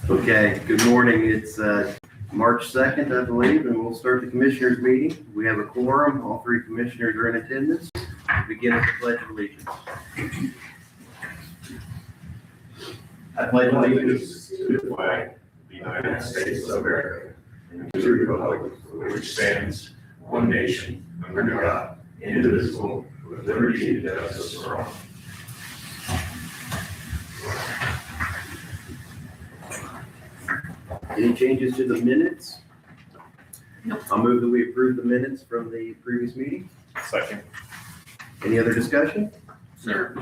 Okay, good morning. It's March 2nd, I believe, and we'll start the commissioners' meeting. We have a quorum. All three commissioners are in attendance. Begin with the Pledge of Allegiance. I pledge allegiance to the flag of the United States of America and to the republic for which stands one nation under God, indivisible, with liberty and justice for all. Any changes to the minutes? Nope. I'll move that we approve the minutes from the previous meeting. Second. Any other discussion? Sure.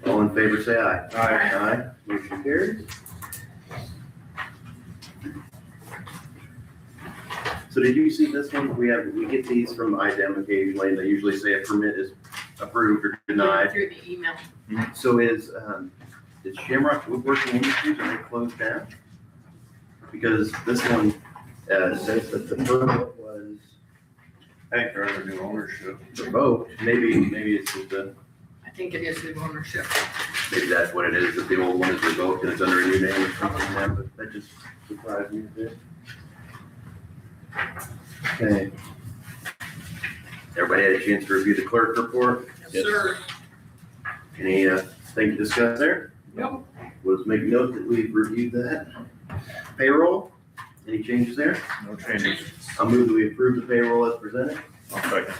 All in favor, say aye. Aye. Aye. Motion carries. So did you see this one? We get these from IDEM occasionally, and they usually say a permit is approved or denied. Through the email. So is Shamrock Woodworking Industries, are they closed down? Because this one says that the permit was I think they're under new ownership. revoked. Maybe it's just I think it is the ownership. maybe that's what it is, that the old one is revoked and it's under a new name or something now, but that just surprised me a bit. Okay. Everybody had a chance to review the clerk report? Yes, sir. Any thing to discuss there? Nope. Let's make note that we've reviewed that. Payroll, any changes there? No changes. I'll move that we approve the payroll as presented. I'll second.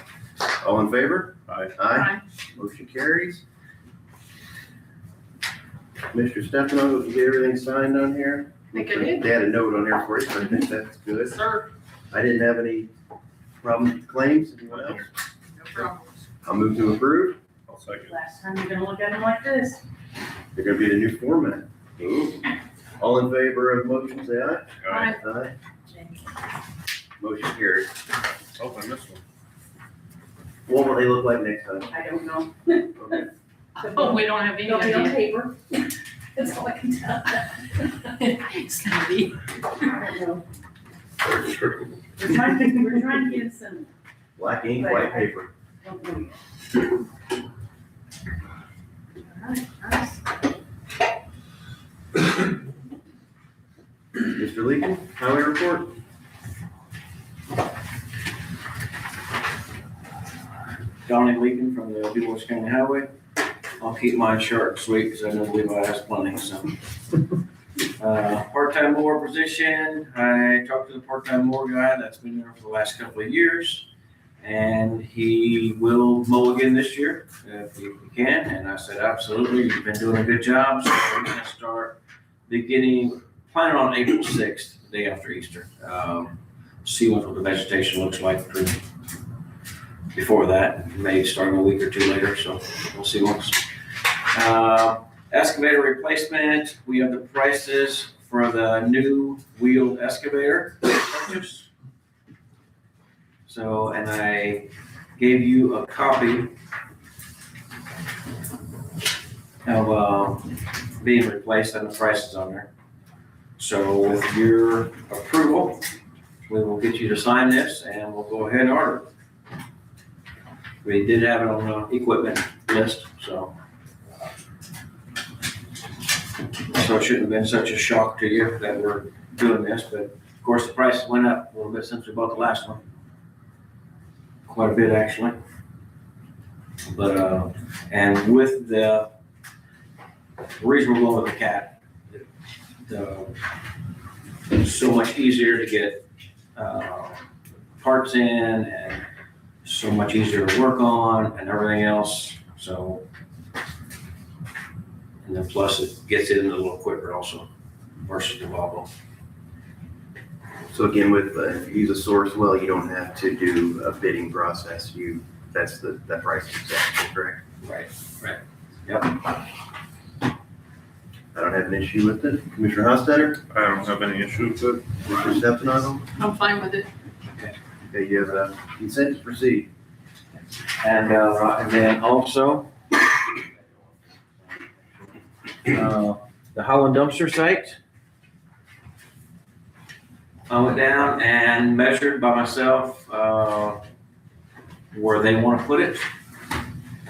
All in favor? Aye. Aye. Motion carries. Mr. Stefano, did you get everything signed on here? Think I did. They had a note on here for you, so I think that's good. Sir, I didn't have any problem with claims. Anyone else? no problem. I'll move to approve. I'll second. Last time you're gonna look at them like this. They're gonna be the new format. Ooh. All in favor of motion, say aye. Aye. Aye. Motion carries. Open this one. What will they look like next time? I don't know. Okay. Oh, we don't have any They'll be on idea. paper. That's all I can tell. It's gonna be. I don't know. We're trying to get some. Black ink, white paper. Don't know yet. All right, nice. Mr. Leakin, highway report? Donnie Leakin from the Dubois County Highway. I'll keep mine short and sweet because I know Levi has plenty, so. Part-time mower position, I talked to the part-time mower guy that's been there for the last couple of years. And he will mow again this year if he can, and I said, absolutely, you've been doing a good job, so we're gonna start planning on April 6th, the day after Easter. See what the vegetation looks like before that, maybe starting a week or two later, so we'll see once. Excavator replacement, we have the prices for the new wheeled excavator purchase. So, and I gave you a copy of being replaced and the prices on there. So with your approval, we will get you to sign this and we'll go ahead and order. We did have it on the equipment list, so it shouldn't have been such a shock to you that we're doing this, but of course the prices went up a little bit since we bought the last one. Quite a bit actually. But, and with the reason we're going with the cat, it's so much easier to get parts in and so much easier to work on and everything else. So, and then plus it gets in a little quicker also versus the Volvo. So again, with, if you use a source well, you don't have to do a bidding process. That price is exactly correct. Right. Yep. I don't have an issue with it. Commissioner Hostetter? I don't have any issue with it. Mr. Stefano? I'm fine with it. Okay, you have consent to proceed. And then also, the Holland dumpster site. I went down and measured by myself, where they want to put it,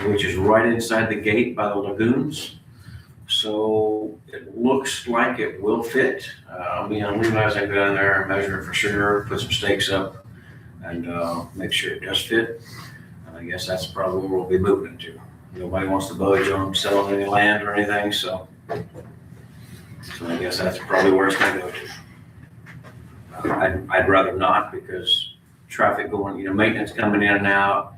which is right inside the gate by the lagoons. so it looks like it will fit. Levi's gonna go down there and measure it for sure, put some stakes up and, make sure it does fit. And I guess that's probably where we'll be moving to. Nobody wants to budge on selling any land or anything, so I guess that's probably where it's gonna go to. I'd rather not because traffic going, maintenance coming in and out.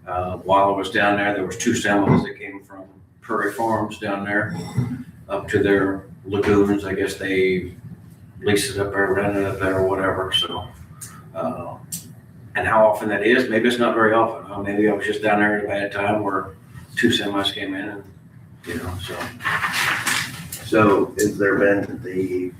While I was down there was 2 semis that came from Prairie Farms down there up to their lagoons. I guess they leased it up there, rented it up there or whatever, so. And how often that is, maybe it's not very often. Maybe I was just down there at a bad time where 2 semis came in and, so. So has there been the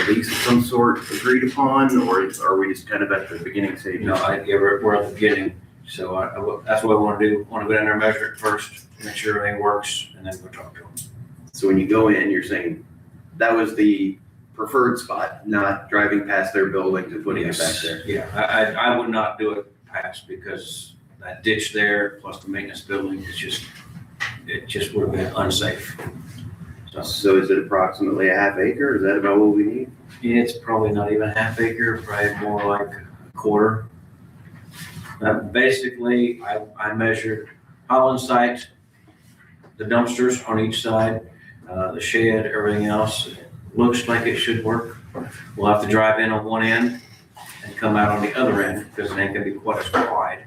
lease of some sort agreed upon, or are we just kind of at the beginning stages? No, we're at the beginning, so that's what I want to do. I want to go down there and measure it first, make sure everything works, and then go talk to them. So when you go in, you're saying that was the preferred spot, not driving past their building to putting it back there? Yeah, I would not do it past because that ditch there plus the maintenance building is it just would have been unsafe. So is it approximately a half acre? Is that about what we need? It's probably not even a half acre, probably more like a quarter. Basically, I measured Holland site, the dumpsters on each side, the shed, everything else. Looks like it should work. We'll have to drive in on one end and come out on the other end because it ain't gonna be quite as wide.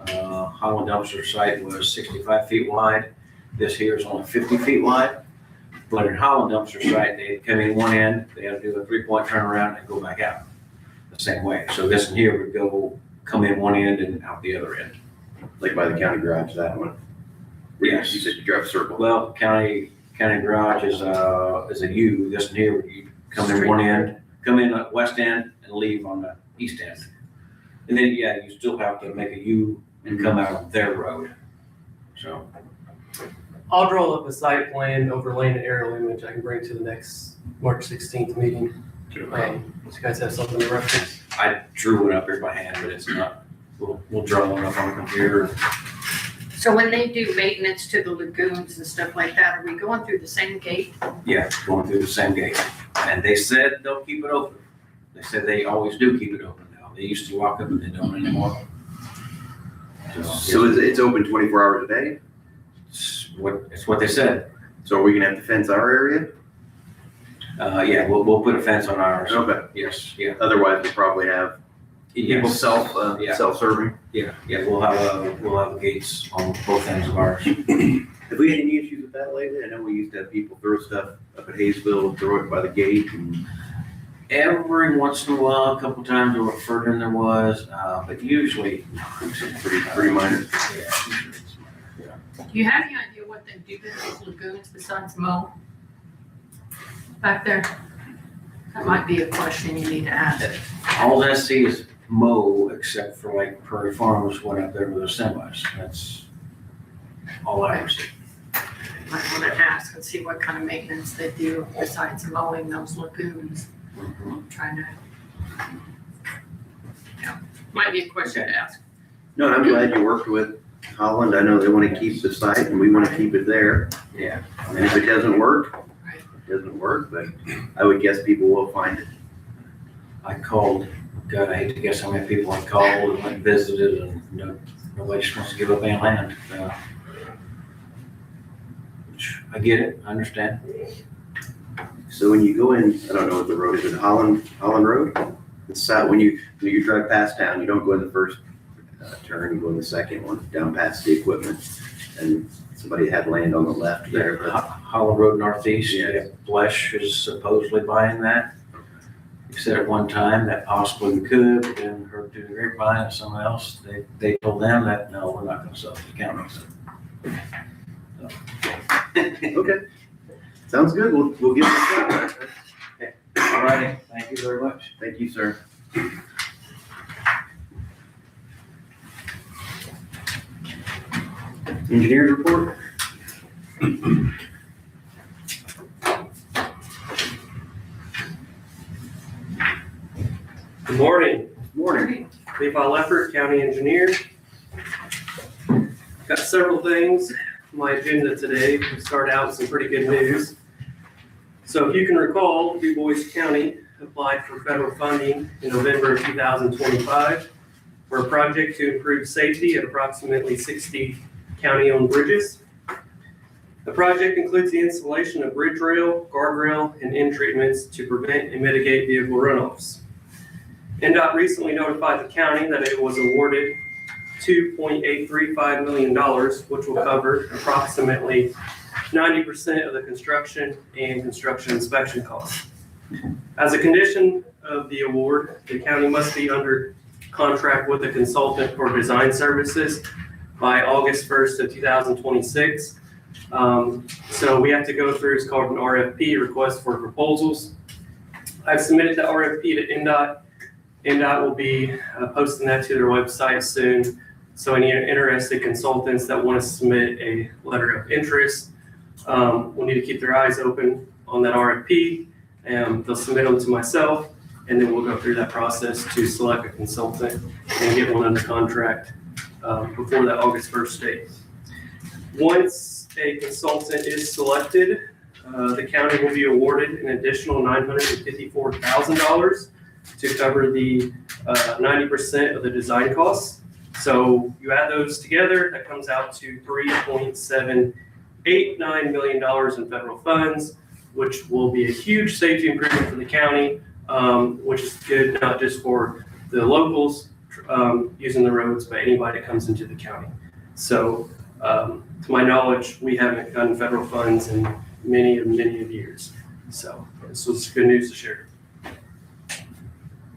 Holland dumpster site was 65 feet wide. This here is only 50 feet wide. But in Holland dumpster site, they come in one end, they have to do a 3-point turnaround and go back out the same way. So this one here would come in one end and out the other end. Like by the county garage, that one? Yes. You said you drive a circle. Well, county garage is a U. This one here, you come in one end, come in at west end and leave on the east end. And then, yeah, you still have to make a U and come out on their road. So, I'll draw up a site plan overlaying an aerial image I can bring to the next March 16th meeting. So you guys have something to reference. I drew it up here by hand, but it's not, we'll draw it up on the computer. So when they do maintenance to the lagoons and stuff like that, are we going through the same gate? Yeah, going through the same gate. And they said they'll keep it open. They said they always do keep it open now. They used to walk up and they don't anymore. So it's open 24 hours a day? It's what they said. So are we gonna have to fence our area? Yeah, we'll put a fence on ours. Okay. Yes, yeah. Otherwise, we'll probably have people Yes. self-serving. Yeah, we'll have gates on both ends of ours. Have we had any issues with that lately? I know we used to have people throw stuff up at Hayesville, throw it by the gate and. Every once in a while, a couple times there were further than there was, but usually. Pretty minor. Yeah. Do you have any idea what they do to those lagoons besides mow? Back there? That might be a question you need to ask. All I see is mow, except for like Prairie Farms went up there with their semis. That's all I ever see. Might want to ask and see what kind of maintenance they do besides mowing those lagoons. Trying to, might be a question to ask. No, and I'm glad you worked with Holland. I know they want to keep the site and we want to keep it there. Yeah. And if it doesn't work, Right. it doesn't work, but I would guess people will find it. I called, God, I hate to guess how many people I called and went and visited and nobody just wants to give up any land. Which I get it, I understand. So when you go in, I don't know what the road is, Holland Road? It's when you drive past town, you don't go in the first turn, you go in the second one, down past the equipment. And somebody had land on the left there. but- Hollow Road Northeast, Yeah. Flesh is supposedly buying that. He said at one time that possibly we could, but then heard through the grapevine and someone else, they told them that, no, we're not gonna sell to the county. So, Okay, sounds good. We'll give it a shot. all righty, thank you very much. Thank you, sir. Engineers report? Good morning, Morning. Levi Leffert, County Engineer. Got several things on my agenda today. We start out with some pretty good news. So if you can recall, Du Bois County applied for federal funding in November of 2025 for a project to improve safety at approximately 60 county-owned bridges. The project includes the installation of bridge rail, guardrail, and end treatments to prevent and mitigate vehicle runoffs. NDOT recently notified the county that it was awarded $2.835 million, which will cover approximately 90% of the construction and construction inspection costs. As a condition of the award, the county must be under contract with a consultant for design services by August 1st of 2026. So we have to go through, it's called an RFP, request for proposals. I've submitted the RFP to NDOT. NDOT will be posting that to their website soon. So any interested consultants that want to submit a letter of interest will need to keep their eyes open on that RFP. And they'll submit them to myself, and then we'll go through that process to select a consultant and get one under contract before that August 1st date. Once a consultant is selected, the county will be awarded an additional $954,000 to cover the 90% of the design costs. So you add those together, that comes out to $3.789 million in federal funds, which will be a huge safety improvement for the county, which is good not just for the locals using the roads, but anybody that comes into the county. So to my knowledge, we haven't gotten federal funds in many years. So this was good news to share.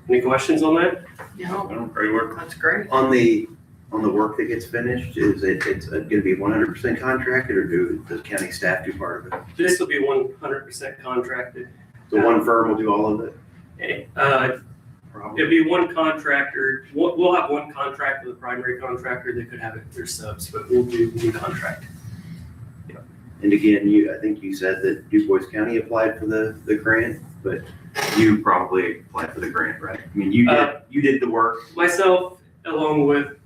Any questions on that? No, Great work. that's great. On the work that gets finished, it's going to be 100% contracted, or does county staff do part of it? This will be 100% contracted. So one firm will do all of it? It'll be one contractor. We'll have one contract with a primary contractor. They could have it their subs, but we'll do one contract. And again, I think you said that Du Bois County applied for the grant, but you probably applied for the grant, right? I mean, you did the work. Myself, along with,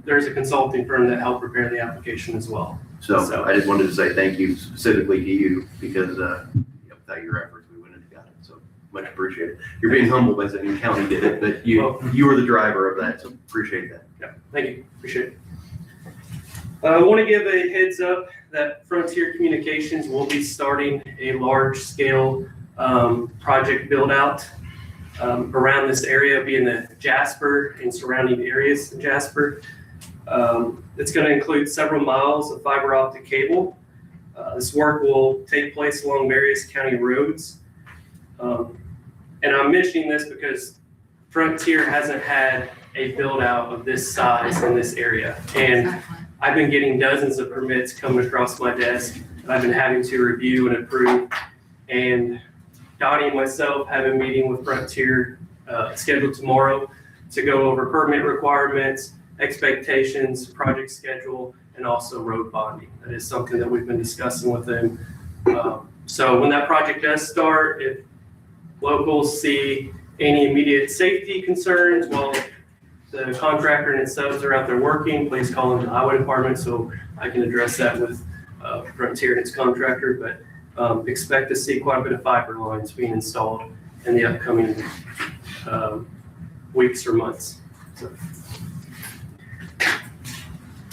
there's a consulting firm that helped prepare the application as well. So I just wanted to say thank you specifically to you, because without your efforts, we wouldn't have got it. So much appreciated. You're being humble by saying the county did it, but you were the driver of that, so appreciate that. Yeah, thank you. Appreciate it. I want to give a heads up that Frontier Communications will be starting a large-scale project build-out around this area, being the Jasper and surrounding areas in Jasper. It's going to include several miles of fiber optic cable. This work will take place along various county roads. And I'm mentioning this because Frontier hasn't had a build-out of this size in this area. And Exactly. I've been getting dozens of permits coming across my desk that I've been having to review and approve. And Donnie and myself have a meeting with Frontier scheduled tomorrow to go over permit requirements, expectations, project schedule, and also road bonding. That is something that we've been discussing with them. So when that project does start, if locals see any immediate safety concerns while the contractor and its subs are out there working, please call into the highway department so I can address that with Frontier and its contractor. But expect to see quite a bit of fiber lines being installed in the upcoming weeks or months. So.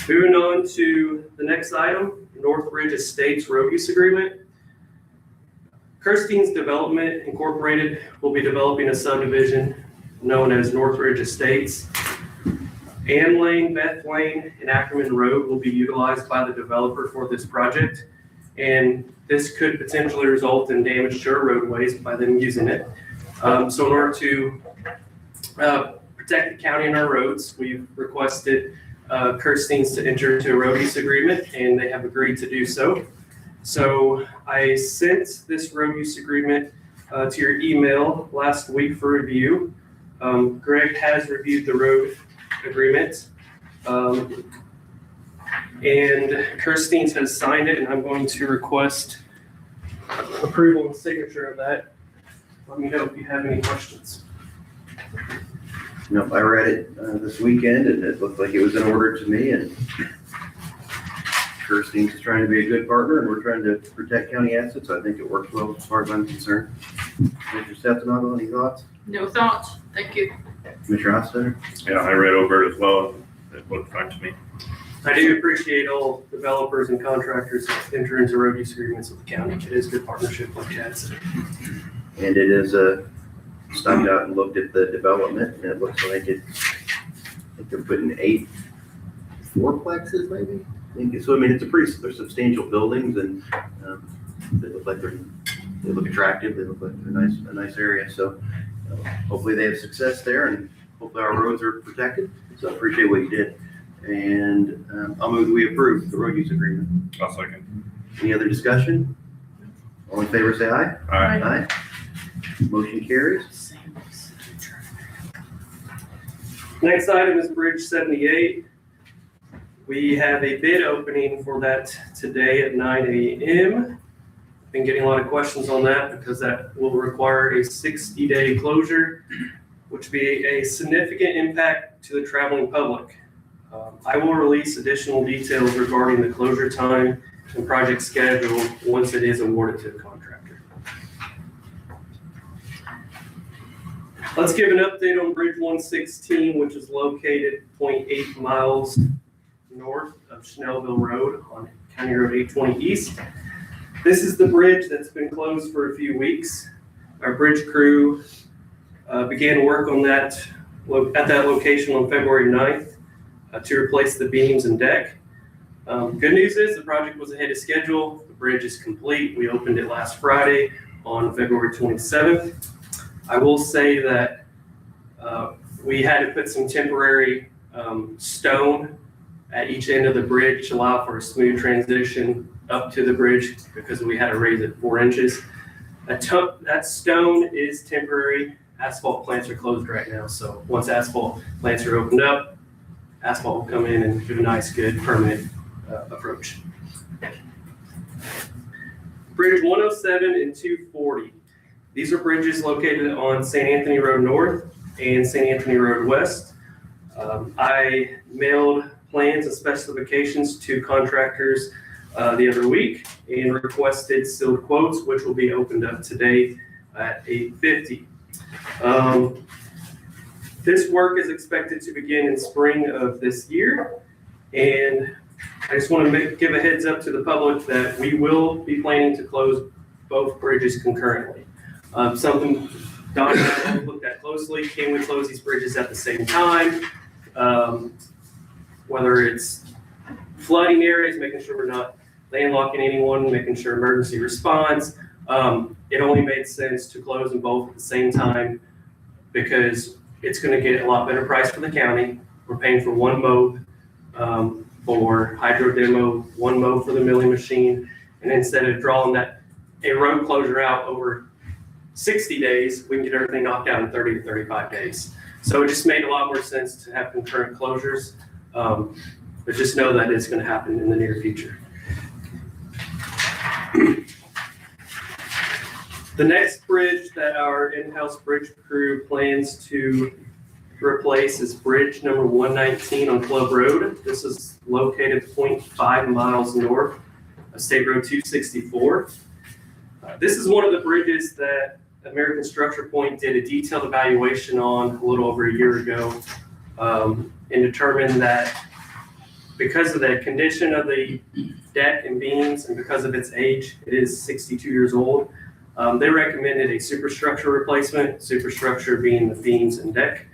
Moving on to the next item, Northridge Estates Road Use Agreement. Kirstein's Development Incorporated will be developing a subdivision known as Northridge Estates. Ann Lane, Beth Lane, and Ackerman Road will be utilized by the developer for this project. And this could potentially result in damage to our roadways by them using it. So in order to protect the county and our roads, we've requested Kirstein's to enter into a road use agreement, and they have agreed to do so. So I sent this road use agreement to your email last week for review. Greg has reviewed the road agreement. And Kirstein's has signed it, and I'm going to request approval and signature of that. Let me know if you have any questions. Nope, I read it this weekend, and it looked like it was in order to me, and Kirstein's is trying to be a good partner, and we're trying to protect county assets. I think it works well as far as I'm concerned. Commissioner Stefano, any thoughts? No thoughts? Thank you. Commissioner Hofstadter? Yeah, I read over it as well. It looked fine to me. I do appreciate all developers and contractors that enter into road use agreements with the county. It is a good partnership like Chad said. And it is stopped out and looked at the development, and it looks like I think they're putting 8 fourplexes maybe. So I mean, they're substantial buildings, and they look attractive. They look like a nice area. So hopefully they have success there, and hopefully our roads are protected. So I appreciate what you did, and I'll move that we approve the road use agreement. I'll second. Any other discussion? All in favor, say aye. All right. Aye. Motion carries. Next item is Bridge 78. We have a bid opening for that today at 9 a.m. Been getting a lot of questions on that because that will require a 60-day closure, which would be a significant impact to the traveling public. I will release additional details regarding the closure time and project schedule once it is awarded to the contractor. Let's give an update on Bridge 116, which is located 0.8 miles north of Schnellville Road on County Road 820 East. This is the bridge that's been closed for a few weeks. Our bridge crew began work on that at that location on February 9th to replace the beams and deck. Good news is the project was ahead of schedule. The bridge is complete. We opened it last Friday on February 27th. I will say that we had to put some temporary stone at each end of the bridge to allow for a smooth transition up to the bridge because we had to raise it 4 inches. That stone is temporary. Asphalt plants are closed right now, so once asphalt plants are opened up, asphalt will come in and do a nice, good, permanent approach. Bridge 107 and 240. These are bridges located on St. Anthony Road North and St. Anthony Road West. I mailed plans and specifications to contractors the other week and requested sealed quotes, which will be opened up today at 8:50. This work is expected to begin in spring of this year, and I just want to give a heads up to the public that we will be planning to close both bridges concurrently. Something Don and I looked at closely, can we close these bridges at the same time? Whether it's flooding areas, making sure we're not landlocking anyone, making sure emergency response. It only made sense to close them both at the same time because it's going to get a lot better price for the county. We're paying for one mow for hydro demo, one mow for the milling machine, and instead of drawing a road closure out over 60 days, we can get everything knocked out in 30 to 35 days. So it just made a lot more sense to have concurrent closures, but just know that it's going to happen in the near future. The next bridge that our in-house bridge crew plans to replace is bridge number 119 on Club Road. This is located 0.5 miles north of State Road 264. This is one of the bridges that American Structure Point did a detailed evaluation on a little over a year ago and determined that because of the condition of the deck and beams and because of its age, it is 62 years old, they recommended a superstructure replacement, superstructure being the beams and deck.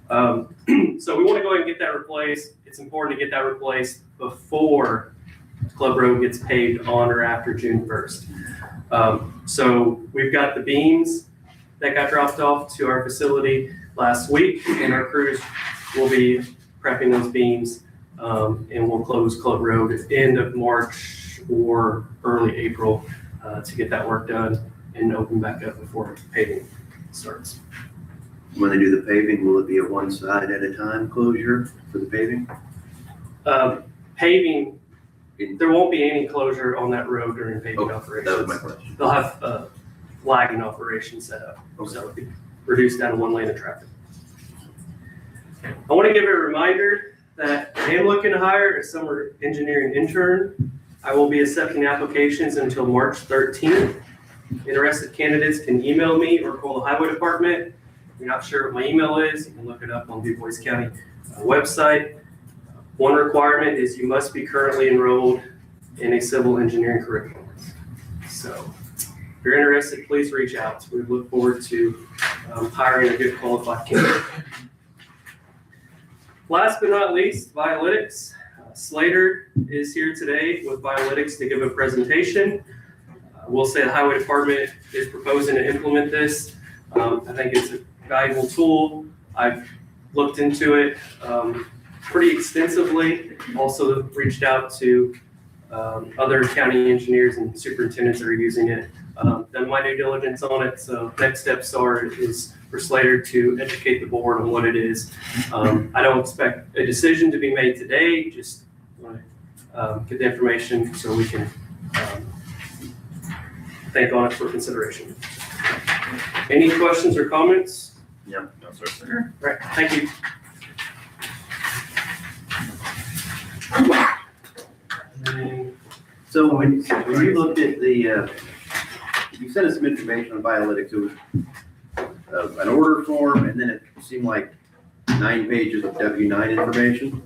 So we want to go ahead and get that replaced. It's important to get that replaced before Club Road gets paved on or after June 1st. So we've got the beams that got dropped off to our facility last week, and our crews will be prepping those beams, and we'll close Club Road at the end of March or early April to get that work done and open back up before paving starts. When they do the paving, will it be a one side at a time closure for the paving? Paving, there won't be any closure on that road during paving That was operations. my question. They'll have flagging operations set up, so it'll be reduced down to one lane of traffic. I want to give a reminder that I am looking to hire a summer engineering intern. I will be accepting applications until March 13th. Interested candidates can email me or call the highway department. If you're not sure what my email is, you can look it up on the Boise County website. One requirement is you must be currently enrolled in a civil engineering curriculum. So if you're interested, please reach out. We look forward to hiring a good qualified candidate. Last but not least, Violytics. Slater is here today with Violytics to give a presentation. We'll say the highway department is proposing to implement this. I think it's a valuable tool. I've looked into it pretty extensively. Also reached out to other county engineers and superintendents that are using it. Done my due diligence on it. So next steps is for Slater to educate the board on what it is. I don't expect a decision to be made today. Just want to get the information so we can think on it for consideration. Any questions or comments? Yeah. No, sir. Right, thank you. So when you looked at the, you sent us some information on Violytics, it was an order form, and then it seemed like 9 pages of W-9 information.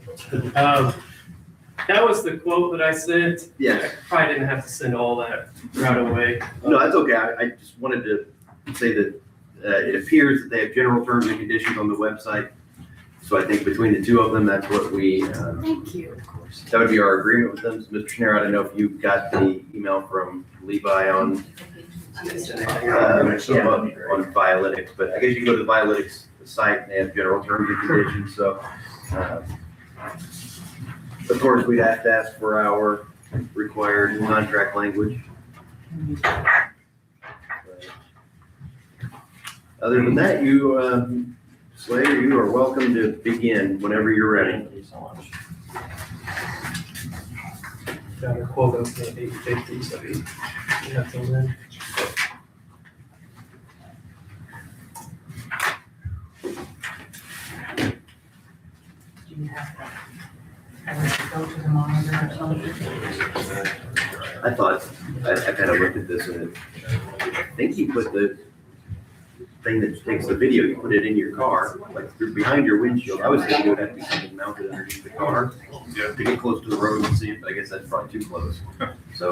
That was the quote that I sent. Yes. I probably didn't have to send all that right away. No, that's okay. I just wanted to say that it appears that they have general terms and conditions on the website. So I think between the two of them, that's what we, Thank you. that would be our agreement with them. So Mr. Schneider, I don't know if you got the email from Levi on, on Violytics, but I guess you can go to the Violytics site and they have general terms and conditions. So, of course, we'd have to ask for our required contract language. Other than that, you, Slater, you are welcome to begin whenever you're ready. Thank you so much. Got a quote of 850, so you have till then. Do you have to go to the monitor or something? I thought, I kind of looked at this and I think you put the thing that takes the video, you put it in your car, like through behind your windshield. I was thinking it would have to be something mounted underneath the car to get close to the road and see it, but I guess that's probably too close. So,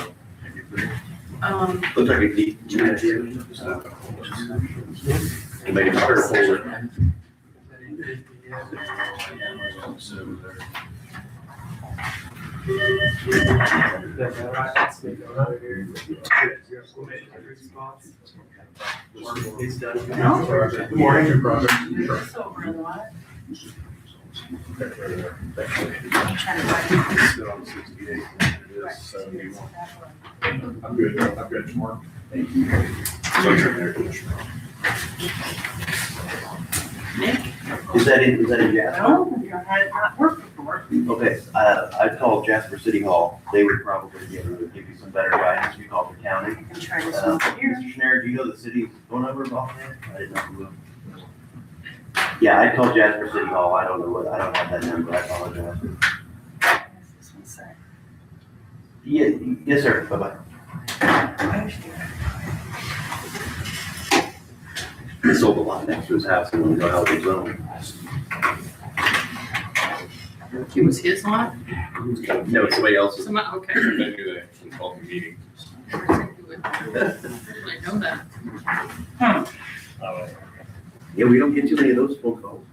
looks like a deep. You made it better forward. He's done. Good morning, your project. So, really, what? Still on 68, it is 71. I'm good, I've got tomorrow. Thank you. So you're there, Commissioner. Is that in Jasper? No, you had it not worked before. Okay, I called Jasper City Hall. They would probably be able to give you some better guidance. You called the county. I can try this one here. Mr. Schneider, do you know the city phone number offhand? I didn't know who. Yeah, I called Jasper City Hall. I don't know what, I don't have that number. I apologize. This one sec. Yeah, yes, sir. Bye-bye. He sold a lot next to his house and wanted to go out his own. It was his lot? No, it's somebody else's. Okay. I knew that from talking meeting. I know that. Yeah, we don't get too many of those phone calls.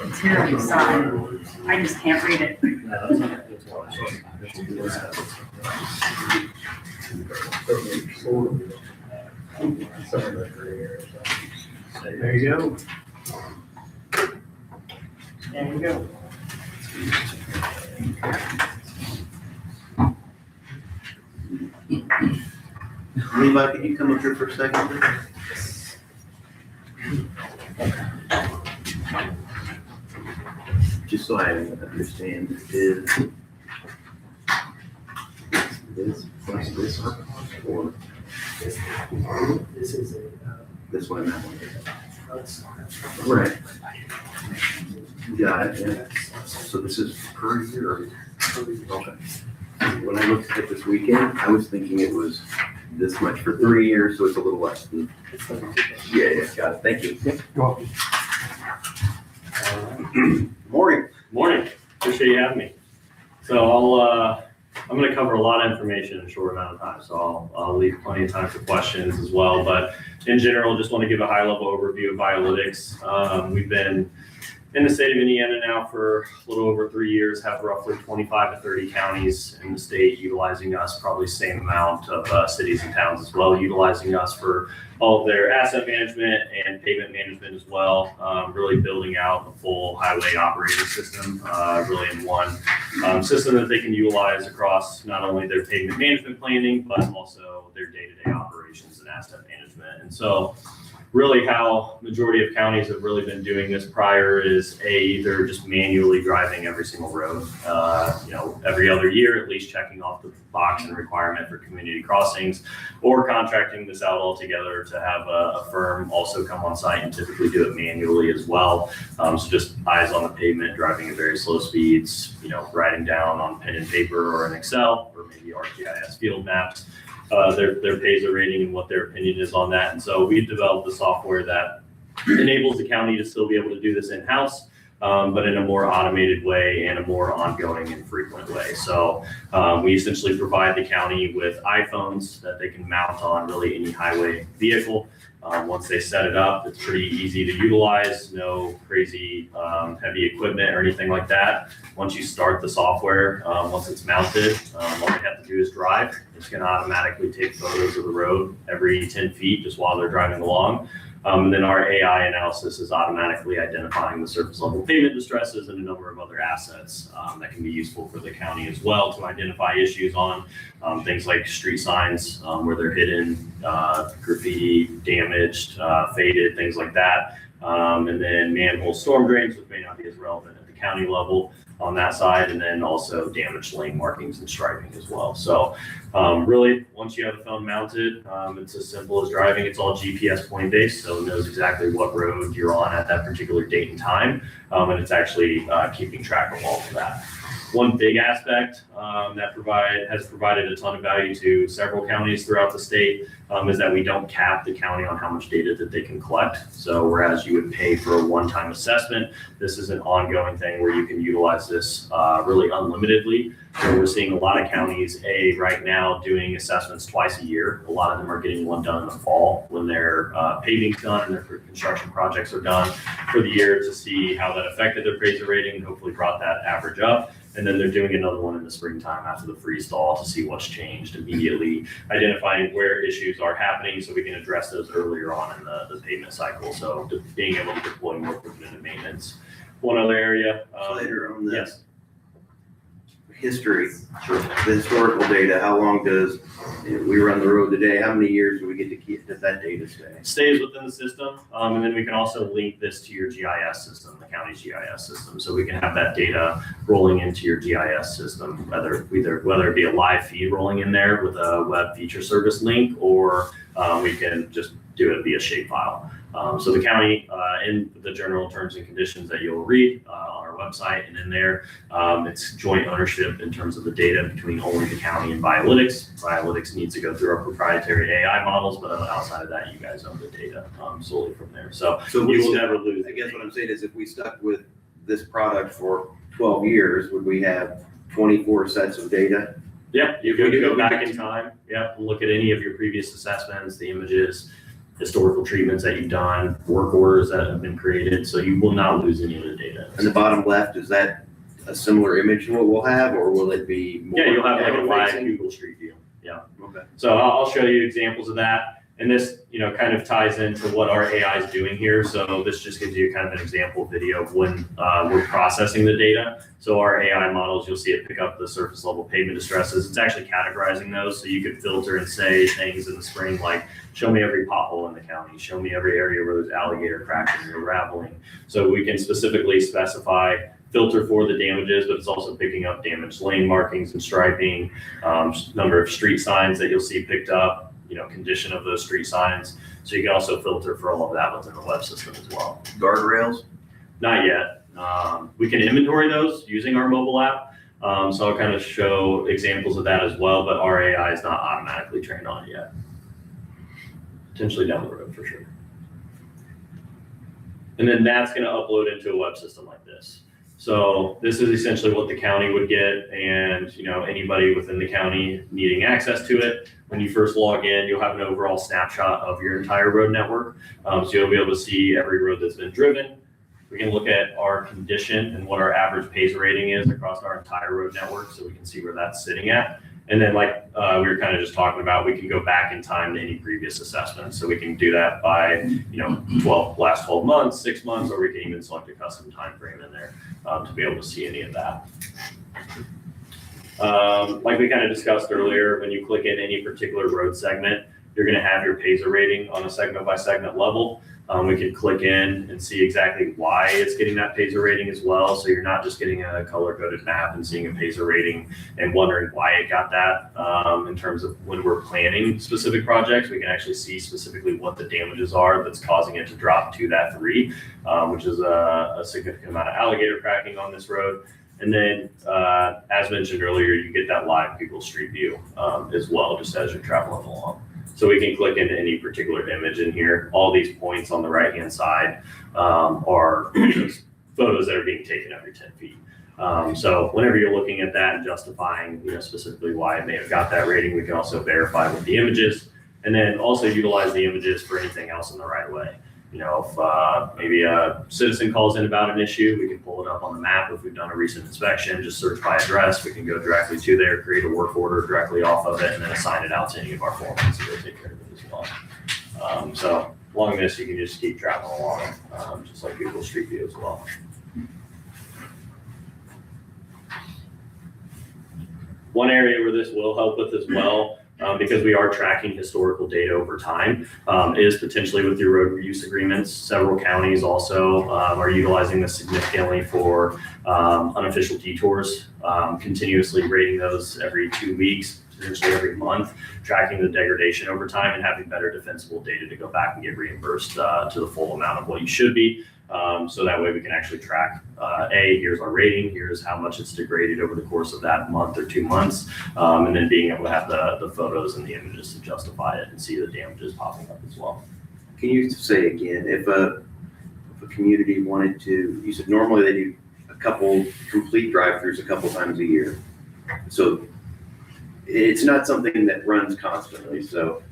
It's here on the side. I just can't read it. There you go. There you go. Levi, could you come up here for a second, please? Just so I understand, is this plus this or This is a, this one and that one? Right. Got it, yeah. So this is per year? Or- Okay. When I looked at it this weekend, I was thinking it was this much for 3 years, so it's a little less than. Yeah, got it, thank you. Morning. Morning, appreciate you having me. So I'm gonna cover a lot of information in a short amount of time, so I'll leave plenty of time for questions as well. But in general, just want to give a high level overview of Biolytics. We've been in the state of Indiana now for a little over 3 years, have roughly 25 to 30 counties in the state utilizing us, probably same amount of cities and towns as well, utilizing us for all of their asset management and pavement management as well. Really building out a full highway operating system, really in one system that they can utilize across not only their pavement management planning, but also their day-to-day operations and asset management. And so really how majority of counties have really been doing this prior is either just manually driving every single road, every other year, at least checking off the box and requirement for community crossings, or contracting this out altogether to have a firm also come on site and typically do it manually as well. So just eyes on the pavement, driving at very slow speeds, writing down on pen and paper or in Excel or maybe ArcGIS field maps. Their PASA rating and what their opinion is on that. And so we've developed the software that enables the county to still be able to do this in-house, but in a more automated way and a more ongoing and frequent way. So we essentially provide the county with iPhones that they can mount on really any highway vehicle. Once they set it up, it's pretty easy to utilize, no crazy heavy equipment or anything like that. Once you start the software, once it's mounted, all they have to do is drive. It's going to automatically take photos of the road every 10 feet just while they're driving along. And then our AI analysis is automatically identifying the surface level pavement distresses and a number of other assets that can be useful for the county as well to identify issues on things like street signs where they're hidden, graffiti, damaged, faded, things like that. And then manhole storm drains, which may not be as relevant at the county level on that side, and then also damaged lane markings and striping as well. So really, once you have the phone mounted, it's as simple as driving. It's all GPS point based, so it knows exactly what road you're on at that particular date and time, and it's actually keeping track of all of that. One big aspect that has provided a ton of value to several counties throughout the state is that we don't cap the county on how much data that they can collect. So whereas you would pay for a one-time assessment, this is an ongoing thing where you can utilize this really unlimitedly. So we're seeing a lot of counties, right now doing assessments twice a year. A lot of them are getting one done in the fall when their paving's done and their construction projects are done for the year to see how that affected their PASA rating, hopefully brought that average up. And then they're doing another one in the springtime after the freeze thaw to see what's changed, immediately identifying where issues are happening so we can address those earlier on in the pavement cycle. So being able to deploy more preventative maintenance. One other area. Later on the Yes. history, the historical data, how long does, we run the road today, how many years do we get to keep, does that data stay? Stays within the system, and then we can also link this to your GIS system, the county's GIS system, so we can have that data rolling into your GIS system, whether it be a live feed rolling in there with a web feature service link, or we can just do it via shapefile. So the county, in the general terms and conditions that you'll read on our website, and in there, it's joint ownership in terms of the data between only the county and Biolytics. Biolytics needs to go through our proprietary AI models, but outside of that, you guys own the data solely from there. So you will never lose. I guess what I'm saying is if we stuck with this product for 12 years, would we have 24 sets of data? Yeah, you can go back in time. Yeah, look at any of your previous assessments, the images, historical treatments that you've done, work orders that have been created, so you will not lose any of the data. And the bottom left, is that a similar image to what we'll have, or will it be more? Yeah, you'll have like a live facing? Google Street View. Yeah. Okay. So I'll show you examples of that. And this, kind of ties into what our AI is doing here. So this just gives you kind of an example video of when we're processing the data. So our AI models, you'll see it pick up the surface level pavement distresses. It's actually categorizing those. So you could filter and say things in the spring like, show me every pothole in the county, show me every area where there's alligator cracking or raveling. So we can specifically specify filter for the damages, but it's also picking up damaged lane markings and striping, number of street signs that you'll see picked up, condition of those street signs. So you can also filter for all of that within the web system as well. Guardrails? Not yet. We can inventory those using our mobile app. So I'll kind of show examples of that as well, but our AI is not automatically trained on it yet. Potentially down the road for sure. And then that's going to upload into a web system like this. So this is essentially what the county would get, and anybody within the county needing access to it. When you first log in, you'll have an overall snapshot of your entire road network. So you'll be able to see every road that's been driven. We can look at our condition and what our average PASER rating is across our entire road network, so we can see where that's sitting at. And then like we were kind of just talking about, we can go back in time to any previous assessments. So we can do that by, last 12 months, 6 months, or we can even select a custom time frame in there to be able to see any of that. Like we kind of discussed earlier, when you click in any particular road segment, you're going to have your PASER rating on a segment by segment level. We can click in and see exactly why it's getting that PASER rating as well. So you're not just getting a color-coded map and seeing a PASER rating and wondering why it got that. In terms of when we're planning specific projects, we can actually see specifically what the damages are that's causing it to drop to that 3, which is a significant amount of alligator cracking on this road. And then, as mentioned earlier, you get that live Google Street View as well, just as you're traveling along. So we can click into any particular image in here. All these points on the right-hand side are photos that are being taken every 10 feet. So whenever you're looking at that and justifying, specifically why it may have got that rating, we can also verify with the images, and then also utilize the images for anything else in the right of way. If maybe a citizen calls in about an issue, we can pull it up on the map. If we've done a recent inspection, just search by address. We can go directly to there, create a work order directly off of it, and then assign it out to any of our foremen so they'll take care of it as well. So along this, you can just keep traveling along, just like Google Street View as well. One area where this will help with as well, because we are tracking historical data over time, is potentially with your road use agreements. Several counties also are utilizing this significantly for unofficial detours, continuously rating those every 2 weeks, potentially every month, tracking the degradation over time and having better defensible data to go back and get reimbursed to the full amount of what you should be. So that way we can actually track, here's our rating, here's how much it's degraded over the course of that month or 2 months, and then being able to have the photos and the images to justify it and see the damages popping up as well. Can you say again, if a community wanted to, you said normally they do a couple complete drive-throughs a couple times a year. So it's not something that runs constantly. So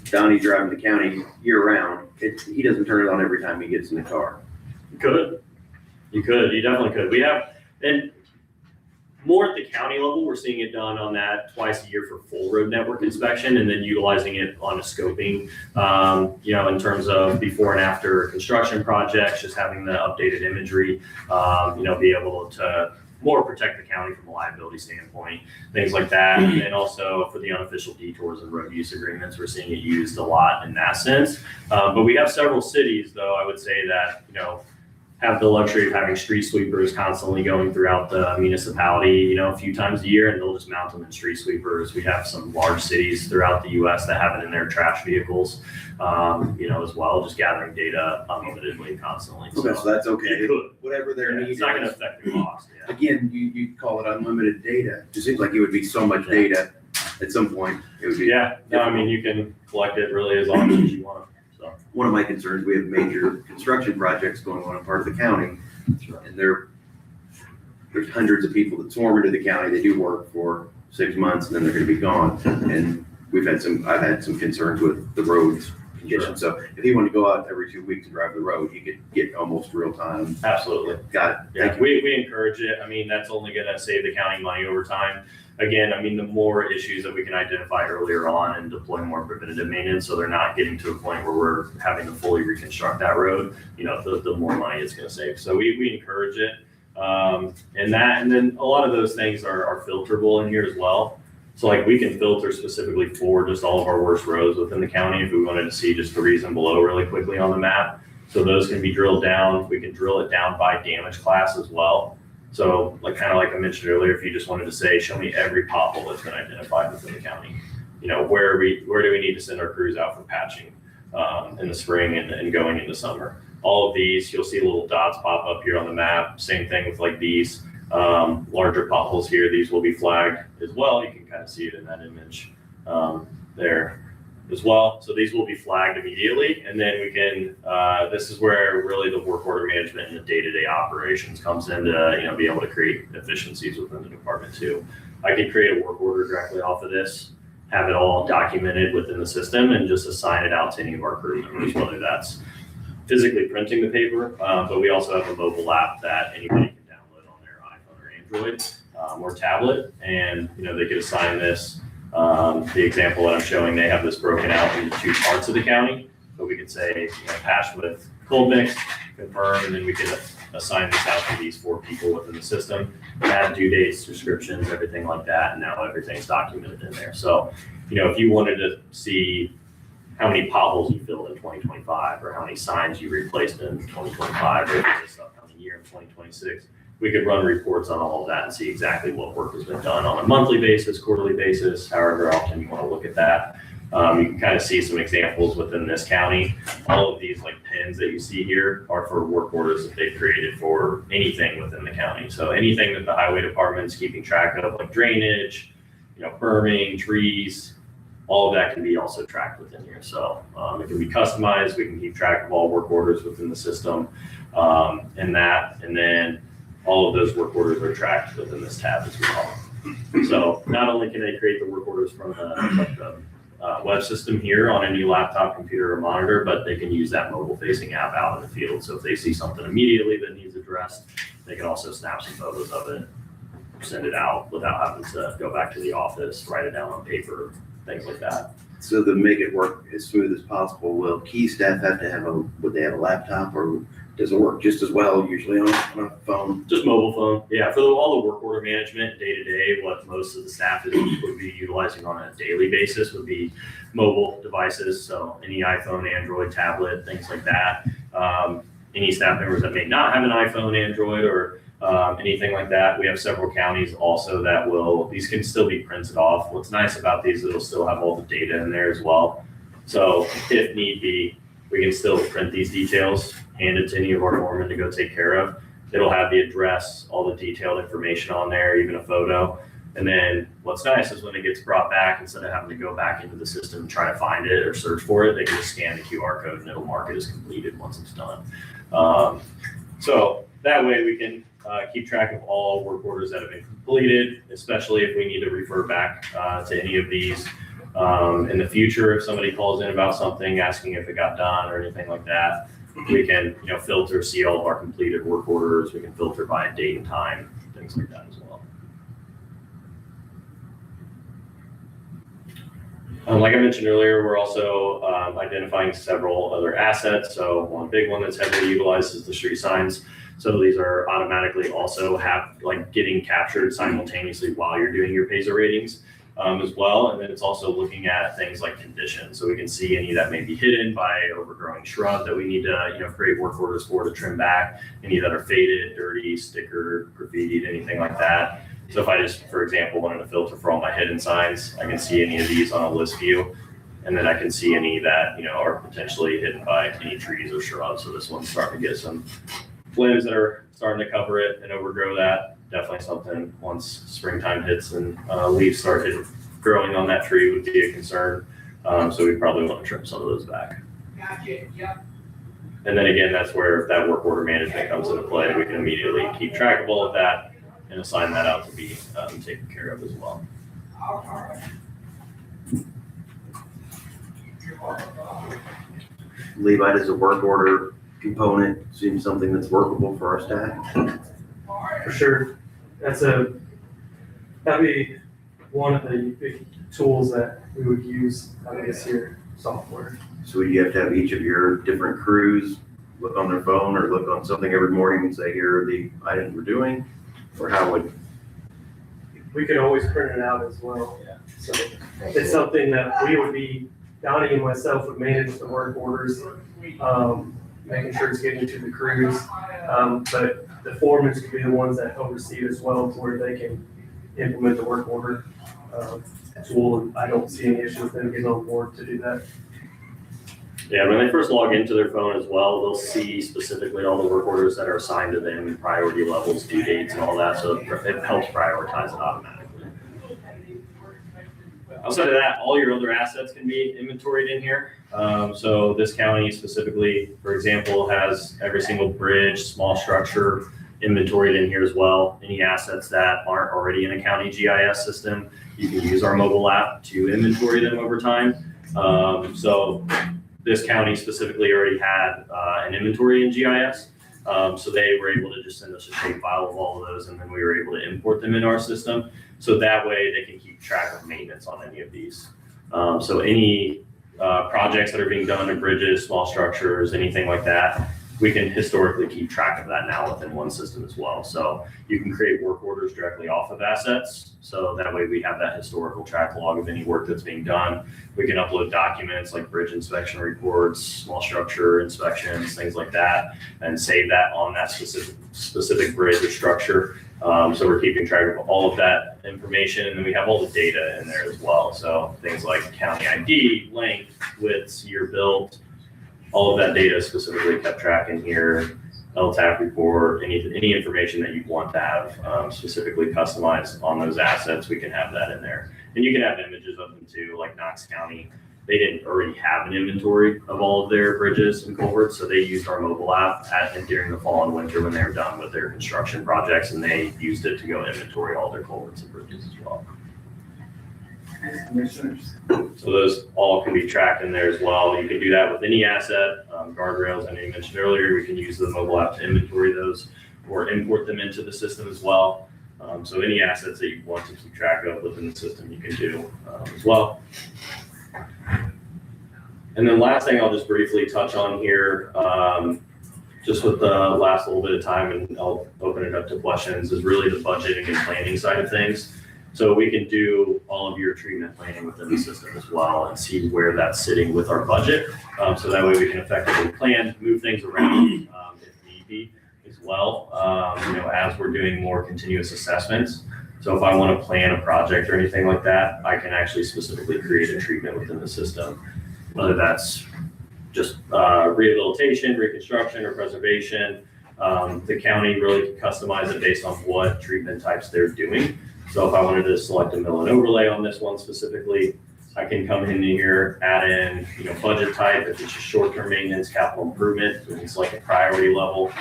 Donnie driving the county year round, he doesn't turn it on every time he gets in the car. You definitely could. We have, and more at the county level, we're seeing it done on that twice a year for full road network inspection, and then utilizing it on a scoping, in terms of before and after construction projects, just having the updated imagery, be able to more protect the county from a liability standpoint, things like that. And then also for the unofficial detours and road use agreements, we're seeing it used a lot in that sense. But we have several cities, though, I would say that, have the luxury of having street sweepers constantly going throughout the municipality, a few times a year, and they'll just mount them in street sweepers. We have some large cities throughout the U.S. that have it in their trash vehicles, as well, just gathering data unlimitedly constantly. Okay, so that's okay. You could. Whatever their need It's not going to is. affect the cost. Yeah. Again, you call it unlimited data. It seems like it would be so much data at some point. It would be. Yeah, no, I mean, you can collect it really as often as you want. So One of my concerns, we have major construction projects going on in part of the county, and there's hundreds of people that swarm into the county. They do work for 6 months, and then they're going to be gone. And I've had some concerns with the roads condition. So if he wanted to go out every 2 weeks and drive the road, he could get almost real time. absolutely. Got it. Yeah, Thank you. we encourage it. I mean, that's only going to save the county money over time. Again, I mean, the more issues that we can identify earlier on and deploy more preventative maintenance, so they're not getting to a point where we're having to fully reconstruct that road, the more money it's going to save. So we encourage it. And then a lot of those things are filterable in here as well. So like we can filter specifically for just all of our worst roads within the county if we wanted to see just the reason below really quickly on the map. So those can be drilled down. We can drill it down by damage class as well. So like, kind of like I mentioned earlier, if you just wanted to say, show me every pothole that's been identified within the county, where do we need to send our crews out for patching in the spring and going into summer. All of these, you'll see little dots pop up here on the map. Same thing with like these larger potholes here. These will be flagged as well. You can kind of see it in that image there as well. So these will be flagged immediately. And then we can, this is where really the work order management and the day-to-day operations comes in to, be able to create efficiencies within the department too. I can create a work order directly off of this, have it all documented within the system, and just assign it out to any of our crew members, whether that's physically printing the paper, but we also have a mobile app that anybody can download on their iPhone or Android or tablet, and they can assign this. The example that I'm showing, they have this broken out into 2 parts of the county, so we could say patch with cold mix, confirm, and then we could assign this out to these 4 people within the system, add due dates, descriptions, everything like that, and now everything's documented in there. So, if you wanted to see how many potholes you filled in 2025, or how many signs you replaced in 2025, or this upcoming year in 2026, we could run reports on all of that and see exactly what work has been done on a monthly basis, quarterly basis, however often you want to look at that. You can kind of see some examples within this county. All of these like pins that you see here are for work orders that they've created for anything within the county. So anything that the highway department's keeping track of, like drainage, berming, trees, all of that can be also tracked within here. So it can be customized. We can keep track of all work orders within the system and then all of those work orders are tracked within this tab as well. So not only can they create the work orders from the web system here on any laptop, computer, or monitor, but they can use that mobile-facing app out in the field. So if they see something immediately that needs addressed, they can also snap some photos of it, send it out without having to go back to the office, write it down on paper, things like that. So to make it work as smooth as possible, will key staff have to have would they have a laptop, or does it work just as well usually on a phone? Just mobile phone. Yeah, for all the work order management day to day, what most of the staff would be utilizing on a daily basis would be mobile devices. So any iPhone, Android, tablet, things like that. Any staff members that may not have an iPhone, Android, or anything like that, we have several counties also that these can still be printed off. What's nice about these, it'll still have all the data in there as well. So if need be, we can still print these details, hand it to any of our foremen to go take care of. It'll have the address, all the detailed information on there, even a photo. And then what's nice is when it gets brought back, instead of having to go back into the system and try to find it or search for it, they can just scan the QR code and it'll mark it as completed once it's done. So that way we can keep track of all work orders that have been completed, especially if we need to refer back to any of these in the future. If somebody calls in about something, asking if it got done or anything like that, we can filter, see all of our completed work orders. We can filter by date and time, things like that as well. Like I mentioned earlier, we're also identifying several other assets. So one big one that's heavily utilized is the street signs. So these are automatically also getting captured simultaneously while you're doing your PASER ratings as well. And then it's also looking at things like condition. So we can see any that may be hidden by overgrowing shrub that we need to create work orders for to trim back, any that are faded, dirty, sticker, graffitied, anything like that. So if I just, for example, wanted to filter for all my hidden signs, I can see any of these on a list view. And then I can see any that, are potentially hidden by any trees or shrubs. So this one's starting to get some limbs that are starting to cover it and overgrow that. Definitely something once springtime hits and leaves start growing on that tree would be a concern. So we probably want to trim some of those back. Gotcha, yep. And then again, that's where that work order management comes into play. We can immediately keep track of all of that and assign that out to be taken care of as well. Levi, does a work order component seem something that's workable for our staff? For sure. That'd be one of the big tools that we would use out of this here software. So you have to have each of your different crews look on their phone or look on something every morning and say, here are the items we're doing? Or how would? We could always print it out as well. Yeah. So it's something that we would be, Donnie and myself would manage the work orders. making sure it's getting to the crews. But the foremen should be the ones that oversee it as well, to where they can implement the work order tool. And I don't see any issue with them getting on board to do that. Yeah, when they first log into their phone as well, they'll see specifically all the work orders that are assigned to them, priority levels, due dates and all that, so it helps prioritize it automatically. Outside of that, all your other assets can be inventoried in here. So this county specifically, for example, has every single bridge, small structure inventoried in here as well. Any assets that aren't already in a county GIS system, you can use our mobile app to inventory them over time. So this county specifically already had an inventory in GIS. So they were able to just send us a shape file of all of those, and then we were able to import them into our system. So that way they can keep track of maintenance on any of these. So any projects that are being done in bridges, small structures, anything like that, we can historically keep track of that now within one system as well. So you can create work orders directly off of assets. So that way we have that historical track log of any work that's being done. We can upload documents like bridge inspection reports, small structure inspections, things like that, and save that on that specific bridge or structure. So we're keeping track of all of that information, and then we have all the data in there as well. So things like county ID, length, widths, year built, all of that data is specifically kept track in here. LTAP report, any information that you want to have specifically customized on those assets, we can have that in there. And you can have images of them too, like Knox County. They didn't already have an inventory of all of their bridges and culverts, so they used our mobile app during the fall and winter when they were done with their construction projects, and they used it to go inventory all their culverts and bridges as well. So those all can be tracked in there as well. You can do that with any asset, guardrails, I know you mentioned earlier, we can use the mobile app to inventory those or import them into the system as well. So any assets that you want to keep track of within the system, you can do as well. And then last thing I'll just briefly touch on here, just with the last little bit of time, and I'll open it up to questions, is really the budgeting and planning side of things. So we can do all of your treatment planning within the system as well and see where that's sitting with our budget. So that way we can effectively plan, move things around if need be as well, as we're doing more continuous assessments. So if I want to plan a project or anything like that, I can actually specifically create a treatment within the system, whether that's just rehabilitation, reconstruction, or preservation. The county really can customize it based on what treatment types they're doing. So if I wanted to select a mill and overlay on this one specifically, I can come in here, add in, budget type. If it's just short-term maintenance, capital improvement, we can select a priority level.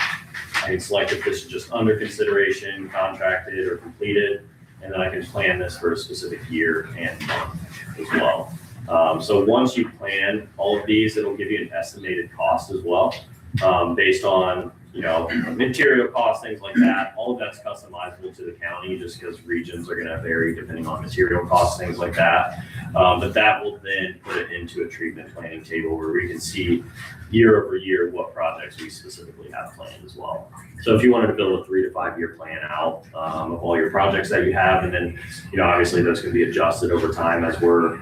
I can select if this is just under consideration, contracted, or completed, and then I can plan this for a specific year and month as well. So once you plan all of these, it'll give you an estimated cost as well, based on material costs, things like that. All of that's customizable to the county just because regions are going to vary depending on material costs, things like that. But that will then put it into a treatment planning table where we can see year over year what projects we specifically have planned as well. So if you wanted to build a 3 to 5 year plan out of all your projects that you have, and then, obviously those can be adjusted over time as we're,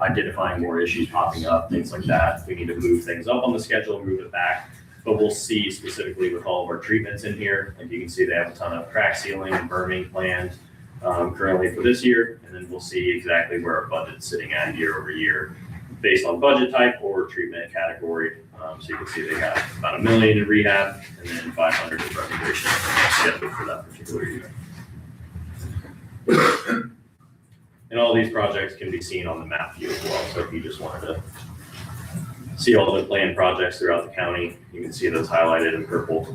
identifying more issues popping up, things like that. We need to move things up on the schedule, move it back. But we'll see specifically with all of our treatments in here. Like you can see they have a ton of crack sealing and berming planned currently for this year. And then we'll see exactly where our budget's sitting at year over year based on budget type or treatment category. So you can see they got about $1 million in rehab and then 500 in preservation scheduled for that particular year. And all these projects can be seen on the map view as well. So if you just wanted to see all the planned projects throughout the county, you can see those highlighted in purple,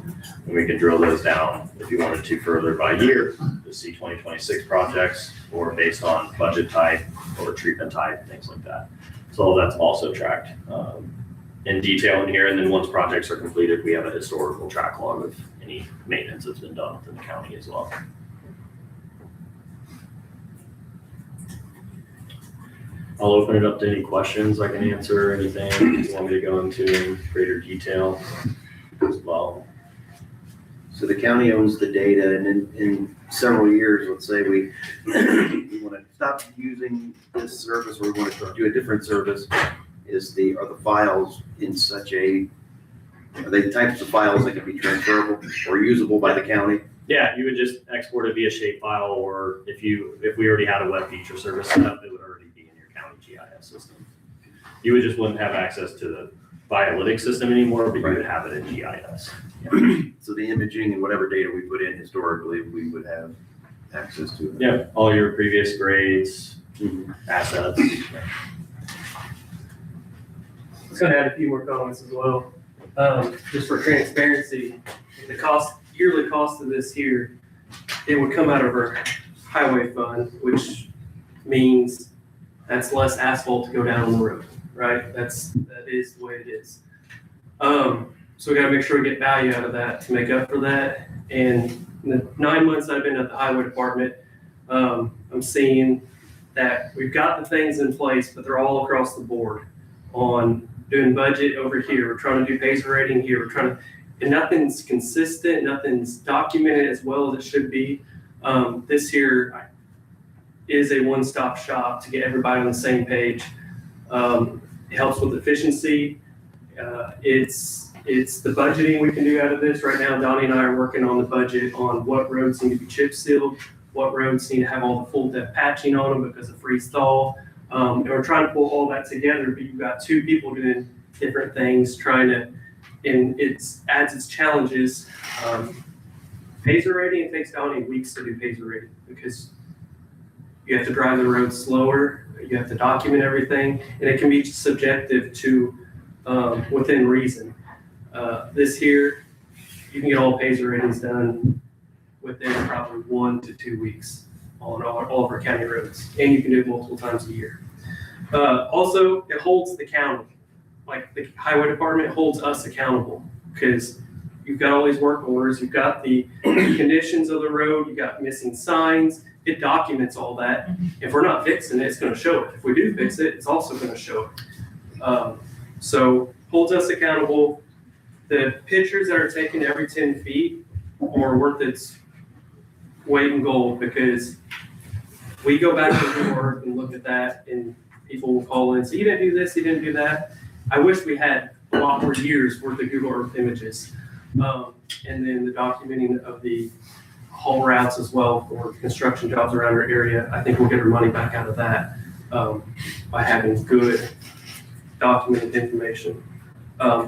and we can drill those down if you wanted to further by year to see 2026 projects or based on budget type or treatment type, things like that. So all that's also tracked in detail in here, and then once projects are completed, we have a historical track log of any maintenance that's been done within the county as well. I'll open it up to any questions I can answer, anything you want me to go into in greater detail as well. So the county owns the data, and in several years, let's say we want to stop using this service or we want to do a different service, are the files in such a Are they the types of files that can be transferable or usable by the county? Yeah, you would just export it via shapefile, or if we already had a web feature service set up, it would already be in your county GIS system. You would just wouldn't have access to the Vialytics system anymore, but you would have it in GIS. So the imaging and whatever data we put in historically, we would have access to it. Yeah, all your previous grades, assets. I was gonna add a few more comments as well. Just for transparency, the yearly cost of this here, it would come out of our highway fund, which means that's less asphalt to go down on the road, right? That is the way it is. So we gotta make sure we get value out of that to make up for that. And in the 9 months I've been at the highway department, I'm seeing that we've got the things in place, but they're all across the board on doing budget over here. We're trying to do Pacer rating here. And nothing's consistent, nothing's documented as well as it should be. This here is a one-stop shop to get everybody on the same page. It helps with efficiency. It's the budgeting we can do out of this. Right now, Donnie and I are working on the budget on what roads need to be chip sealed, what roads need to have all the full depth patching on them because of freeze thaw. And we're trying to pull all that together, but you've got two people doing different things, and it adds its challenges. Pacer rating, it takes Donnie weeks to do Pacer rating because you have to drive the road slower, you have to document everything, and it can be subjective to within reason. This here, you can get all Pacer ratings done within probably 1 to 2 weeks on all of our county roads, and you can do it multiple times a year. Also, it holds the county, like the highway department holds us accountable because you've got all these work orders, you've got the conditions of the road, you've got missing signs, it documents all that. If we're not fixing it, it's gonna show it. If we do fix it, it's also gonna show it. So holds us accountable. The pictures that are taken every 10 feet are worth its weight in gold because we go back to the work and look at that and people will call in and say, you didn't do this, you didn't do that. I wish we had a lot more years worth of Google Earth images. And then the documenting of the haul routes as well for construction jobs around our area. I think we'll get our money back out of that by having good documented information.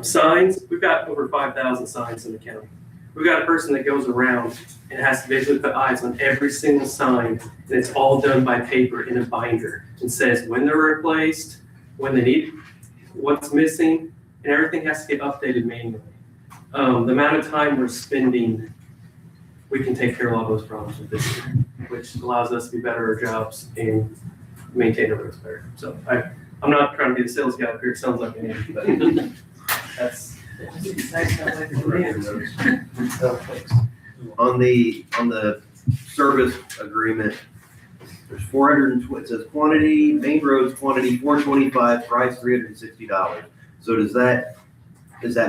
Signs, we've got over 5,000 signs in the county. We've got a person that goes around and has to basically put eyes on every single sign, and it's all done by paper in a binder and says when they're replaced, when they need, what's missing, and everything has to get updated manually. The amount of time we're spending, we can take care of all those problems with this, which allows us to be better at our jobs and maintain our roads better. So I'm not trying to be the sales guy up here, it sounds like I am, but that's. On the service agreement, there's 420, it says quantity, main roads quantity 425, price $360. So does that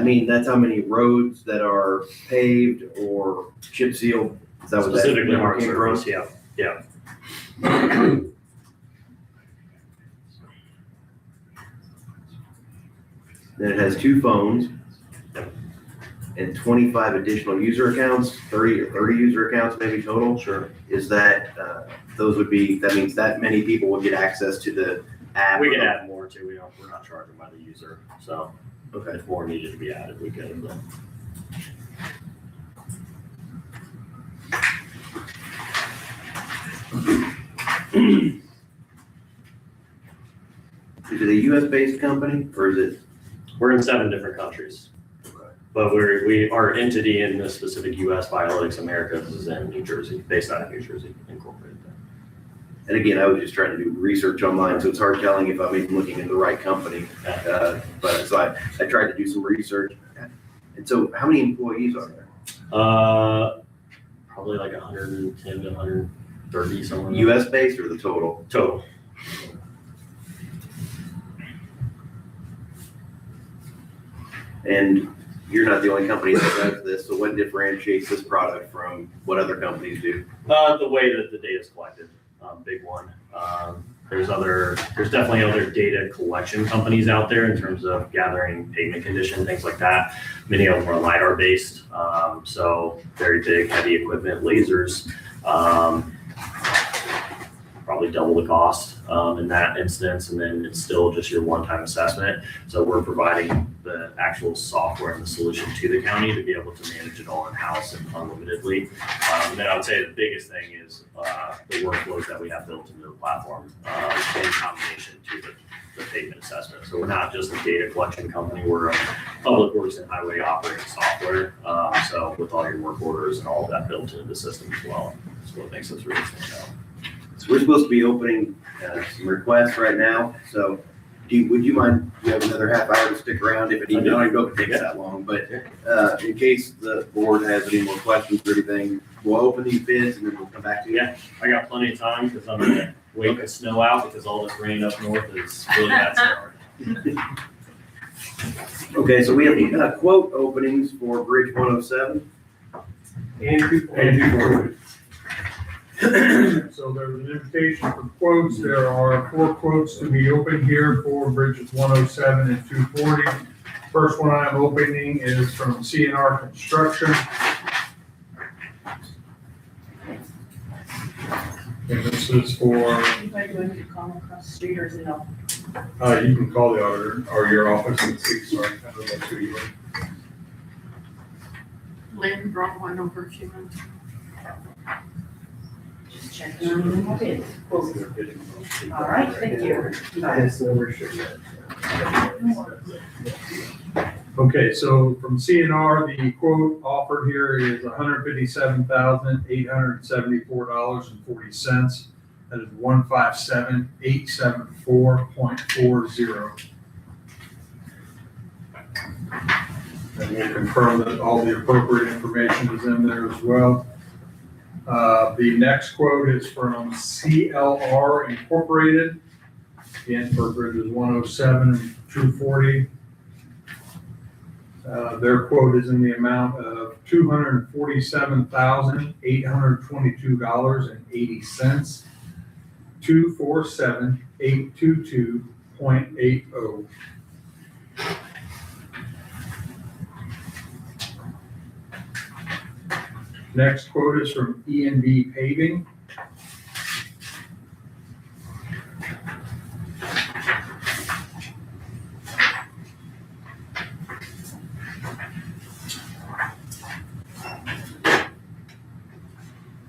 mean that's how many roads that are paved or chip sealed? Is that what that Specifically number our came from? service, yeah. Then it has 2 phones and 25 additional user accounts, 30 user accounts maybe total. Sure. Is that, that means that many people would get access to the app? We can add more too. We're not charging by the user. So Okay. if more needed to be added, we could. But Is it a US-based company or is it? we're in 7 different countries. But our entity in the specific US Vialytics Americas is in New Jersey, based out of New Jersey, incorporated there. And again, I was just trying to do research online, so it's hard telling if I'm even looking at the right company. But so I tried to do some research. And so how many employees are there? Probably like 110 to 130 somewhere. US-based or the total? Total. And you're not the only company that does this, so what differentiates this product from what other companies do? The way that the data is collected, big one. there's definitely other data collection companies out there in terms of gathering pavement condition, things like that. Many of them are LiDAR based, so very big, heavy equipment, lasers, probably double the cost in that instance, and then it's still just your one-time assessment. So we're providing the actual software and the solution to the county to be able to manage it all in-house and unlimitedly. And then I would say the biggest thing is the workflows that we have built into the platform in combination to the pavement assessment. So we're not just a data collection company, we're a public works and highway operating software. So with all your work orders and all of that built into the system as well. That's what makes us really stand out. So we're supposed to be opening some requests right now, so would you mind, you have another half hour to stick around if it even, I don't know if it takes that long, but in case the board has any more questions or anything, we'll open these bids and then we'll come back to you. Yeah, I got plenty of time because I'm gonna wait the snow out because all this rain up north is really bad start. Okay, so we have quote openings for Bridge 107. And So there's an invitation for quotes. There are 4 quotes to be opened here for bridges 107 and 240. First one I'm opening is from CNR Construction. And this is for, You guys going to call across the street or is it no? you can call the auditor or your office and see, sorry, I don't know who you are. Lynn brought one over if you want. Just checking on the bids. All right, thank you. Okay, so from CNR, the quote offered here is $157,874.40. That is 157,874.40. And we'll confirm that all the appropriate information is in there as well. The next quote is from CLR Incorporated, again for bridges 107 and 240. Their quote is in the amount of $247,822.80. 247,822.80. Next quote is from E&B Paving.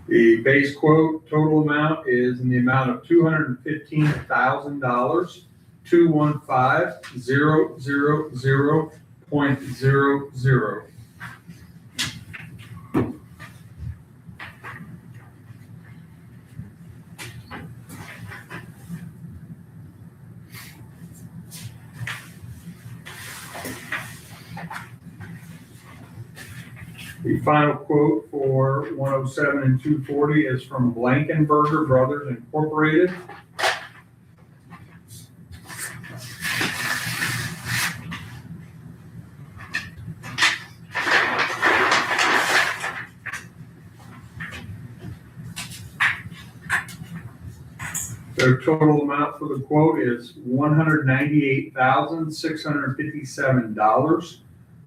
The base quote total amount is in the amount of $215,000, 215,000.00. The final quote for 107 and 240 is from Blankenberger Brothers Incorporated. Their total amount for the quote is $198,657,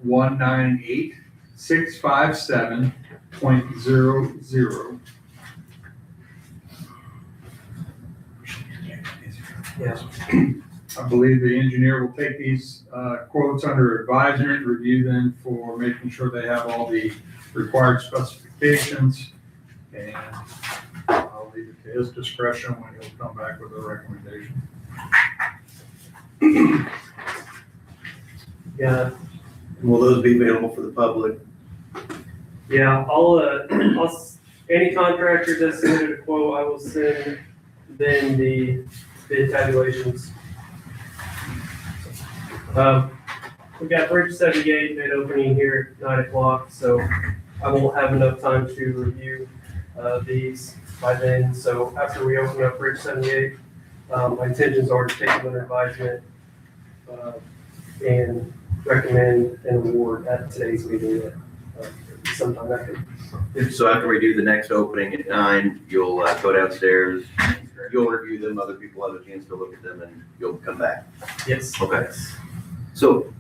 198,657.00. Yes. I believe the engineer will take these quotes under advisement, review them for making sure they have all the required specifications, and I'll leave it to his discretion when he'll come back with a recommendation. Yeah, Will those be available for the public? yeah, any contractor that submitted a quote, I will send them the bid tabulations. We got Bridge 78 bid opening here at 9 o'clock, so I won't have enough time to review these by then. So after we open up Bridge 78, my intentions are to take them under advisement and recommend an award at today's meeting sometime after. So after we do the next opening at 9, you'll go downstairs, you'll review them, other people have a chance to look at them, and you'll come back. Yes. Okay. So,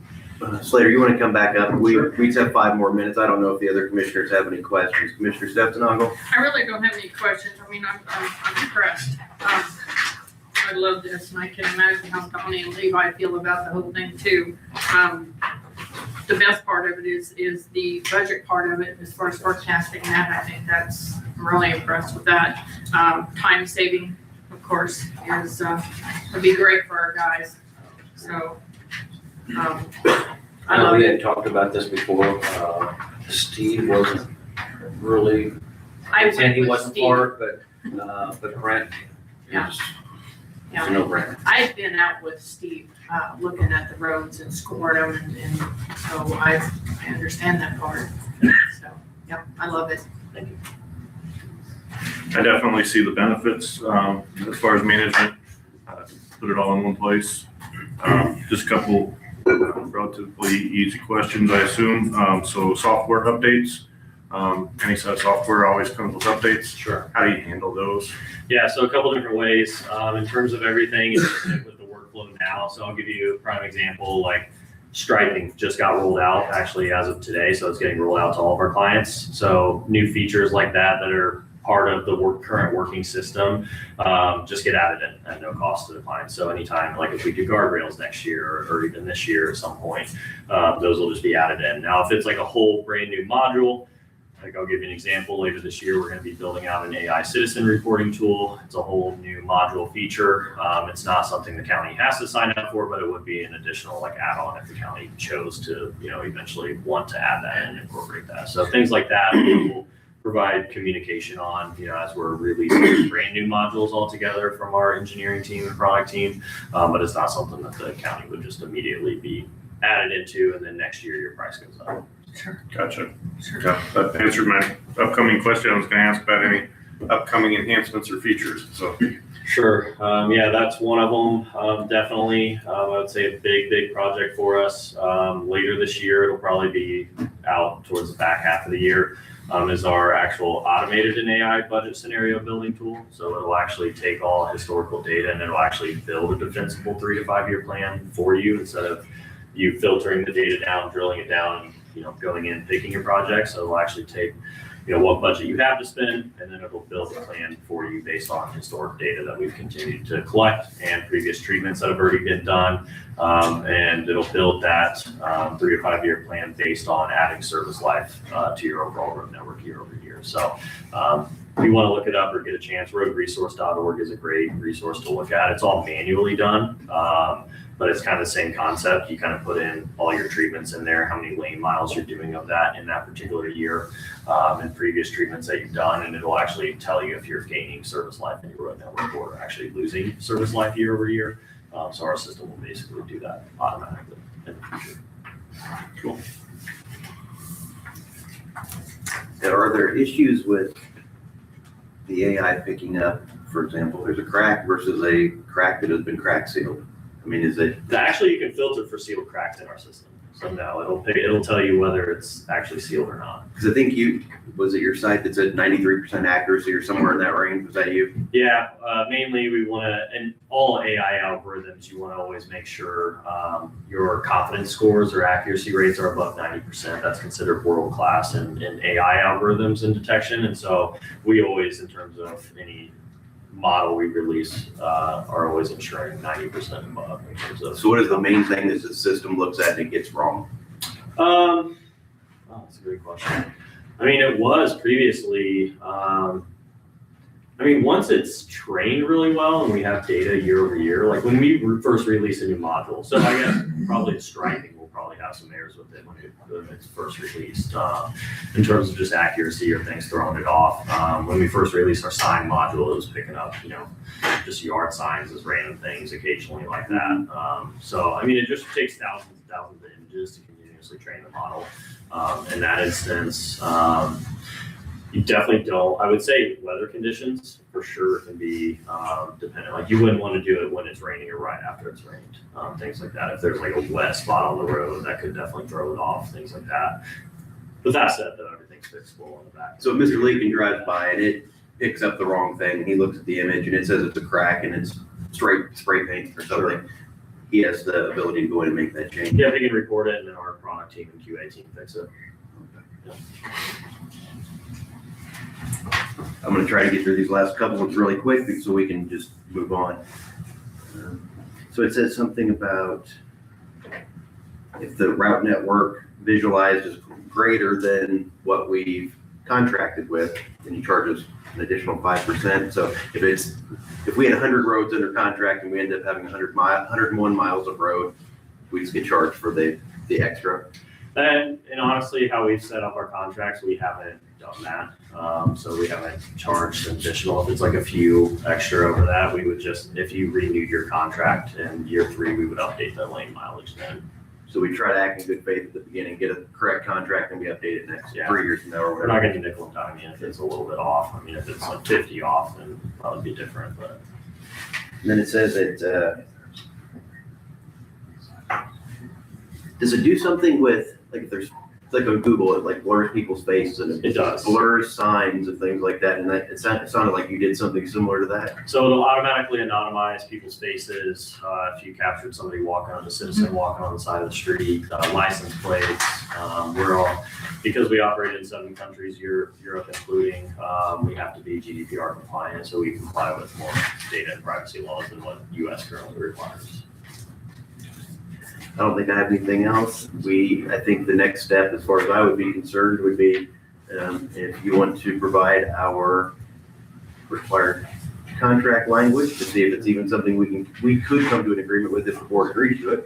Slater, you want to come back up? We Sure. just have 5 more minutes. I don't know if the other commissioners have any questions. Commissioner Stefanogle? I really don't have any questions. I mean, I'm impressed. I love this, and I can imagine how Donnie and Levi feel about the whole thing too. The best part of it is the budget part of it, as far as forecasting that. I think I'm really impressed with that. Time saving, of course, would be great for our guys. So, I love We it. had talked about this before. Steve wasn't really, I went and he with wasn't Steve. for it, but Brent Yeah. is Yeah. a no-brainer. I've been out with Steve, looking at the roads and scoring them, and so I understand that part. So, yep, I love it. Thank you. I definitely see the benefits, as far as management, put it all in one place. Just a couple relatively easy questions, I assume. So software updates, any set of software always comes with updates. Sure. How do you handle those? Yeah, so a couple different ways, in terms of everything with the workflow now. So I'll give you a prime example, like striping just got rolled out actually as of today. So it's getting rolled out to all of our clients. So new features like that are part of the current working system, just get added in at no cost to the client. So anytime, like if we do guardrails next year or even this year at some point, those will just be added in. Now, if it's like a whole brand new module, like I'll give you an example, later this year, we're going to be building out an AI citizen reporting tool. It's a whole new module feature. It's not something the county has to sign up for, but it would be an additional like add-on if the county chose to, eventually want to add that and incorporate that. So things like that will provide communication on, as we're releasing brand new modules altogether from our engineering team and product team. But it's not something that the county would just immediately be added into, and then next year your price goes up. Gotcha. Sure. Yeah, that answered my upcoming question. I was gonna ask about any upcoming enhancements or features, so. Sure. Yeah, that's one of them. Definitely, I would say a big project for us. Later this year, it'll probably be out towards the back half of the year, is our actual automated and AI budget scenario building tool. So it'll actually take all historical data and it'll actually build a defensible 3 to 5 year plan for you instead of you filtering the data down, drilling it down, going in, picking your project. So it'll actually take, what budget you have to spend, and then it'll build a plan for you based on historic data that we've continued to collect and previous treatments that have already been done. And it'll build that 3 to 5 year plan based on adding service life to your overall road network year over year. So if you want to look it up or get a chance, roadresource.org is a great resource to look at. It's all manually done, but it's kind of the same concept. You kind of put in all your treatments in there, how many lane miles you're doing of that in that particular year, and previous treatments that you've done, and it'll actually tell you if you're gaining service life in your road network or actually losing service life year over year. So our system will basically do that automatically in the future. Cool. Are there issues with the AI picking up, for example, there's a crack versus a crack that has been crack sealed? I mean, is it, Actually, you can filter for sealed cracks in our system. So no, it'll tell you whether it's actually sealed or not. because I think was it your site that said 93% accuracy or somewhere in that range? Was that you? Yeah, mainly we want to, and all AI algorithms, you want to always make sure your confidence scores or accuracy rates are above 90%. That's considered world class in AI algorithms and detection. And so we always, in terms of any model we release, are always ensuring 90% above in terms of. So what is the main thing that the system looks at and it gets wrong? Oh, that's a great question. I mean, it was previously, once it's trained really well and we have data year over year, like when we first release a new module, so I guess probably the striping will probably have some errors with it when it's first released, in terms of just accuracy or things throwing it off. When we first released our sign module, it was picking up, just yard signs as random things occasionally like that. So, it just takes thousands and thousands of images to continuously train the model. In that instance, you definitely don't. I would say weather conditions for sure can be dependent. Like you wouldn't want to do it when it's raining or right after it's rained. Things like that. If there's like a wet spot on the road, that could definitely throw it off. Things like that. But that said, though, everything's fixable on the back. So Mr. Lincoln drives by and picks up the wrong thing. He looks at the image and it says it's a crack and it's straight spray paint or something. He has the ability to go in and make that change. Yeah, they can report it and then our product team and QA team fix it. I'm gonna try to get through these last couple ones really quick so we can just move on. So it says something about if the route network visualized is greater than what we've contracted with, then you charge us an additional 5%. So if we had 100 roads under contract and we end up having 101 miles of road, we just get charged for the extra. And honestly, how we've set up our contracts, we haven't done that. So we haven't charged additional. If it's like a few extra over that, we would just, if you renewed your contract in year 3, we would update the lane mileage then. So we try to act in good faith at the beginning, get a correct contract, and we update it next 3 years from now or We're not whatever. gonna nickel and dime you if it's a little bit off. I mean, if it's like 50 off, then probably be different, but. And then it says that, does it do something with, like if there's, it's like on Google, it like blurs people's faces and It does. blurs signs and things like that. And that, it sounded like you did something similar to that. So it'll automatically anonymize people's faces. If you captured somebody walking on the citizen, walking on the side of the street, license plates, we're all, because we operate in 7 countries, Europe including, we have to be GDPR compliant, so we comply with more data and privacy laws than what US currently requires. I don't think I have anything else. I think the next step, as far as I would be concerned, would be if you want to provide our required contract language to see if it's even something we could come to an agreement with if the board agrees to it.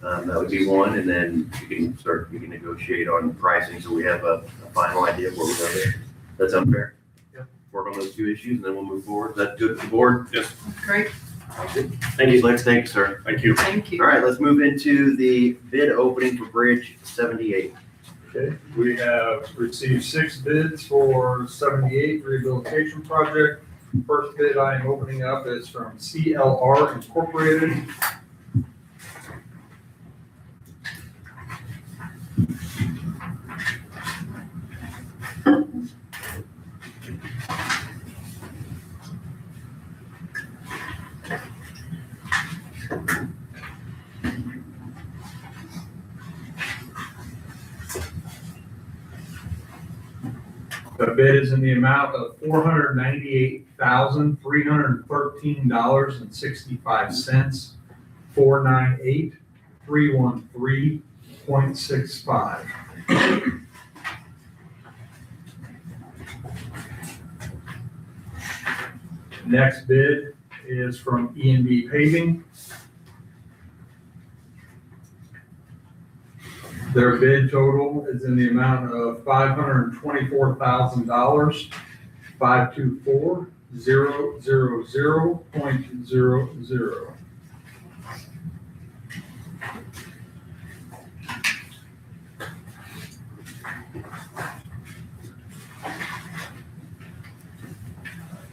That would be one, and then you can negotiate on pricing so we have a final idea of where we're going. That's unfair. Yep. Work on those 2 issues and then we'll move forward. Is that good for the board? Yes, Great, Thank you. Thank you, sir. thank you. thank you. All right, let's move into the bid opening for Bridge 78. Okay, we have received 6 bids for 78 rehabilitation project. First bid I am opening up is from CLR Incorporated. The bid is in the amount of $498,313.65, 498,313.65. Next bid is from E&B Paving. Their bid total is in the amount of $524,000, 524,000.00.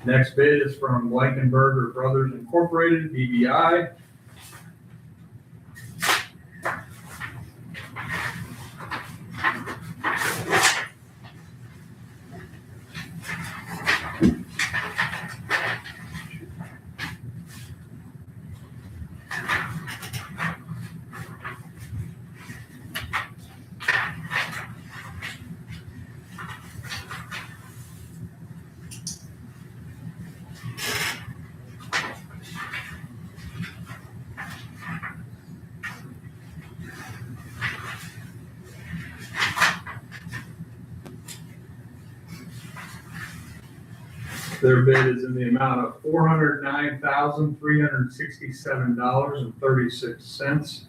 Next bid is from Blankenberger Brothers Incorporated, BBI. Their bid is in the amount of $409,367.36,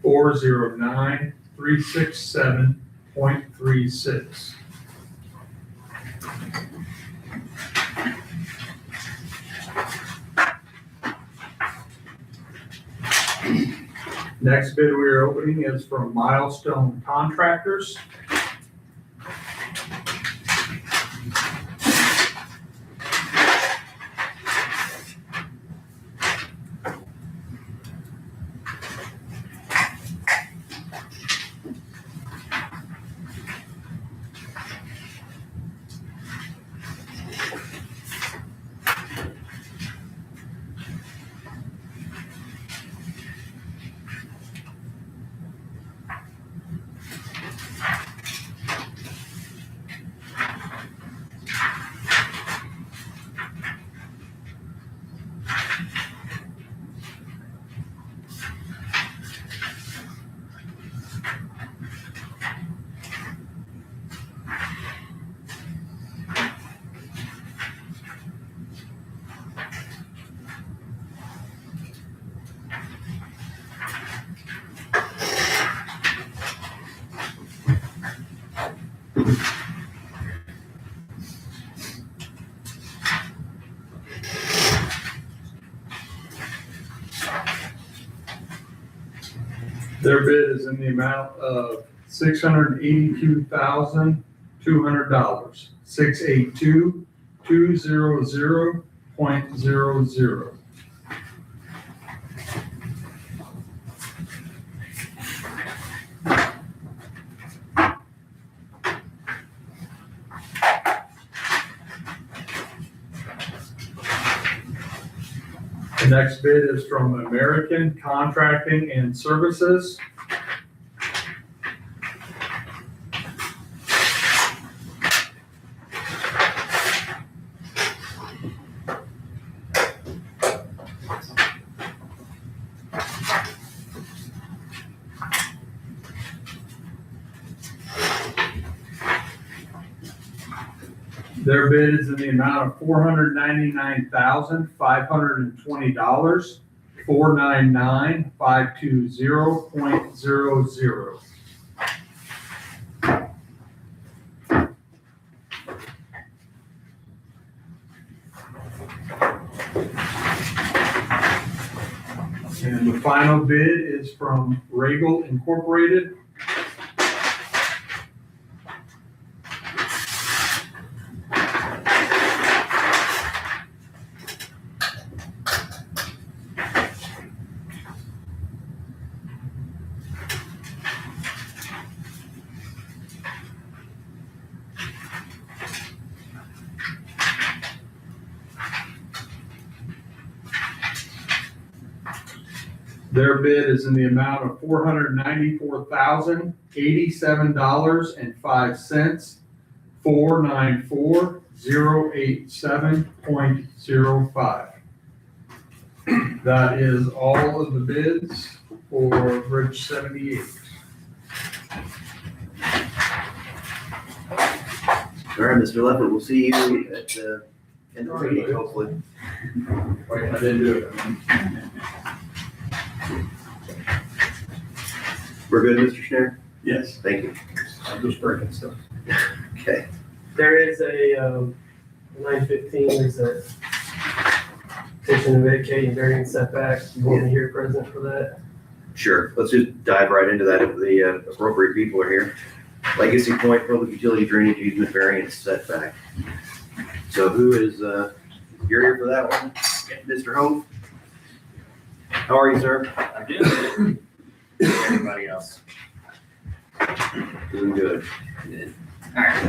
409,367.36. Next bid we are opening is from Milestone Contractors. Their bid is in the amount of $682,200, 682,200.00. The next bid is from American Contracting and Services. Their bid is in the amount of $499,520, 499,520.00. And the final bid is from Regal Incorporated. Their bid is in the amount of $494,087.05, 494,087.05. That is all of the bids for Bridge 78. All right, Mr. Leopard, we'll see you at the end of the meeting, hopefully. Wait, I didn't do it. We're good, Mr. Schneider? Yes, Thank you. I'm just breaking stuff. Okay. There is a, 915, there's a petition to vacate and variance setback. You want me here present for that? Sure, let's just dive right into that if the appropriate people are here. Legacy Point Public Utility Drainage Easement Variance Setback. So who is, you're here for that one? Mr. Home? How are you, sir? I'm doing good. Everybody else. Doing good. All right.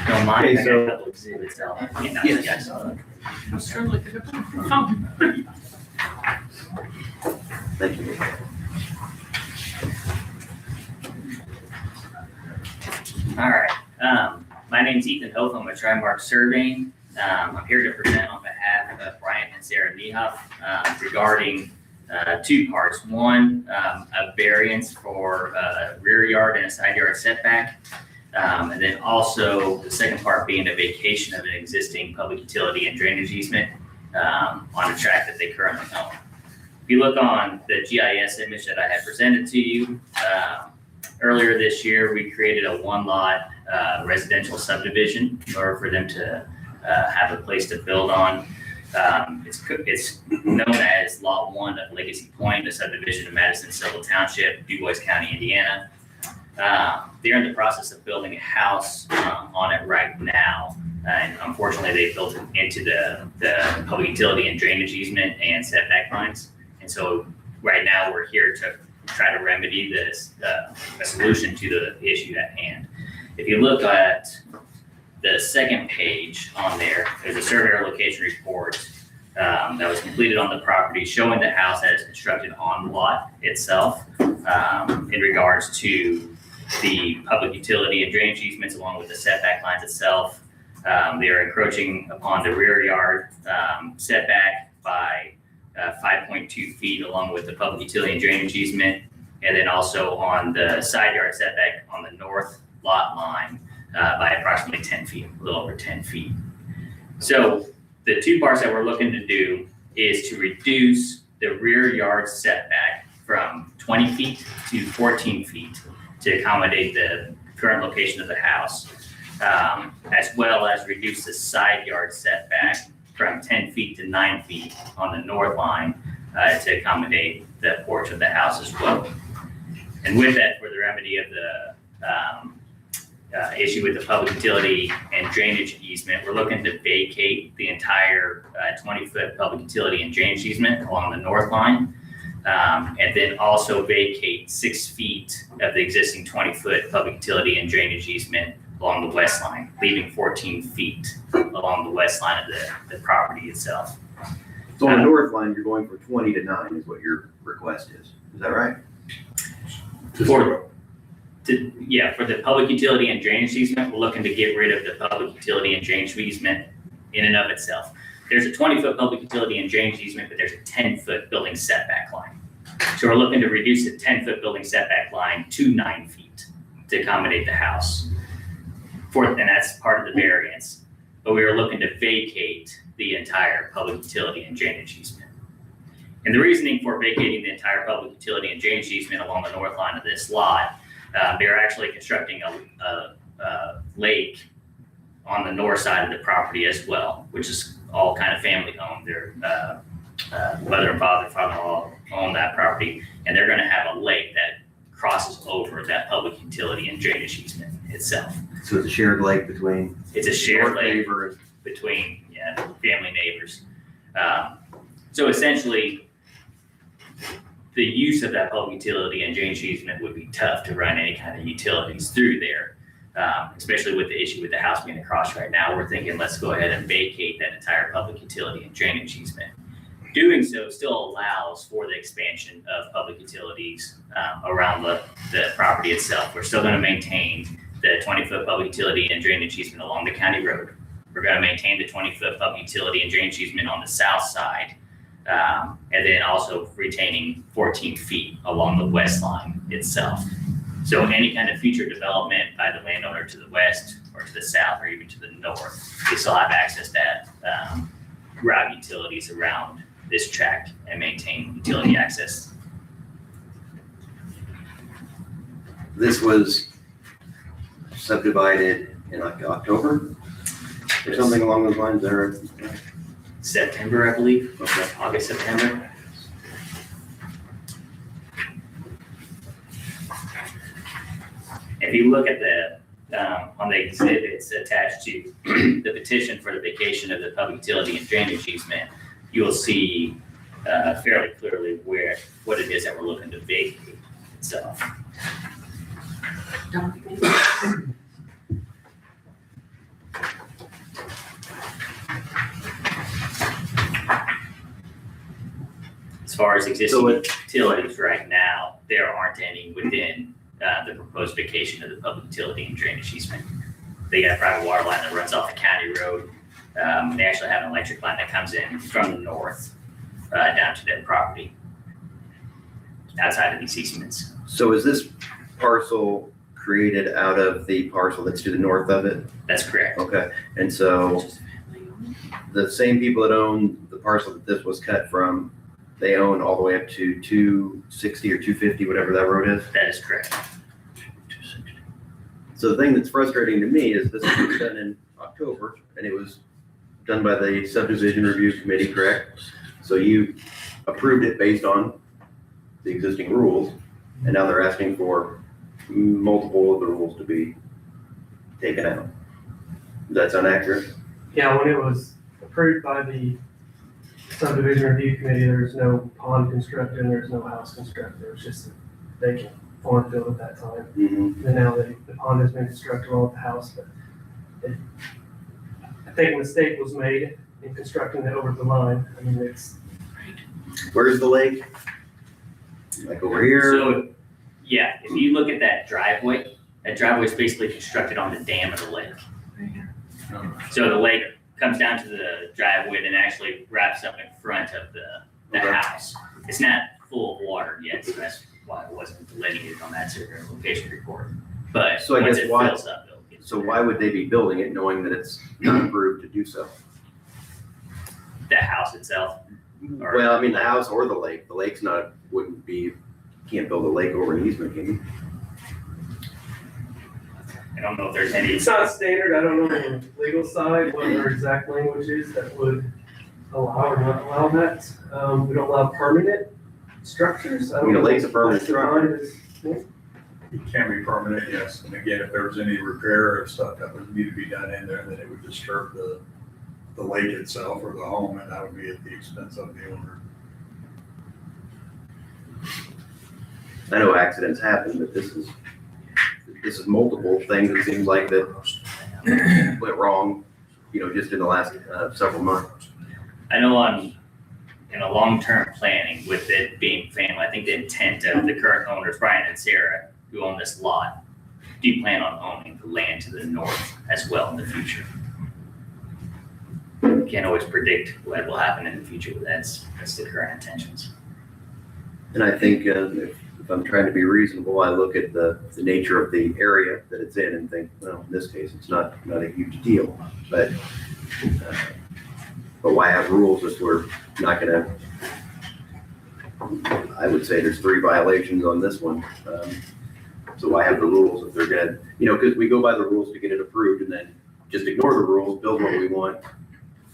Don't mind. Okay, I got so- a couple exhibits out. Yeah, Yes. you guys saw that. I'm sure look at it. Oh. Thank you. All right. My name's Ethan Hope. I'm with Trimark Surveying. I'm here to present on behalf of Brian and Sarah Niehoff regarding two parts. One, a variance for rear yard and a side yard setback. And then also the second part being a vacation of an existing public utility and drainage easement on a tract that they currently own. If you look on the GIS image that I had presented to you, earlier this year, we created a one-lot residential subdivision in order for them to have a place to build on. It's known as Lot 1 of Legacy Point, a subdivision of Madison Civil Township, DuBois County, Indiana. They're in the process of building a house on it right now. And unfortunately, they built it into the public utility and drainage easement and setback lines. And so right now, we're here to try to remedy this, a solution to the issue at hand. If you look at the second page on there, there's a surveyor location report that was completed on the property showing the house that is constructed on the lot itself in regards to the public utility and drainage easements along with the setback lines itself. They are encroaching upon the rear yard setback by 5.2 feet along with the public utility and drainage easement, and then also on the side yard setback on the north lot line by approximately 10 feet, a little over 10 feet. So the two parts that we're looking to do is to reduce the rear yard setback from 20 feet to 14 feet to accommodate the current location of the house, as well as reduce the side yard setback from 10 feet to 9 feet on the north line to accommodate the porch of the house as well. And with that, for the remedy of the issue with the public utility and drainage easement, we're looking to vacate the entire 20-foot public utility and drainage easement along the north line. And then also vacate 6 feet of the existing 20-foot public utility and drainage easement along the west line, leaving 14 feet along the west line of the property itself. So on the north line, you're going for 20 to 9 is what your request is. Is that right? For the public utility and drainage easement, we're looking to get rid of the public utility and drainage easement in and of itself. There's a 20-foot public utility and drainage easement, but there's a 10-foot building setback line. So we're looking to reduce the 10-foot building setback line to 9 feet to accommodate the house. And that's part of the variance. But we were looking to vacate the entire public utility and drainage easement. And the reasoning for vacating the entire public utility and drainage easement along the north line of this lot, they're actually constructing a lake on the north side of the property as well, which is all kind of family owned. Their mother and father-in-law own that property, and they're going to have a lake that crosses over that public utility and drainage easement itself. So it's a shared lake between. It's a shared North lake neighbor. between family neighbors. So essentially, the use of that public utility and drainage easement would be tough to run any kind of utilities through there, especially with the issue with the house being across right now. We're thinking, let's go ahead and vacate that entire public utility and drainage easement. Doing so still allows for the expansion of public utilities around the property itself. We're still going to maintain the 20-foot public utility and drainage easement along the county road. We're going to maintain the 20-foot public utility and drainage easement on the south side, and then also retaining 14 feet along the west line itself. So any kind of future development by the landowner to the west or to the south or even to the north, they still have access to that route utilities around this tract and maintain utility access. This was subdivided in like October or something along those lines there. September, I believe. Okay. August, September. If you look at the on the exhibits attached to the petition for the vacation of the public utility and drainage easement, you will see fairly clearly what it is that we're looking to vacate itself. As far as existing utilities right now, there aren't any within the proposed vacation of the public utility and drainage easement. They got a private water line that runs off the county road. They actually have an electric line that comes in from the north down to their property outside of these easements. So is this parcel created out of the parcel that's to the north of it? That's correct. Okay, and so the same people that own the parcel that this was cut from, they own all the way up to 260 or 250, whatever that road is? That is correct. So the thing that's frustrating to me is this was done in October, and it was done by the subdivision review committee, correct? So you approved it based on the existing rules, and now they're asking for multiple of the rules to be taken out. Does that sound accurate? Yeah, when it was approved by the subdivision review committee, there was no pond constructed and there was no house constructed. It was just a vacant farm field at that time. Mm-hmm. And now the pond has been constructed along with the house, but I think a mistake was made in constructing it over the line. I mean, it's, Where's the lake? Like over here? So, yeah, if you look at that driveway is basically constructed on the dam of the lake. So the lake comes down to the driveway and actually wraps up in front of the Okay. house. It's not full of water yet, so that's why it wasn't delineated on that certain location report. But So I once guess it why- fills up, it'll get So why would they be building it knowing that it's not approved to do so? the house itself? Or- Well, I mean, the house or the lake. The lake's can't build a lake over an easement, can you? I don't know if there's any. It's not standard, I don't know on the legal side what our exact language is that would allow or not allow that. We don't allow permanent structures. I I mean, don't a know lake's a permanent what's structure. defined as- It can be permanent, yes. And again, if there was any repair or stuff that would need to be done in there, then it would disturb the lake itself or the home, and that would be at the expense of the owner. I know accidents happen, but this is multiple things, it seems like that went wrong, just in the last several months. I know in a long-term planning with it being family, I think the intent of the current owners, Brian and Sarah, who own this lot, do plan on owning the land to the north as well in the future. Can't always predict what will happen in the future, but that's the current intentions. And I think if I'm trying to be reasonable, I look at the nature of the area that it's in and think, well, in this case, it's not a huge deal, but why have rules if we're not gonna, I would say there's 3 violations on this one. So why have the rules if they're gonna, because we go by the rules to get it approved and then just ignore the rules, build what we want.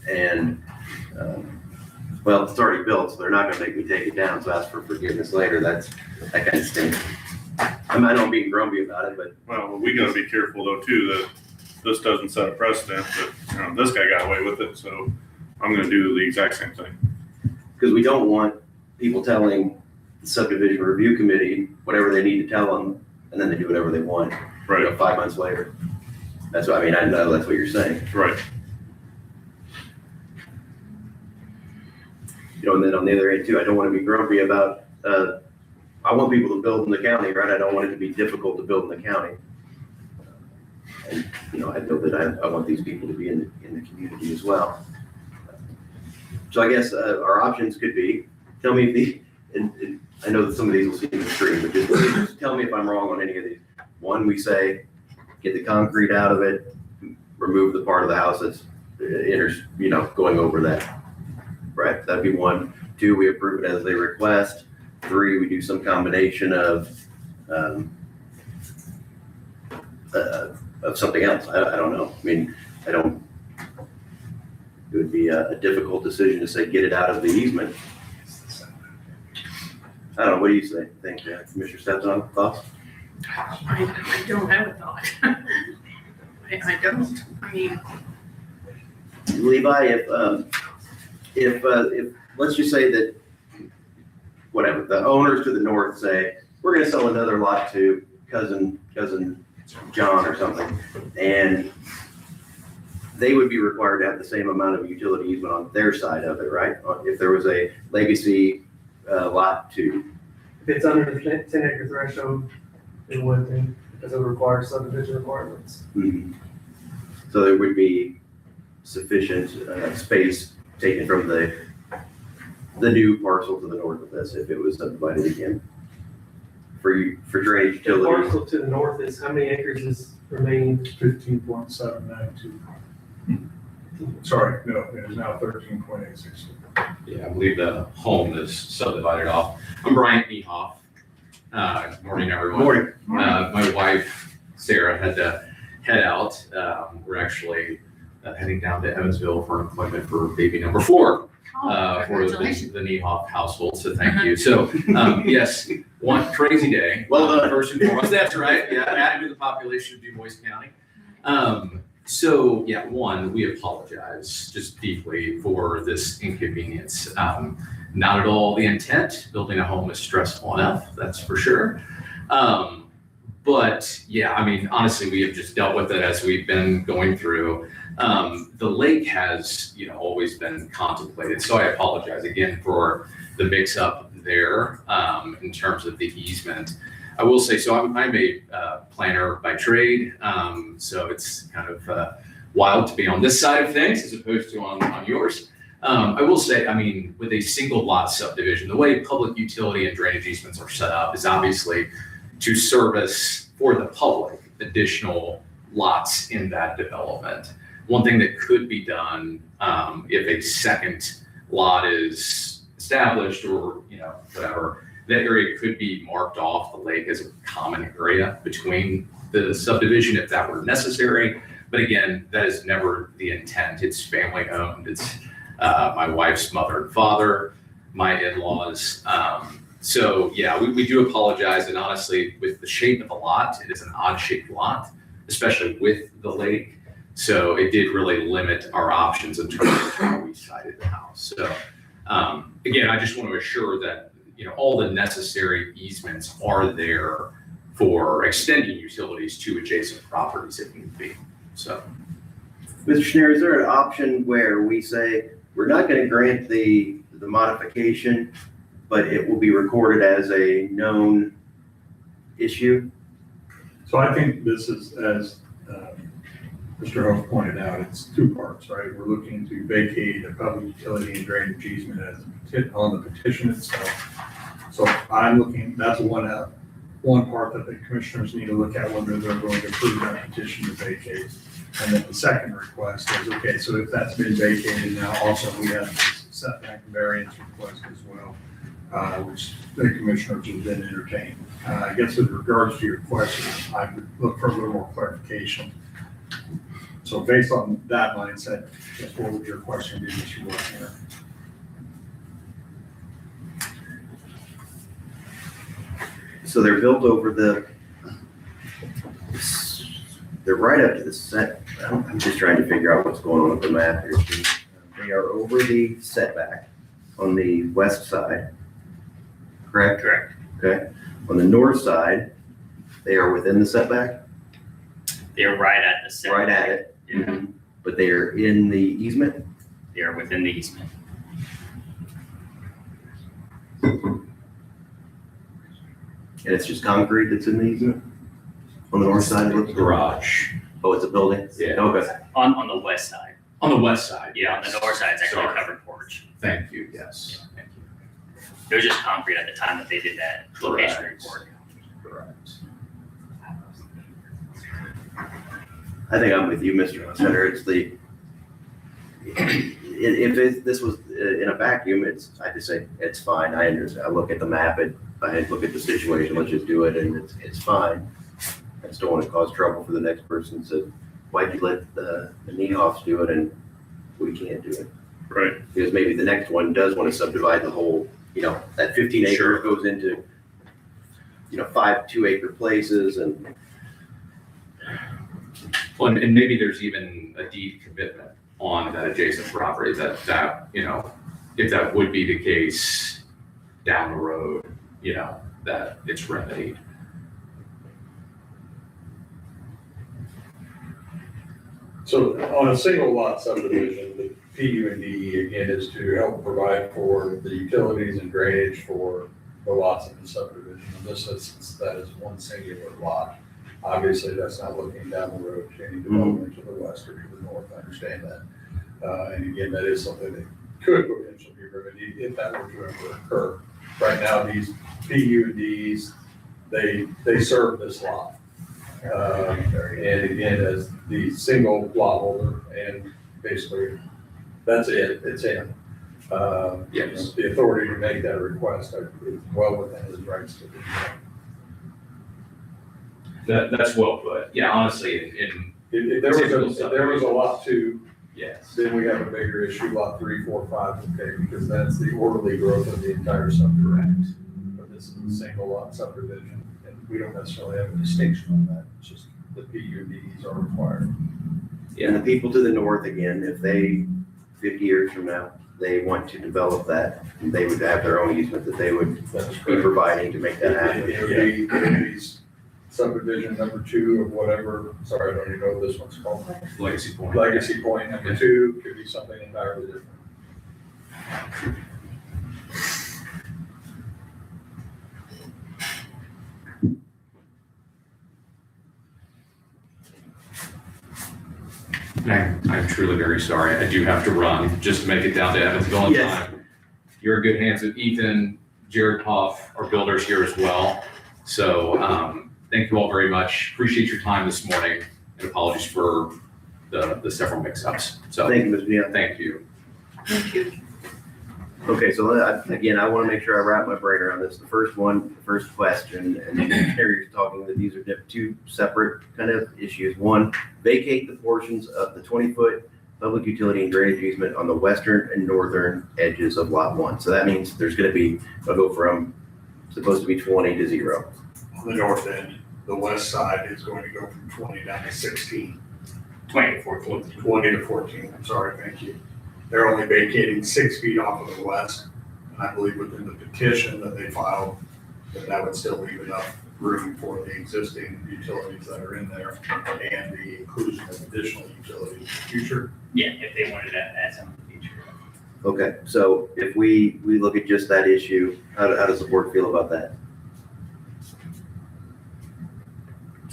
And, well, it's already built, so they're not gonna make me take it down, so ask for forgiveness later. That kind of stinks. I know I'm being grumpy about it, but Well, we gotta be careful though too, that this doesn't set a precedent that, this guy got away with it, so I'm gonna do the exact same thing. because we don't want people telling the subdivision review committee whatever they need to tell them, and then they do whatever they want, Right, 5 months later. That's what, I know that's what you're saying. right. And then on the other end too, I don't want to be grumpy about, I want people to build in the county, right? I don't want it to be difficult to build in the county. And, I know that I want these people to be in the community as well. So I guess our options could be, tell me if and I know that some of these will seem extreme, but just tell me if I'm wrong on any of these. One, we say, get the concrete out of it, remove the part of the house that's going over that. Right, that'd be 1. 2, we approve it as they request. 3, we do some combination of something else. I don't know. It would be a difficult decision to say, get it out of the easement. I don't know, what do you think, Commissioner Stetson, thoughts? I don't have a thought. I don't, Levi, if let's just say that, whatever, the owners to the north say, we're gonna sell another lot to cousin John or something, and they would be required to have the same amount of utility easement on their side of it, right? If there was a legacy lot to, If it's under the 10-acre threshold, it would be, because it would require subdivision requirements. so there would be sufficient space taken from the new parcel to the north of this if it was subdivided again for drainage The utilities. parcel to the north is, how many acres is remaining? 15.792. Sorry, no, it is now 13.86. Yeah, I believe the home is subdivided off. I'm Brian Niehoff. Good morning, everyone. Morning. My wife, Sarah, had to head out. We're actually heading down to Evansville for an appointment for baby number 4 for Congratulations. the Niehoff household, so thank you. So, yes, one crazy day. Well done. First and foremost, that's right, yeah, added to the population of Du Bois County. So, yeah, one, we apologize just deeply for this inconvenience. Not at all the intent. Building a home is stressful enough, that's for sure. But yeah, honestly, we have just dealt with it as we've been going through. The lake has, always been contemplated. So I apologize again for the mix up there in terms of the easement. I will say, so I'm a planner by trade. So it's kind of wild to be on this side of things as opposed to on yours. I will say, with a single lot subdivision, the way public utility and drainage easements are set up is obviously to service for the public additional lots in that development. One thing that could be done if a second lot is established or whatever, that area could be marked off the lake as a common area between the subdivision if that were necessary. But again, that is never the intent. It's family owned. It's my wife's mother and father, my in-laws. So yeah, we do apologize. And honestly, with the shape of the lot, it is an odd shaped lot, especially with the lake. So it did really limit our options in terms of how we sided the house. So again, I just want to assure that, you know, all the necessary easements are there for extending utilities to adjacent properties if need be. So, Mr. Schneider, is there an option where we say, we're not gonna grant the modification, but it will be recorded as a known issue? So I think this is, as Mr. Hope pointed out, it's two parts, right? We're looking to vacate a public utility and drainage easement on the petition itself. So I'm looking, that's one part that the commissioners need to look at, whether they're going to approve that petition to vacate. And then the second request is, okay, so if that's been vacated now, also we have this setback variance request as well, which the commissioners have been entertained. I guess with regards to your question, I would look for a little more clarification. So based on that mindset, just what would your question be, Mr. Wilson? So they're built over they're right up to the set. I'm just trying to figure out what's going on with the map here. They are over the setback on the west side, correct? Correct. Okay. On the north side, they are within the setback, They're right at the center. right at it, Yeah, but they are in the easement. they are within the easement. And it's just concrete that's in the easement? On the north side, it looks. garage. Oh, it's a building? Yeah. Okay. On the west side. On the west side. Yeah, on the north side, it's actually a Sorry. covered porch. Thank you, yes. Thank you. It was just concrete at the time that they did that location Correct. report. Correct. I think I'm with you, Mr. Hunter. It's the, if this was in a vacuum, I just say, it's fine. I understand. I look at the map, I look at the situation, let's just do it, and it's fine. I just don't want to cause trouble for the next person. So why'd you let the Niehoffs do it and we can't do it? Right. Because maybe the next one does want to subdivide the whole, that 15 acres goes into, 5 2-acre places and. Well, and maybe there's even a deed commitment on that adjacent property that, if that would be the case down the road, that it's remedied. So on a single lot subdivision, the PUD again is to help provide for the utilities and drainage for the lots in the subdivision. In this instance, that is one singular lot. Obviously, that's not looking down the road to any development to the west or to the north. I understand that. And again, that is something that could potentially be remedied if that were to ever occur. Right now, these PUDs, they serve this lot. And again, as the single lot holder, and basically, that's it, it's him. Yes. The authority to make that request is well within his rights to do that. That's well put. Yeah, honestly, If there was a lot 2, yes. then we have a bigger issue, lot 3, 4, 5, okay, because that's the orderly growth of the entire subdivision. But this is a single lot subdivision, and we don't necessarily have a distinction on that, it's just the PUDs are required. And the people to the north, again, if they, 50 years from now, they want to develop that, they would have their own easement that they would That's be correct. providing to make that happen. It would be subdivision number 2 of whatever, sorry, I don't even know what this one's called. Legacy Point. Legacy Point number 2 could be something entirely different. I'm truly very sorry. I do have to run just to make it down to Evansville in Yes. time. You're in good hands with Ethan, Jared Hoff, our builders here as well. So thank you all very much. Appreciate your time this morning, and apologies for the several mix-ups. So Thank you, Ms. Neal. thank you. Thank you. Okay, so again, I want to make sure I wrap my brain around this. The first question, and then Terry's talking that these are two separate kind of issues. One, vacate the portions of the 20-foot public utility and drainage easement on the western and northern edges of lot 1. So that means there's going to be, it'll go from supposed to be 20 to 0. On the north end, the west side is going to go from 20 down to 16. 20 to 14. 20 to 14, I'm sorry, thank you. They're only vacating 6 feet off of the west. And I believe within the petition that they filed, that would still leave enough room for the existing utilities that are in there and the inclusion of additional utilities in the future. Yeah, if they wanted to add some in the future. Okay, so if we look at just that issue, how does the board feel about that?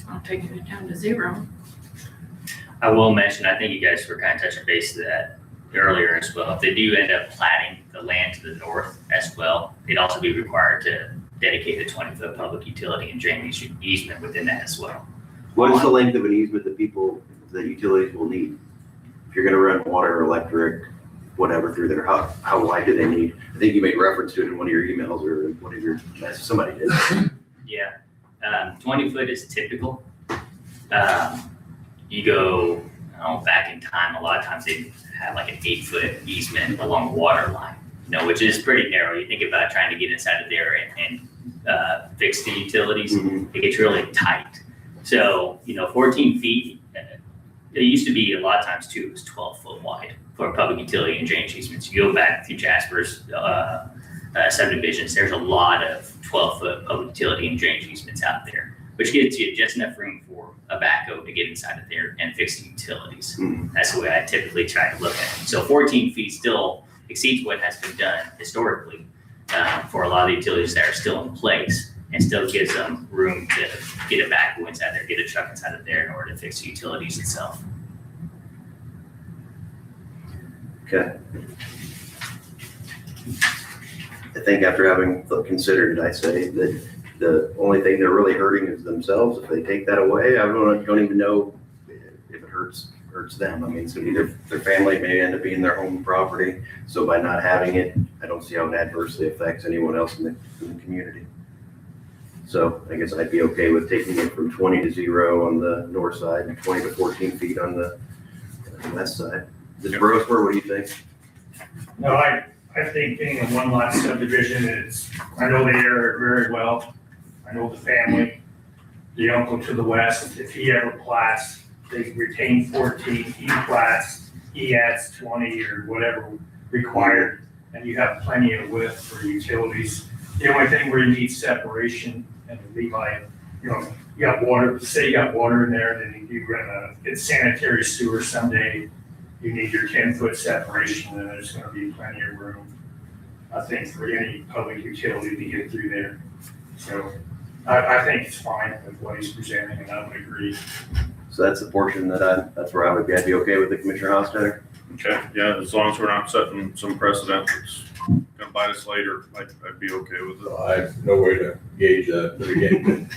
I'm taking it down to 0. I will mention, I think you guys were kind of touching base to that earlier as well. If they do end up platting the land to the north as well, they'd also be required to dedicate a 20-foot public utility and drainage easement within that as well. What is the length of an easement that utilities will need? If you're gonna run water, electric, whatever through there, how wide do they need? I think you made reference to it in one of your emails or one of your, somebody did. Yeah, 20 foot is typical. You go, back in time, a lot of times they have like an 8-foot easement along the water line, which is pretty narrow. You think about trying to get inside of there and fix the utilities, It gets really tight. So, 14 feet, it used to be a lot of times too, it was 12 foot wide for public utility and drainage easements. You go back through Jasper's subdivisions, there's a lot of 12-foot public utility and drainage easements out there, which gives you just enough room for a backhoe to get inside of there and fix the utilities. That's the way I typically try to look at it. So 14 feet still exceeds what has been done historically for a lot of the utilities that are still in place, and still gives them room to get a backhoe inside there, get a truck inside of there in order to fix the utilities itself. Okay. I think after having considered it, I say that the only thing they're really hurting is themselves. If they take that away, I don't even know if it hurts them. I mean, it's gonna be their family may end up being their home property. So by not having it, I don't see how it adversely affects anyone else in the community. So I guess I'd be okay with taking it from 20 to 0 on the north side and 20 to 14 feet on the west side. Mr. Brosper, what do you think? No, I think being a one lot subdivision I know the area very well. I know the family, the uncle to the west. If he ever plats, they retain 14, he plats, he adds 20 or whatever required, and you have plenty of width for utilities. The only thing where you need separation and Levi, you got water, say you got water in there, then you run get sanitary sewer someday. You need your 10-foot separation, and there's gonna be plenty of room, I think, for any public utility to get through there. So I think it's fine with what he's presenting, and I would agree. So that's the portion that's where I'd be okay with the Commissioner Hostetter. Okay, yeah, as long as we're not setting some precedent that's gonna bite us later, I'd be okay with it. I have no way to gauge that, but again,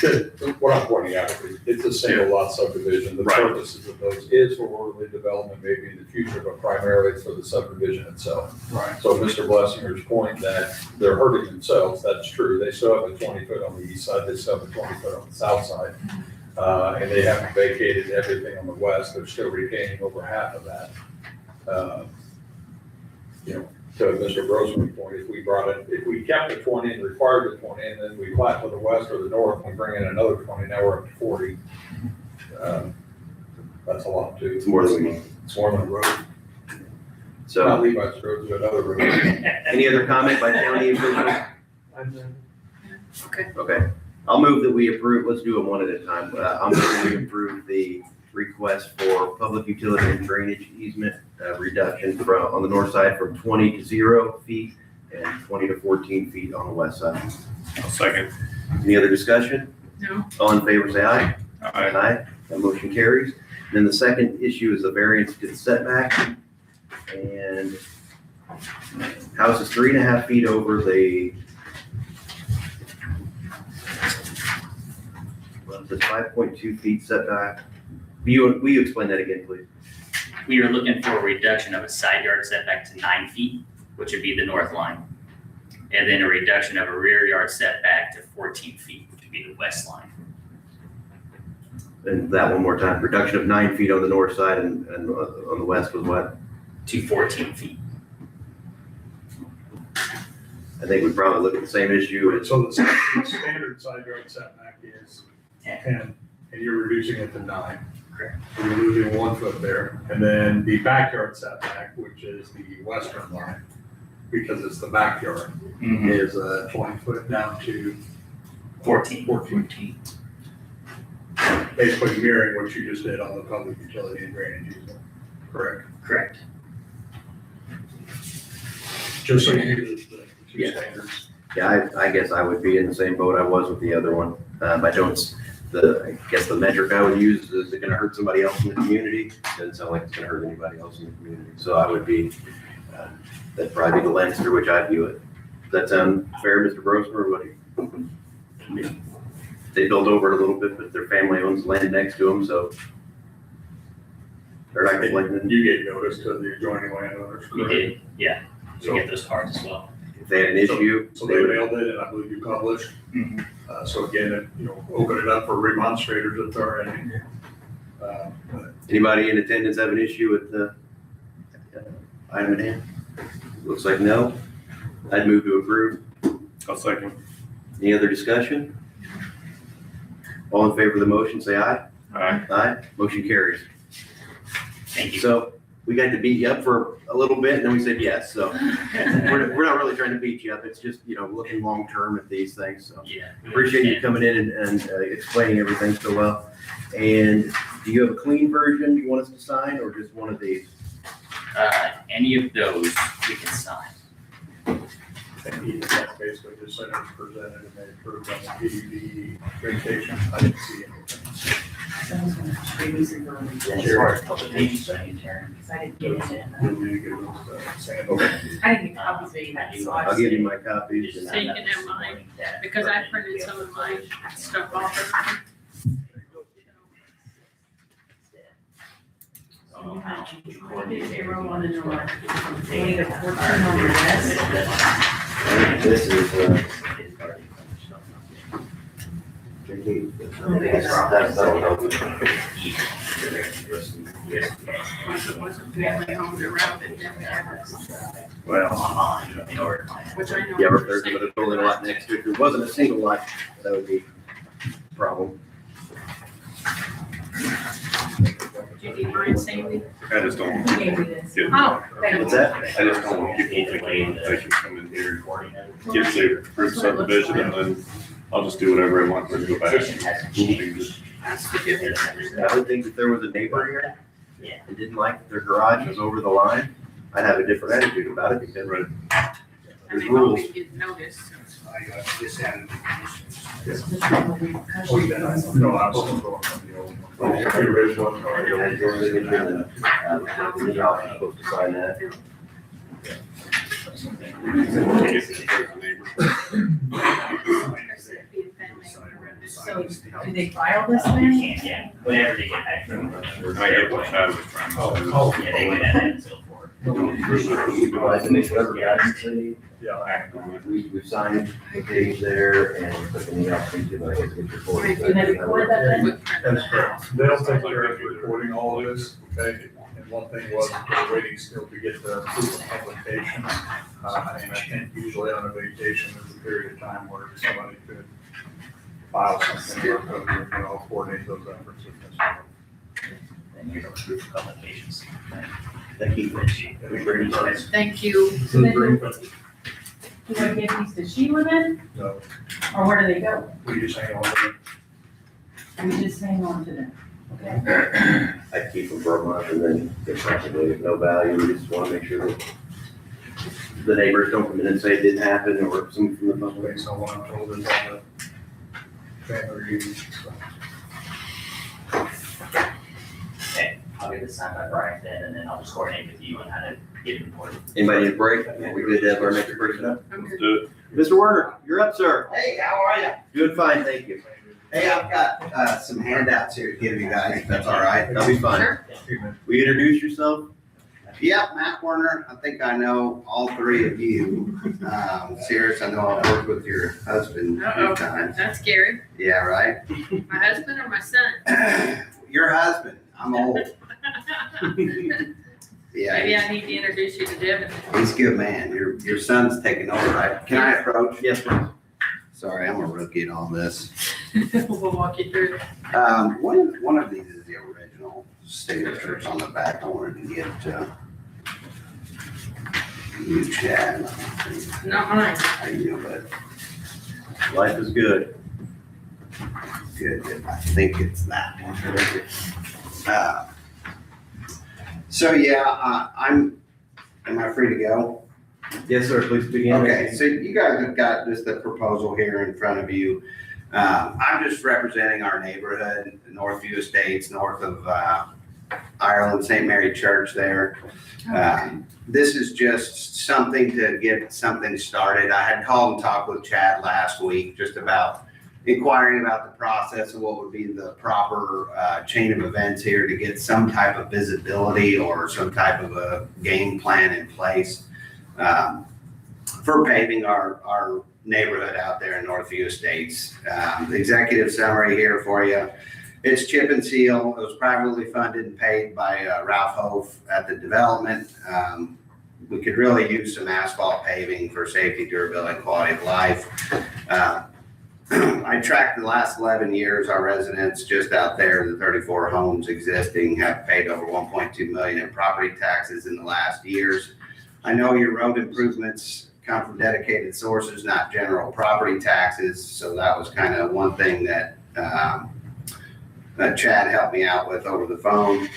what I'm pointing out, it's a single lot subdivision. The Right. purposes of those is for orderly development maybe in the future, but primarily it's for the subdivision itself. Right. So Mr. Blessinger's point that they're hurting themselves, that's true. They still have a 20-foot on the east side, they still have a 20-foot on the south side. And they haven't vacated everything on the west, they're still retaining over half of that. To Mr. Grossman's point, if we kept the 20 and required the 20, and then we plat to the west or the north, and we bring in another 20, now we're up to 40. That's a lot too. It's more than It's more than a road. Not So Levi's road, to another road. any other comment by county officials? Okay. Okay, I'll move that we approve, let's do them one at a time. I'll move that we approve the request for public utility and drainage easement reduction on the north side from 20 to 0 feet and 20 to 14 feet on the west side. I'll second. Any other discussion? No. All in favor, say aye. Aye. Aye. That motion carries. Then the second issue is the variance to the setback. And house is 3.5 feet over the, well, it's 5.2 feet setback. Will you explain that again, please? We are looking for a reduction of a side yard setback to 9 feet which would be the north line. And then a reduction of a rear yard setback to 14 feet, which would be the west line. And that one more time, reduction of 9 feet on the north side and on the west was what? To 14 feet. I think we probably look at the same issue as, So the standard side yard setback is 10, and you're reducing it to 9. Correct. So you're losing 1 foot there. And then the backyard setback, which is the western line, because it's the backyard, is 20 foot down to 14. 14. Basically mirroring what you just did on the public utility and drainage easement, correct? Correct. Just so you use the two Yeah. standards. yeah, I guess I would be in the same boat I was with the other one. I guess the metric I would use, is it gonna hurt somebody else in the community? Doesn't sound like it's gonna hurt anybody else in the community. So I would be, that'd probably be the lens through which I view it. Does that sound fair, Mr. Brosmer? What do you? They built over it a little bit, but their family owns land next to them, so they're not complaining. You gave notice to the adjoining landowners, We correct? did, yeah, to get those cards as well. If they had an issue, So they they would, mailed it, and I believe you published. Mhm. So again, open it up for remonstrators if there are any. But anybody in attendance have an issue with the item at hand? Looks like no. I'd move to approve. I'll second. Any other discussion? All in favor of the motion, say aye. Aye. Aye. Motion carries. Thank you. So we got to beat you up for a little bit and then we said yes. So we're not really trying to beat you up. It's just, looking long-term at these things. So Yeah. appreciate you coming in and explaining everything so well. And do you have a clean version you want us to sign or just one of these? Any of those we can sign. And he just basically just said it was presented and they approved on the PUD vacation. I didn't see anything. As far as publications, I can turn. Because I didn't get it. We'll need to get those, Sam. Okay. I didn't get copies of that, so I I'll give you my copies. So you can have mine, because I printed some of my stuff off. Payroll on the north. They need a 14 on the west. This is, Family homes around it, never ever. Which I know. yeah, we're Thursday, but a building lot next to it. If it wasn't a single lot, that would be a problem. Do you need mine, Sandy? I just don't, He gave me this. Oh, What's that? I just don't want people thinking they can come in here, get the approved subdivision, and then I'll just do whatever I want and go back. that's the difference. I would think if there was a neighbor here Yeah. and didn't like that their garage was over the line, I'd have a different attitude about it because Right. And there's they've rules. always get notice. I got this added. This is the Oh, yeah, no, I wasn't going from the old one. The original one, or the old one. The office is supposed to sign that. So, do they file this You then? can, yeah, whenever they get back from. I get what Chad was trying to say. Oh, Yeah, they would have that until four. We've signed the page there and put in the option to, I guess, get your photos. Do they record that then? That's correct. They'll take care of recording all of this, okay? And one thing was, we're waiting still to get the proof of publication. And I think usually on a vacation, there's a period of time where somebody could file something, or, I'll coordinate those efforts if necessary. Then you're approved for publications. Thank you. Thank you. So then do I give these to Sheila then, No, or where do they go? we just hang on to it. We just hang on to them, okay? I keep them for a month and then get possibly of no value. We just want to make sure that the neighbors don't come in and say it didn't happen or some from the public. Based on what I'm told is on the family reunion. Okay, I'll get this signed by Brian then, and then I'll just coordinate with you on how to get it reported. Anybody need a break? Are we good to have our next person up? I'm Let's good. do it. Mr. Werner, you're up, sir. Hey, how are you? Doing fine, thank you. Hey, I've got some handouts here to give you guys, if that's all right. That'll be fine. Sure. Will you introduce yourself? Yep, Matt Werner. I think I know all three of you. Serious, I know I've worked with your husband a few Uh-oh. times. That's scary. Yeah, right? My husband or my son? Your husband. I'm old. Yeah, Maybe I need to introduce you to Devin. he's a good man. Your son's taking over, right? Can I approach? Yes, please. Sorry, I'm a rookie in all this. We'll walk you through. One of these is the original signatures on the back. I wanted to get you, Chad. Not mine. You know, but Life is good. good. I think it's that. So yeah, am I free to go? Yes, sir, please begin. Okay, so you guys have got just the proposal here in front of you. I'm just representing our neighborhood, Northview Estates, north of Ireland, St. Mary Church there. This is just something to get something started. I had called and talked with Chad last week just about inquiring about the process and what would be the proper chain of events here to get some type of visibility or some type of a game plan in place for paving our neighborhood out there in Northview Estates. The executive summary here for you. It's chip and seal. It was privately funded and paid by Ralph Hof at the development. We could really use some asphalt paving for safety, durability, quality of life. I tracked the last 11 years, our residents just out there, the 34 homes existing, have paid over 1.2 million in property taxes in the last years. I know your road improvements come from dedicated sources, not general property taxes. So that was kind of one thing that Chad helped me out with over the phone.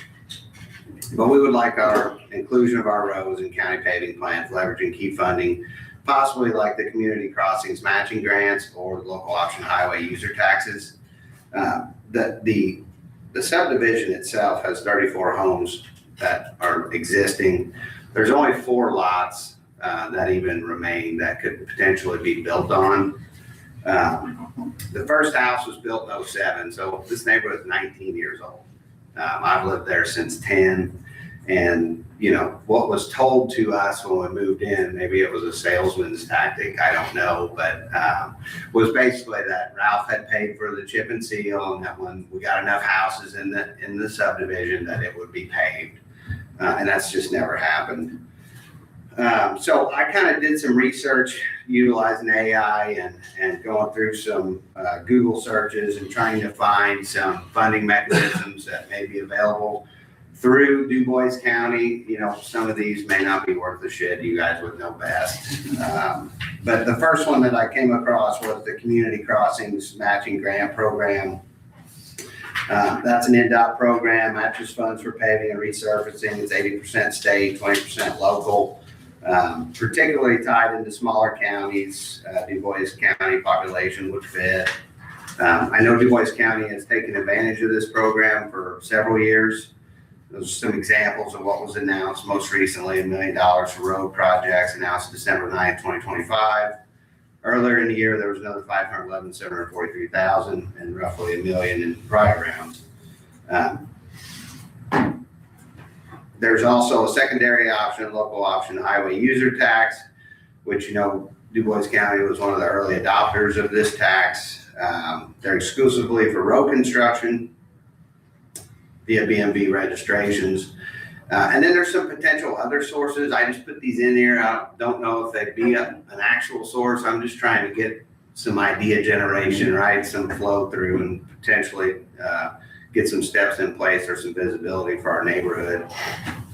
But we would like our inclusion of our roads in county paving plans, leveraging key funding, possibly like the community crossings matching grants or the local option highway user taxes. The subdivision itself has 34 homes that are existing. There's only 4 lots that even remain that could potentially be built on. The first house was built in 07, so this neighborhood is 19 years old. I've lived there since 10. And, you know, what was told to us when we moved in, maybe it was a salesman's tactic, I don't know, but was basically that Ralph had paid for the chip and seal, and that when we got enough houses in the subdivision that it would be paved. And that's just never happened. So I kind of did some research utilizing AI and going through some Google searches and trying to find some funding mechanisms that may be available through Du Bois County. You know, some of these may not be worth the shit. You guys would know best. But the first one that I came across was the Community Crossings Matching Grant Program. That's an NDOT program, matches funds for paving and resurfacing. It's 80% state, 20% local. Particularly tied into smaller counties. Du Bois County population would fit. I know Du Bois County has taken advantage of this program for several years. Those are some examples of what was announced most recently: $1 million for road projects announced December 9th, 2025. Earlier in the year, there was another $511,743,000 and roughly $1 million in prior rounds. There's also a secondary option, local option highway user tax, which, you know, Du Bois County was one of the early adopters of this tax. They're exclusively for road construction via BMV registrations. And then there's some potential other sources. I just put these in here. I don't know if they'd be an actual source. I'm just trying to get some idea generation, right? Some flow through and potentially get some steps in place or some visibility for our neighborhood.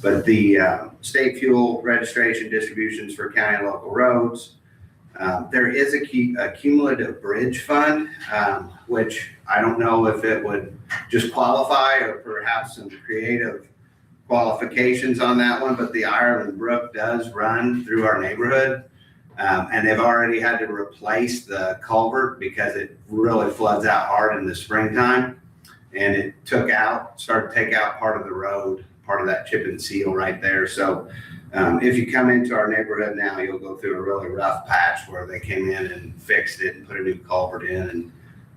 But the state fuel registration distributions for county and local roads. There is a cumulative bridge fund, which I don't know if it would just qualify or perhaps some creative qualifications on that one, but the Ireland Brook does run through our neighborhood. And they've already had to replace the culvert because it really floods out hard in the springtime. And it started to take out part of the road, part of that chip and seal right there. So if you come into our neighborhood now, you'll go through a really rough patch where they came in and fixed it and put a new culvert in. And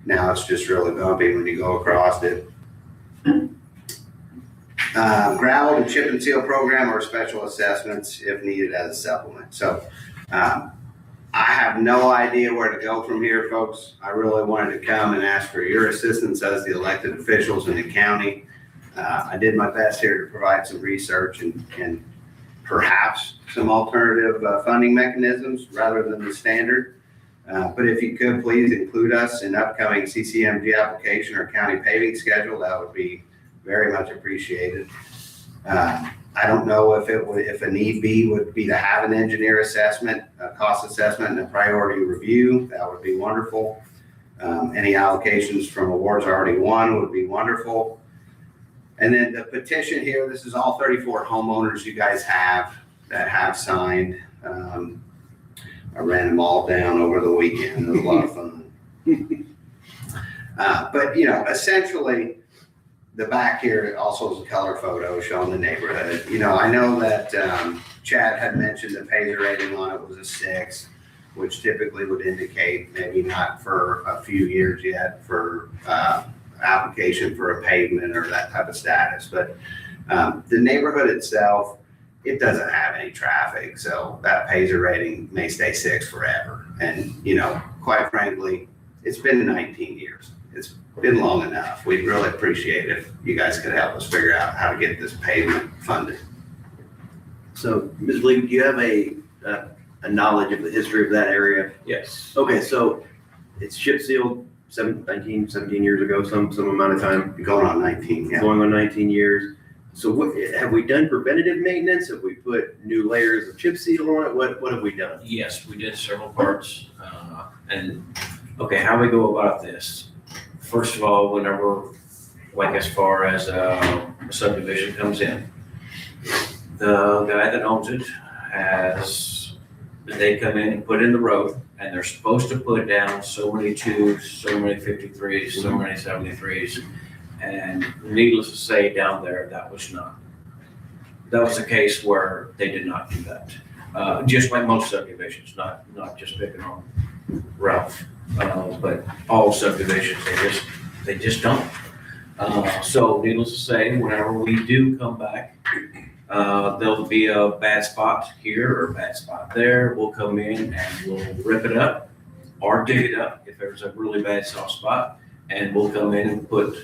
now it's just really bumpy when you go across it. Gravel and chip and seal program or special assessments if needed as a supplement. So I have no idea where to go from here, folks. I really wanted to come and ask for your assistance as the elected officials in the county. I did my best here to provide some research and perhaps some alternative funding mechanisms rather than the standard. But if you could please include us in upcoming CCMG application or county paving schedule, that would be very much appreciated. I don't know if a need be would be to have an engineer assessment, a cost assessment, and a priority review. That would be wonderful. Any allocations from awards already won would be wonderful. And then the petition here, this is all 34 homeowners you guys have that have signed. I ran them all down over the weekend. It was a lot of fun. But, you know, essentially, the back here also is a color photo showing the neighborhood. You know, I know that Chad had mentioned the Paisley rating on it was a 6, which typically would indicate maybe not for a few years yet for application for a pavement or that type of status. But the neighborhood itself, it doesn't have any traffic, so that Paisley rating may stay 6 forever. And, you know, quite frankly, it's been 19 years. It's been long enough. We'd really appreciate if you guys could help us figure out how to get this pavement funded. So, Ms. Lee, do you have a knowledge of the history of that area? Yes. Okay, so it's chip sealed 17 years ago, some amount of time. Going on 19, yeah. Going on 19 years. So what, have we done preventative maintenance? Have we put new layers of chip seal on it? What have we done? Yes, we did several parts. And, okay, how we go about this? First of all, whenever, like as far as a subdivision comes in, the guy that owns it they come in and put in the road, and they're supposed to put down so many 2s, so many 53s, so many 73s. And needless to say, down there, that was a case where they did not do that. Just like most subdivisions, not just picking on Ralph, but all subdivisions, they just don't. So needless to say, whenever we do come back, there'll be a bad spot here or a bad spot there. We'll come in and we'll rip it up or dig it up if there's a really bad soft spot, and we'll come in and put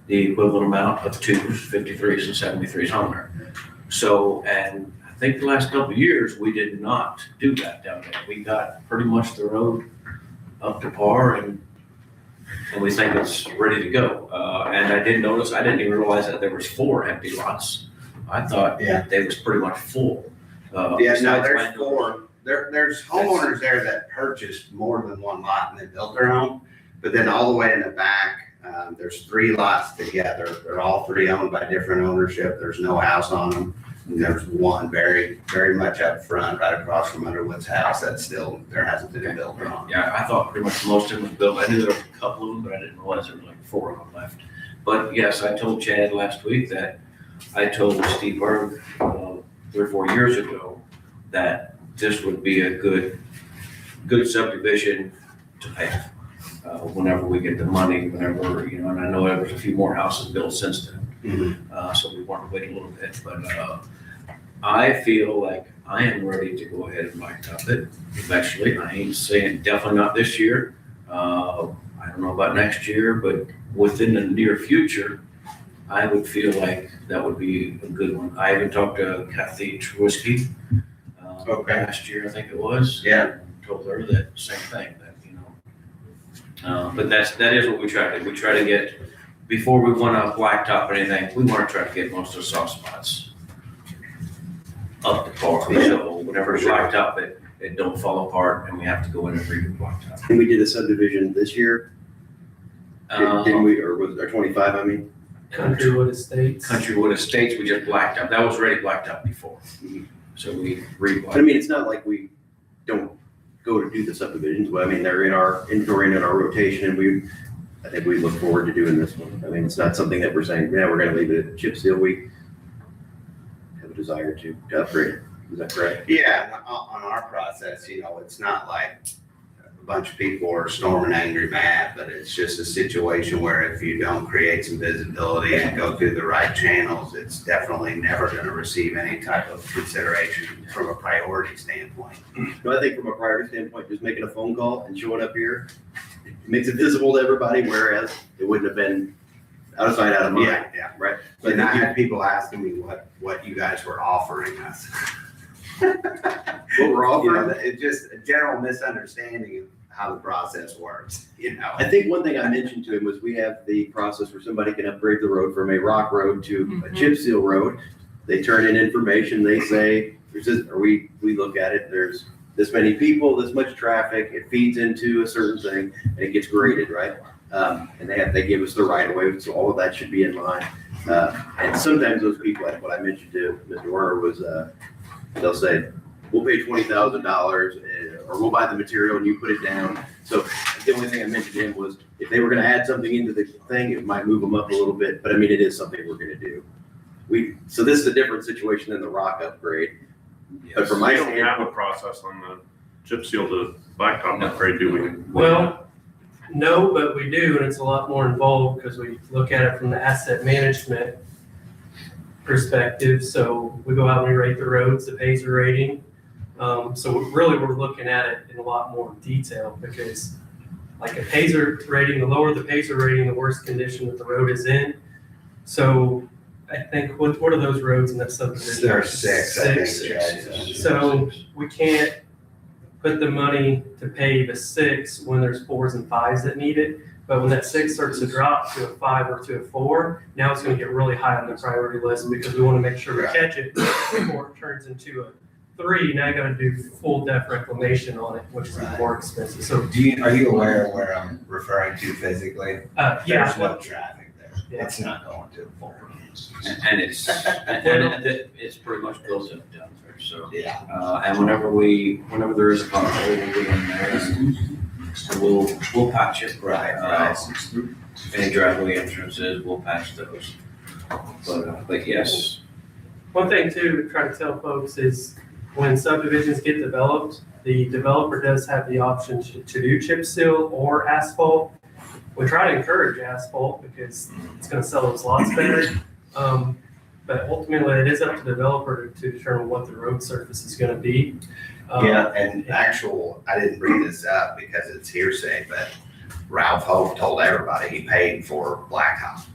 the equivalent amount of 2s, 53s, and 73s on there. So, and I think the last couple of years, we did not do that down there. We got pretty much the road up to par, and we think it's ready to go. And I did notice, I didn't even realize that there was 4 empty lots. I thought they was pretty much full. No, there's 4. There's homeowners there that purchased more than one lot and then built their home. But then all the way in the back, there's 3 lots together. They're all 3 owned by different ownership. There's no house on them. And there's one very, very much up front, right across from Underwood's house that still, there hasn't been a builder on. Yeah, I thought pretty much most of them was built. I knew there were a couple of them, but I didn't realize there was like 4 of them left. But yes, I told Chad last week that I told Steve Berg 3 or 4 years ago that this would be a good subdivision to pave. Whenever we get the money, whenever, you know, and I know there was a few more houses built since then. So we want to wait a little bit, but I feel like I am ready to go ahead and blacktop it eventually. I ain't saying definitely not this year. I don't know about next year, but within the near future, I would feel like that would be a good one. I even talked to Kathy Trubisky last year, I think it was. Yeah. And told her that same thing, that, you know. But that is what we try to do. We try to get, before we want to blacktop anything, we want to try to get most of the soft spots up to par. So whenever it's blacktop, it don't fall apart and we have to go in and redo blacktop. And we did a subdivision this year, didn't we, or was there 25, I mean? Countrywood Estates. Countrywood Estates, we just blacked out. That was already blacked out before. So we But I mean, it's not like we don't go to do the subdivisions, but I mean, they're in our rotation, and I think we look forward to doing this one. I mean, it's not something that we're saying, yeah, we're gonna leave it at chip seal. We have a desire to upgrade it. Is that correct? Yeah, on our process, you know, it's not like bunch of people are storming angry mad, but it's just a situation where if you don't create some visibility and go through the right channels, it's definitely never gonna receive any type of consideration from a priority standpoint. No, I think from a priority standpoint, just making a phone call and showing up here, it makes it visible to everybody, whereas it wouldn't have been out of sight, out of mind. Yeah. Right? So And I I think had people asking me what you guys were offering us. what we're You know, offering, it's just a general misunderstanding of how the process works, you know? I think one thing I mentioned to him was we have the process where somebody can upgrade the road from a rock road to a chip seal road. They turn in information, they say, there's this, or we look at it, there's this many people, this much traffic, it feeds into a certain thing, and it gets graded, right? And they give us the right of way, so all of that should be in line. And sometimes those people, like what I mentioned to Mr. Warner was, they'll say, we'll pay $20,000 or we'll buy the material and you put it down. So the only thing I mentioned to him was if they were gonna add something into the thing, it might move them up a little bit, but I mean, it is something we're gonna do. So this is a different situation than the rock upgrade. But from my We don't have a standpoint, process on the chip seal to blacktop upgrade, do we? Well, no, but we do, and it's a lot more involved because we look at it from the asset management perspective. So we go out and we rate the roads, the Pacer rating. So really, we're looking at it in a lot more detail because like a Pacer rating, the lower the Pacer rating, the worse condition that the road is in. So I think, what are those roads in that subdivision? There are six, I think. Six. So we can't put the money to pay the 6 when there's 4s and 5s that need it. But when that 6 starts to drop to a 5 or to a 4, now it's gonna get really high on the priority list because we wanna make sure we catch it before it turns into a 3. Now you gotta do full depth reclamation on it, which is more expensive. So, Are you aware of where I'm referring to physically? yeah. There's no traffic there. Yeah. It's not going to the full. And it's pretty much built up down there, so. Yeah. And whenever there is a pothole, we'll be in there and we'll patch it. Right. Any driveway entrances, we'll patch those. But yes, One thing too, we try to tell folks is when subdivisions get developed, the developer does have the option to do chip seal or asphalt. We try to encourage asphalt because it's gonna sell those lots better. But ultimately, it is up to the developer to determine what the road surface is gonna be. Yeah, and I didn't bring this up because it's hearsay, but Ralph Hope told everybody he paid for blacktop.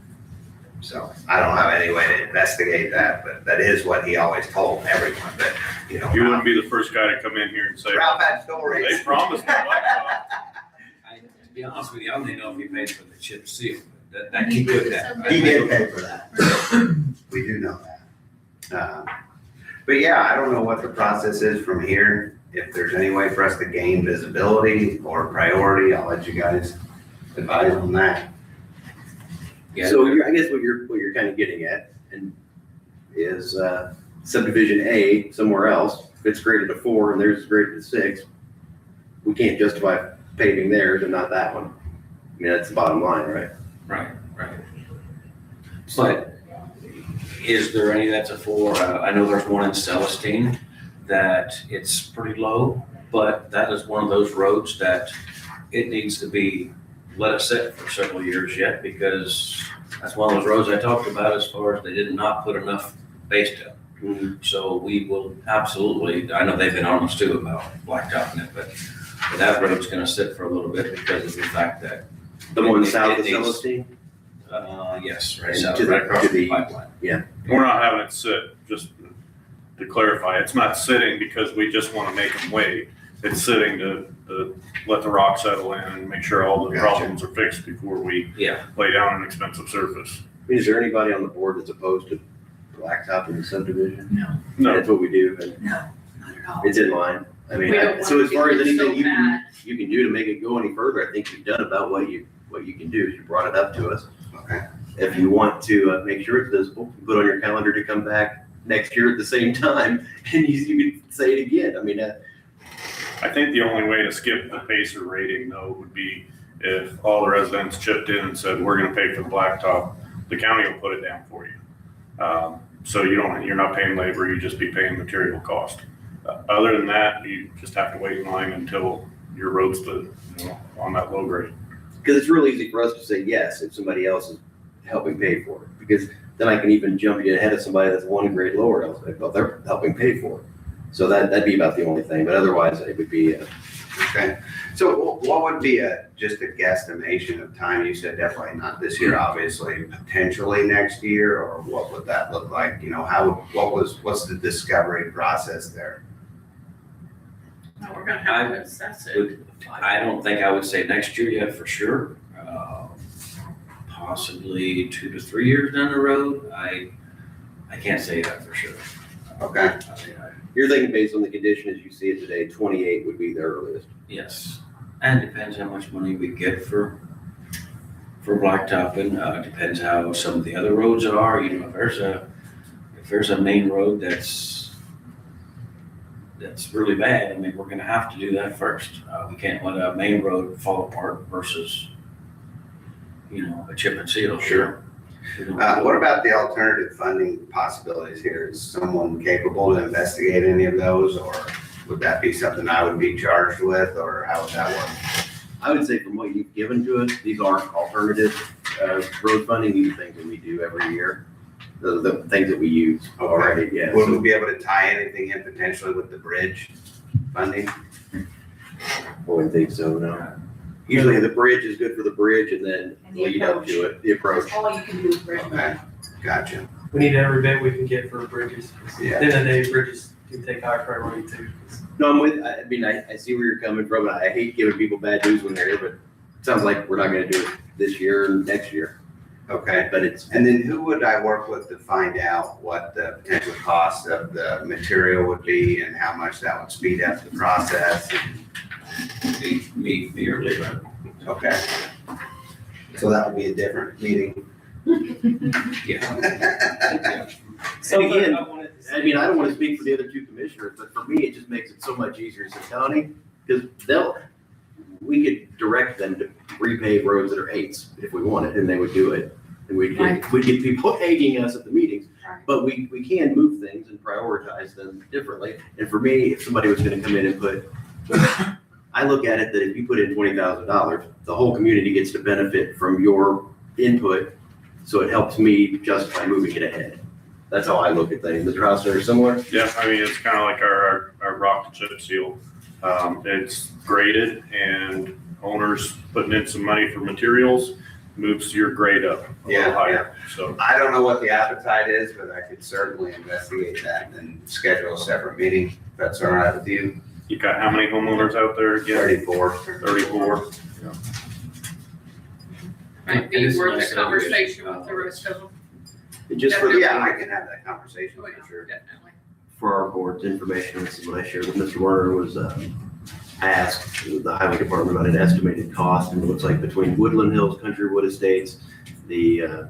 So I don't have any way to investigate that, but that is what he always told everyone, but, you know. You wouldn't be the first guy to come in here and say, Ralph had stories. they promised me blacktop. to be honest with you, I don't even know if he paid for the chip seal. That he did that. He did pay for that. We do know that. But yeah, I don't know what the process is from here. If there's any way for us to gain visibility or priority, I'll let you guys advise on that. Yeah. so I guess what you're kind of getting at and is subdivision A somewhere else, if it's graded to 4 and theirs is graded to 6, we can't justify paving theirs and not that one. I mean, that's the bottom line, right? Right. But is there any that's a 4? I know there's one in Celestine that it's pretty low, but that is one of those roads that it needs to be let it sit for several years yet because that's one of those roads I talked about as far as they did not put enough base depth. So we will absolutely, I know they've been on us too about blacktopping it, but that road's gonna sit for a little bit because of the fact that. The one south of It needs- Celestine? Yes, right And south, to the- right across to the the- pipeline. We're not having it sit, just to clarify, it's not sitting because we just want to make them wait. It's sitting to let the rock settle in and make sure all the Gotcha. problems are fixed before we Yeah. lay down an expensive surface. I mean, is there anybody on the board that's opposed to blacktop in the subdivision? No, That's what we do, and No, not at all. it's in line. I mean, We don't so want as far as to get so anything bad. you can do to make it go any further, I think you've done about what you can do. You brought it up to us. Okay. If you want to make sure it's visible, put on your calendar to come back next year at the same time, and you can say it again. I mean, I think the only way to skip the Pacer rating though would be if all the residents chipped in and said, we're gonna pay for the blacktop, the county will put it down for you. So you're not paying labor, you just be paying material cost. Other than that, you just have to wait in line until your roads to, on that low grade. Because it's real easy for us to say yes if somebody else is helping pay for it. Because then I can even jump you ahead of somebody that's one grade lower, else, well, they're helping pay for it. So that'd be about the only thing, but otherwise it would be, Okay, so what would be just a guesstimation of time? You said definitely not this year, obviously, potentially next year, or what would that look like? What's the discovery process there? No, we're gonna have to assess it. I don't think I would say next year yet for sure. Possibly 2 to 3 years down the road. I can't say that for sure. Okay, you're thinking based on the condition as you see it today, 28 would be the earliest. Yes, and depends how much money we get for blacktopping. Depends how some of the other roads are. If there's a main road that's really bad, I mean, we're gonna have to do that first. We can't let a main road fall apart versus, a chip and seal. Sure. What about the alternative funding possibilities here? Is someone capable to investigate any of those, or would that be something I would be charged with, or how would that work? I would say from what you've given to us, these aren't alternative road funding, these are things that we do every year. The things that we use already, yeah. Would we be able to tie anything in potentially with the bridge funding? I wouldn't think so, no. Usually the bridge is good for the bridge and then And the lead up to it, the approach. That's all you can do is bridge. Okay, gotcha. We need every bit we can get for bridges. Yeah. At the end of the day, bridges do take high priority too. No, I'm with, I mean, I see where you're coming from, and I hate giving people bad news when they're here, but it sounds like we're not gonna do it this year or next year. Okay, But it's, and then who would I work with to find out what the potential cost of the material would be and how much that would speed up the process? Me or Levi. Okay. So that would be a different meeting. Yeah. and again, I mean, I don't wanna speak for the other two commissioners, but for me, it just makes it so much easier as a county, because we could direct them to repave roads that are 8s if we wanted, and they would do it. And we'd get people egging us at the meetings, but we can move things and prioritize them differently. And for me, if somebody was gonna come in and put, I look at it that if you put in $20,000, the whole community gets to benefit from your input, so it helps me justify moving it ahead. That's how I look at things. Mr. Hausner, similar? Yeah, I mean, it's kind of like our rock to chip seal. It's graded and owners putting in some money for materials moves your grade up a little higher, so. I don't know what the appetite is, but I could certainly investigate that and schedule a separate meeting, if that's all right with you. You got how many homeowners out there again? 34. 34. Might be worth a conversation with the rest of them. And just for, Yeah, I can have that conversation Oh, for yeah, sure. definitely. for our board's information, this is what I shared with Mr. Werner, was asked the highway department about an estimated cost, and it looks like between Woodland Hills, Countrywood Estates, the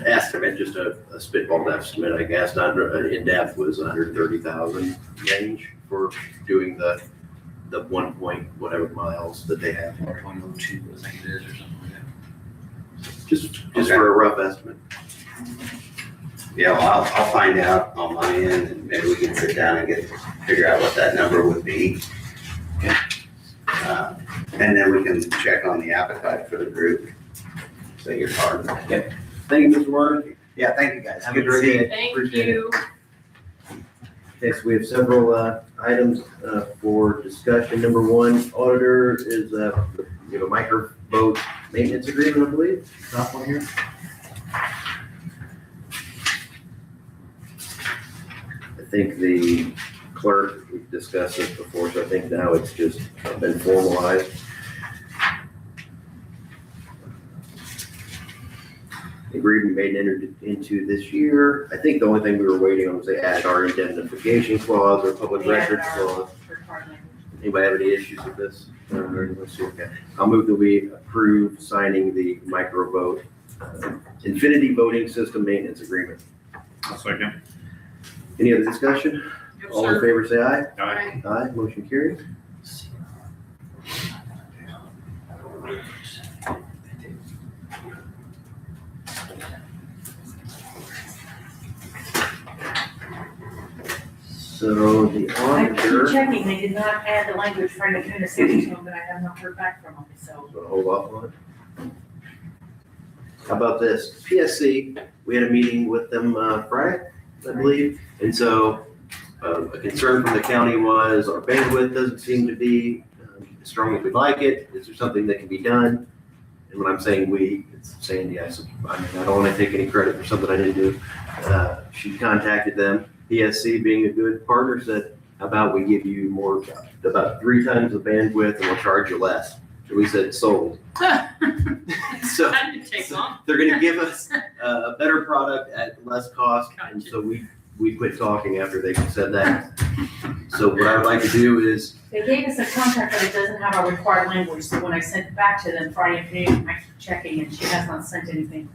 estimate, just a spitball estimate, I guess, not in depth, was 130,000 range for doing the 1 point whatever miles that they have. 1.02, I think it is, or something like that. Just Okay. for a rough estimate. Yeah, well, I'll find out on my end, and maybe we can sit down and figure out what that number would be. And then we can check on the appetite for the group. So you're part of it. Yep. Thank you, Mr. Werner. Yeah, thank you, guys. Have a great day. Thank Appreciate it. you. Okay, so we have several items for discussion. Number one, auditor is, we have a micro boat maintenance agreement, I believe. Top one here. I think the clerk, we've discussed this before, so I think now it's just been formalized. Agreement made and entered into this year. I think the only thing we were waiting on was they added our indemnification clause or public We added records our clause. third-party language. Anybody have any issues with this? Let's see, okay. I'll move that we approve signing the micro vote Infinity Voting System Maintenance Agreement. A second. Any other discussion? Yes, All in sir. favor, say aye. Aye. Aye, motion carries. So the I keep auditor, checking, they did not add the language for the Tuna City to them, but I have not heard back from them, so. so hold off on it. How about this? PSC, we had a meeting with them Friday, I believe. And so a concern from the county was our bandwidth doesn't seem to be as strong as we'd like it. Is there something that can be done? And when I'm saying we, it's Sandy. I mean, I don't want to take any credit for something I didn't do. She contacted them. PSC, being a good partner, said, how about we give you more, about 3 times the bandwidth and we'll charge you less. And we said, sold. So That didn't take long. they're gonna give us a better product at less cost. And so we quit talking after they said that. So what I would like to do is, They gave us a contract, but it doesn't have our required language, so when I sent it back to them Friday afternoon, I keep checking, and she has not sent anything.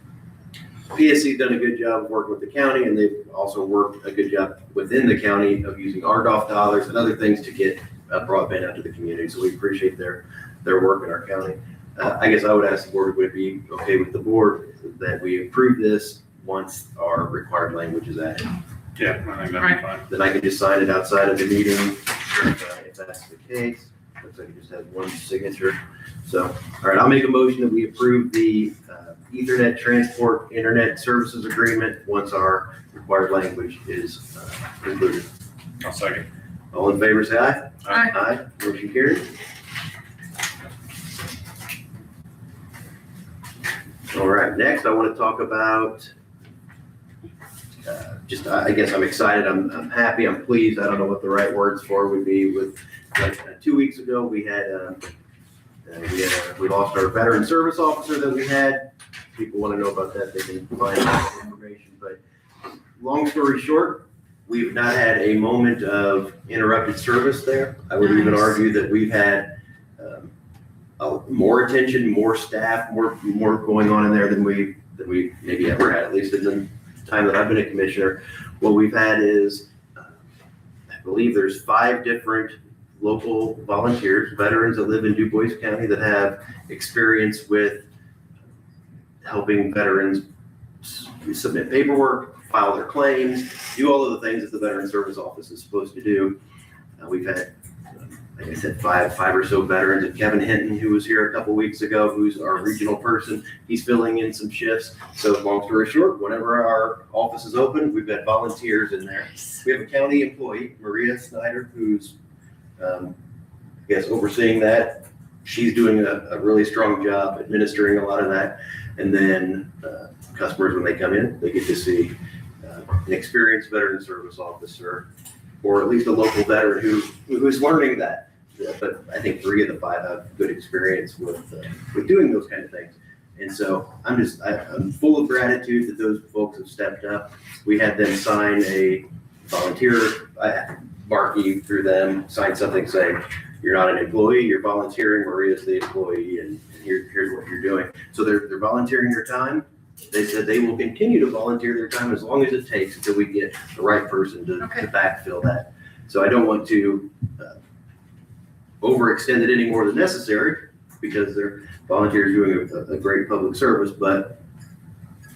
PSC's done a good job of working with the county, and they've also worked a good job within the county of using RDOF dollars and other things to get broadband out to the community. So we appreciate their work in our county. I guess I would ask the board, would it be okay with the board that we approve this once our required language is added? Yeah, I think that'd be fine. Then I can just sign it outside of the meeting, if that's the case. Looks like it just has one signature. So, all right, I'll make a motion that we approve the Ethernet Transport Internet Services Agreement once our required language is included. I'll second. All in favor, say aye. Aye. Aye, motion carried. All right, next I want to talk about, I guess I'm excited, I'm happy, I'm pleased, I don't know what the right words for would be. With, like, 2 weeks ago, we lost our veteran service officer that we had. People want to know about that, they can find out information, but long story short, we've not had a moment of interrupted service there. I would even Nice. argue that we've had more attention, more staff, more going on in there than we maybe ever had, at least in the time that I've been a commissioner. What we've had is, I believe there's 5 different local volunteers, veterans that live in Du Bois County that have experience with helping veterans submit paperwork, file their claims, do all of the things that the Veteran Service Office is supposed to do. We've had, like I said, five or so veterans, and Kevin Hinton, who was here a couple weeks ago, who's our regional person, he's filling in some shifts. So long story short, whenever our office is open, we've got volunteers in there. We have a county employee, Maria Snyder, who's, I guess, overseeing that. She's doing a really strong job administering a lot of that. And then customers, when they come in, they get to see an experienced veteran service officer, or at least a local veteran who's learning that. But I think 3 of the 5 have good experience with doing those kind of things. And so I'm full of gratitude that those folks have stepped up. We had them sign a volunteer marquee through them, sign something saying, you're not an employee, you're volunteering, Maria's the employee, and here's what you're doing. So they're volunteering their time. They said they will continue to volunteer their time as long as it takes until we get the right person to backfill that. So I don't want to overextend it any more than necessary, because they're volunteers doing a great public service, but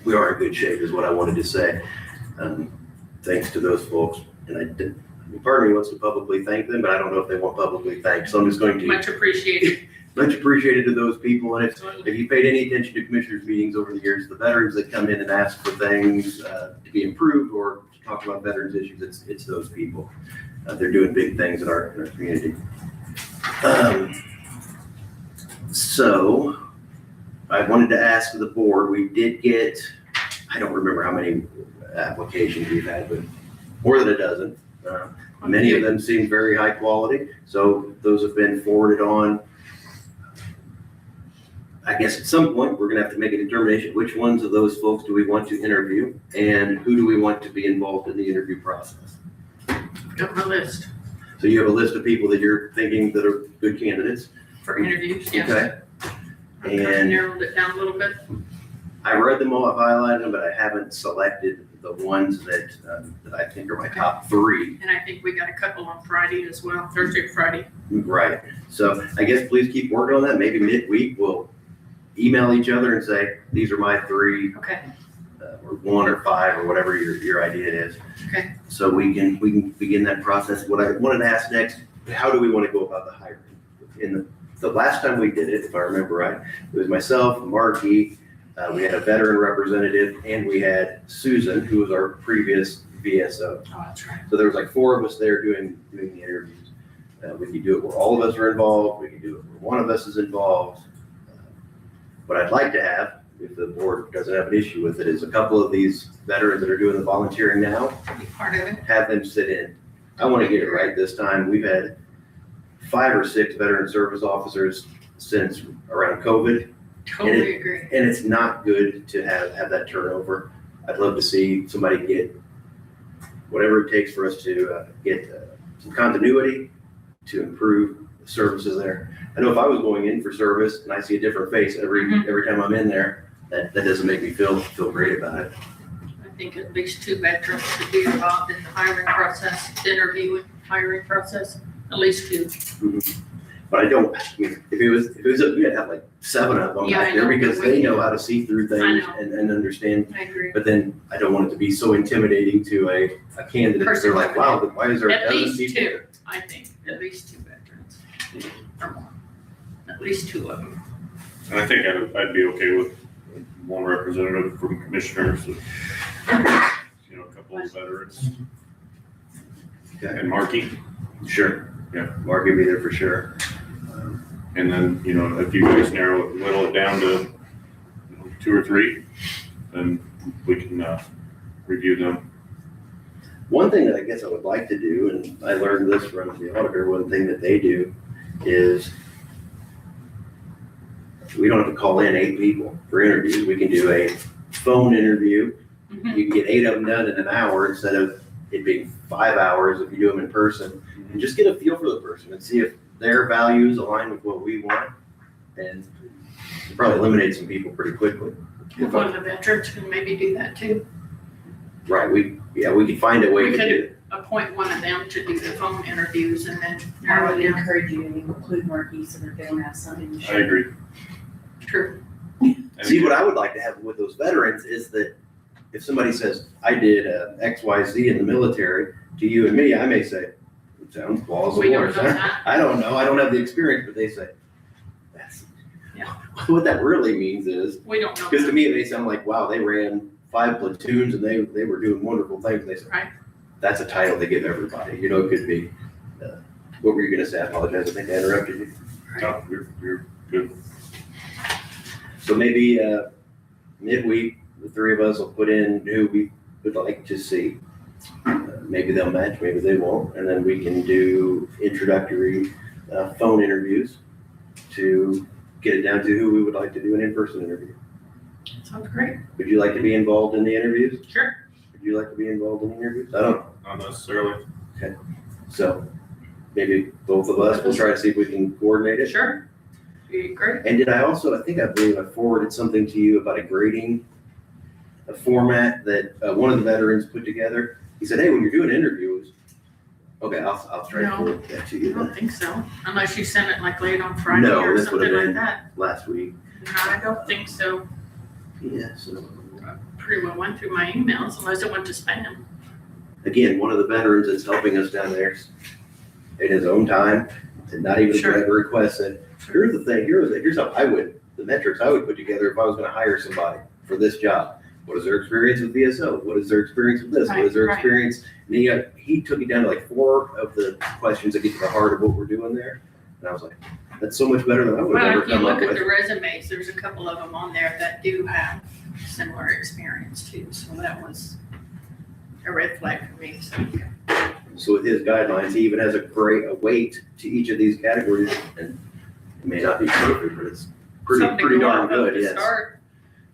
we are in good shape is what I wanted to say. Thanks to those folks. And part of me wants to publicly thank them, but I don't know if they want publicly thanked. So I'm just going to. Much appreciated. Much appreciated to those people. And if you paid any attention to commissioners' meetings over the years, the veterans that come in and ask for things to be improved or to talk about veterans issues, it's those people. They're doing big things in our community. So I wanted to ask the board, we did get, I don't remember how many applications we've had, but more than a dozen. Many of them seem very high quality. So those have been forwarded on. I guess at some point, we're gonna have to make a determination, which ones of those folks do we want to interview, and who do we want to be involved in the interview process? Got my list So you have a list of people that you're thinking that are good candidates? for interviews, yes. Okay. I've kind of And narrowed it down a little bit. I read them all, I've highlighted them, but I haven't selected the ones that I think are my top 3. And I think we got a couple on Friday as well, Thursday, Friday. Right. So I guess please keep working on that. Maybe midweek we'll email each other and say, these are my 3. Okay. Or one or five or whatever your idea is. Okay. So we can begin that process. What I wanted to ask next, how do we want to go about the hiring? In the last time we did it, if I remember right, it was myself, Marky, we had a veteran representative, and we had Susan, who was our previous VSO. Oh, that's right. So there was like four of us there doing the interviews. We could do it where all of us are involved. We could do it where one of us is involved. What I'd like to have, if the board doesn't have an issue with it, is a couple of these veterans that are doing the volunteering now, Be part of it. have them sit in. I want to get it right this time. We've had 5 or 6 veteran service officers since around COVID, Totally agree. and it's not good to have that turnover. I'd love to see somebody get whatever it takes for us to get some continuity to improve the services there. I know if I was going in for service and I see a different face every time I'm in there, that doesn't make me feel great about it. I think at least 2 veterans should be involved in the hiring process, the interview hiring process, at least 2. But I don't, I mean, if it was, we'd have like 7 of them Yeah, I out there know, because but they we- know how to see through things know. and understand. I agree. But then I don't want it to be so intimidating to a candidate. Person They're like, wow, why is there a At dozen least people? 2, I think, at least 2 veterans or more. At least 2 of them. And I think I'd be okay with one representative from commissioners, a couple of veterans. Okay. And Marky, Sure. Yeah. Mark will be there for sure. and then, if you guys whittle it down to 2 or 3, then we can, review them. One thing that I guess I would like to do, and I learned this from the auditor, one thing that they do is we don't have to call in 8 people for interviews. We can do a phone interview. Mhm. You can get 8 of them done in an hour instead of it being 5 hours if you do them in person. And just get a feel for the person and see if their values align with what we want. And you probably eliminate some people pretty quickly. If one of the veterans can maybe do that too. Right, we could find a way We to could- do it. Appoint one of them to do the phone interviews and then I narrow would it down. encourage you to include Marquis so that they don't have something to I show. agree. True. See, what I would like to have with those veterans is that if somebody says, I did XYZ in the military, to you and me, I may say, it sounds plausible. We don't or know something. that. I don't know, I don't have the experience, but they say, that's, Yeah. what that really means is, We don't know. because to me, they sound like, wow, they ran 5 platoons and they were doing wonderful things. They say, Right. that's a title they give everybody, it could be, what were you gonna say? I apologize, I think I interrupted you. No, you're good. So maybe midweek, the 3 of us will put in who we would like to see. Maybe they'll match, maybe they won't, and then we can do introductory phone interviews to get it down to who we would like to do an in-person interview. Sounds great. Would you like to be involved in the interviews? Sure. Would you like to be involved in the interviews? I don't know. Not necessarily. So maybe both of us will try to see if we can coordinate it. Sure. Be great. And did I also, I believe I forwarded something to you about a format that one of the veterans put together. He said, hey, when you're doing interviews, okay, I'll try to No. forward that to I you don't then. think so, unless you sent it like late on Friday No, or this would something have like been that. last week. No, I don't think so. Yeah, so Pretty well went through my emails unless it went to spam. again, one of the veterans that's helping us down there in his own time, and not even Sure. a request said, here's the thing, here's how the metrics I would put together if I was gonna hire somebody for this job. What is their experience with VSO? What is their experience with this? What is their Right, right. experience? And he took it down to like 4 of the questions that get to the heart of what we're doing there. And I was like, that's so much better than I would have Well, ever if you come up look at with. the resumes, there's a couple of them on there that do have similar experience too, so that was a red flag for me, so. So with his guidelines, he even has a weight to each of these categories, and it may not be perfect, but it's Something pretty to go darn off of good, to yes. start.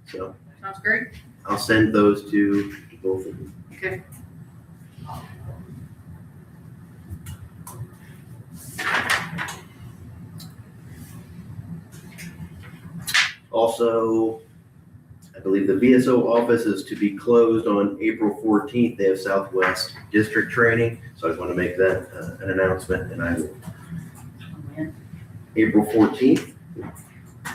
So Sounds great. I'll send those to both of you. Okay. Also, I believe the VSO office is to be closed on April 14th. They have Southwest District training, so I just want to make that an announcement, and I will, April 14th.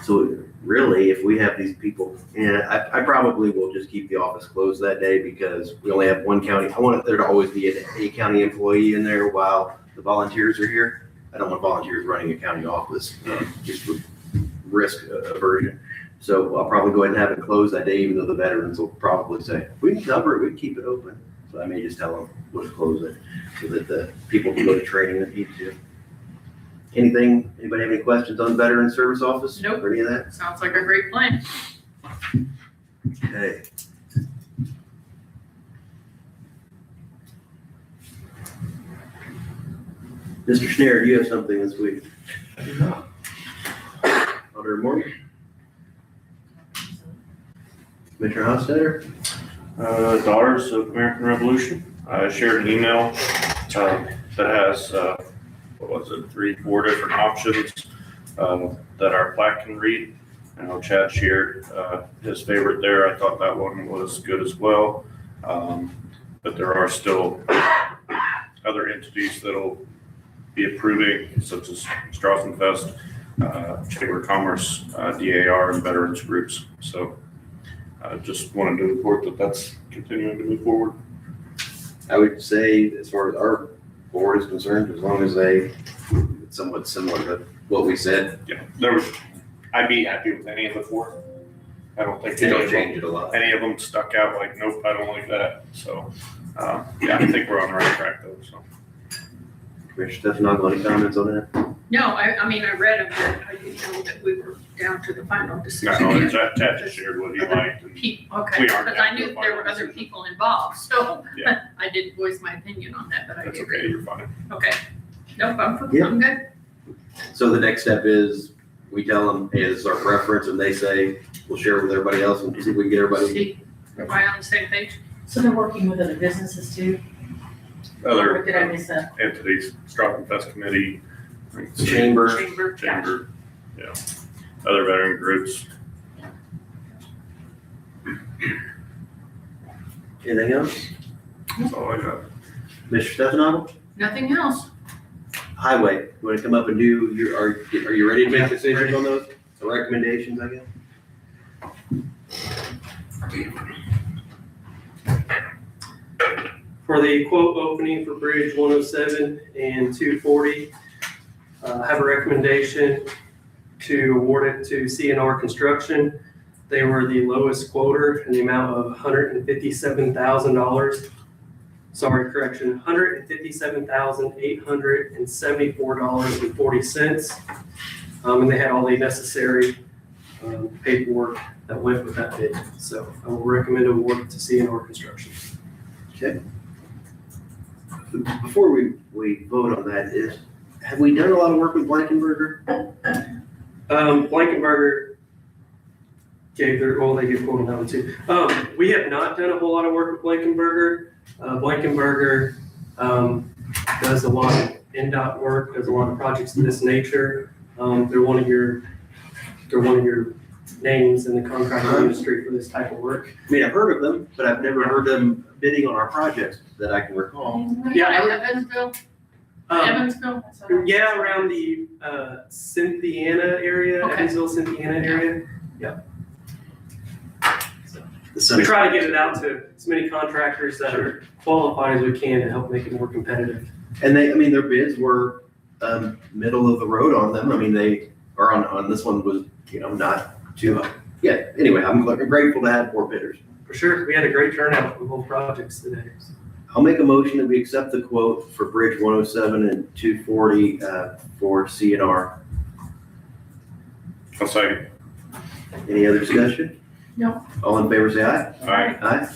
So really, if we have these people, yeah, I probably will just keep the office closed that day because we only have one county. I want there to always be a county employee in there while the volunteers are here. I don't want volunteers running a county office, just for risk aversion. So I'll probably go ahead and have it closed that day, even though the veterans will probably say, we can cover it, we can keep it open. So I may just tell them, we'll just close it so that the people can go to training that need to. Anything, anybody have any questions on Veteran Service Office? Nope. Or any of that? Sounds like a great plan. Okay. Mr. Schneider, do you have something this week? Alder Morgan? Commissioner Hofstadter? Daughters of American Revolution. I shared an email that has, 3-4 different options that our plaque can read. I know Chad shared his favorite there. I thought that one was good as well. But there are still other entities that'll be approving, such as Strassen Fest, Chamber of Commerce, DAR, and veterans groups. So I just wanted to report that that's continuing to move forward. I would say, as far as our board is concerned, as long as it's somewhat similar to what we said, Yeah, I'd be happy with any of the 4. I don't think they any don't of change it a lot. any of them stuck out like, nope, I don't like that. So, yeah, I think we're on the right track though, so. Commissioner Stefano, any comments on that? No, I mean, I read them, but I didn't know that we were down to the final No, decision. Chad just shared what he liked. And Okay, We aren't because I down to knew the there were final other decision. people involved, so Yeah. I didn't voice my opinion on that, but I That's did okay, read. you're fine. Okay. Nope, Yeah. I'm good. So the next step is, we tell them, hey, this is our preference, and they say, we'll share it with everybody else and see if we can get everybody. See, everybody on the same page? So they're working with other businesses too? Or Other did I miss that? entities, Strassen Fest Committee. I think it's Chamber. Chamber, yeah, other veteran groups. Anything else? That's all I got. Mr. Stefano? Nothing else. Highway, you want to come up and do, are you ready to make decisions on those? The recommendations, I guess? For the quote opening for Bridge 107 and 240, I have a recommendation to award it to CNR Construction. They were the lowest quoter in the amount of $157,000. Sorry, correction, $157,874.40. And they had all the necessary paperwork that went with that bid. So I will recommend award to CNR Construction. Okay. Before we vote on that, have we done a lot of work with Blankenberger? Blankenberger they gave quote on that one too. We have not done a whole lot of work with Blankenberger. Blankenberger does a lot of NDOT work, does a lot of projects of this nature. They're one of your names in the contracting industry for this type of work. I mean, I've heard of them, but I've never heard them bidding on our projects that I can recall. Yeah, Evansville, Um, Evansville. yeah, around the Cynthiana area, Okay. Evansville, Cynthiana area. The We try to get it out to as many contractors that are qualified as we can to help make it more competitive. And their bids were middle of the road on them. I mean, they are on this one was, not too high. Yeah, anyway, I'm grateful to have more bidders. For sure, we had a great turnout for both projects today. I'll make a motion that we accept the quote for Bridge 107 and 240 for CNR. I'll second. Any other discussion? No. All in favor, say aye. All right. Aye.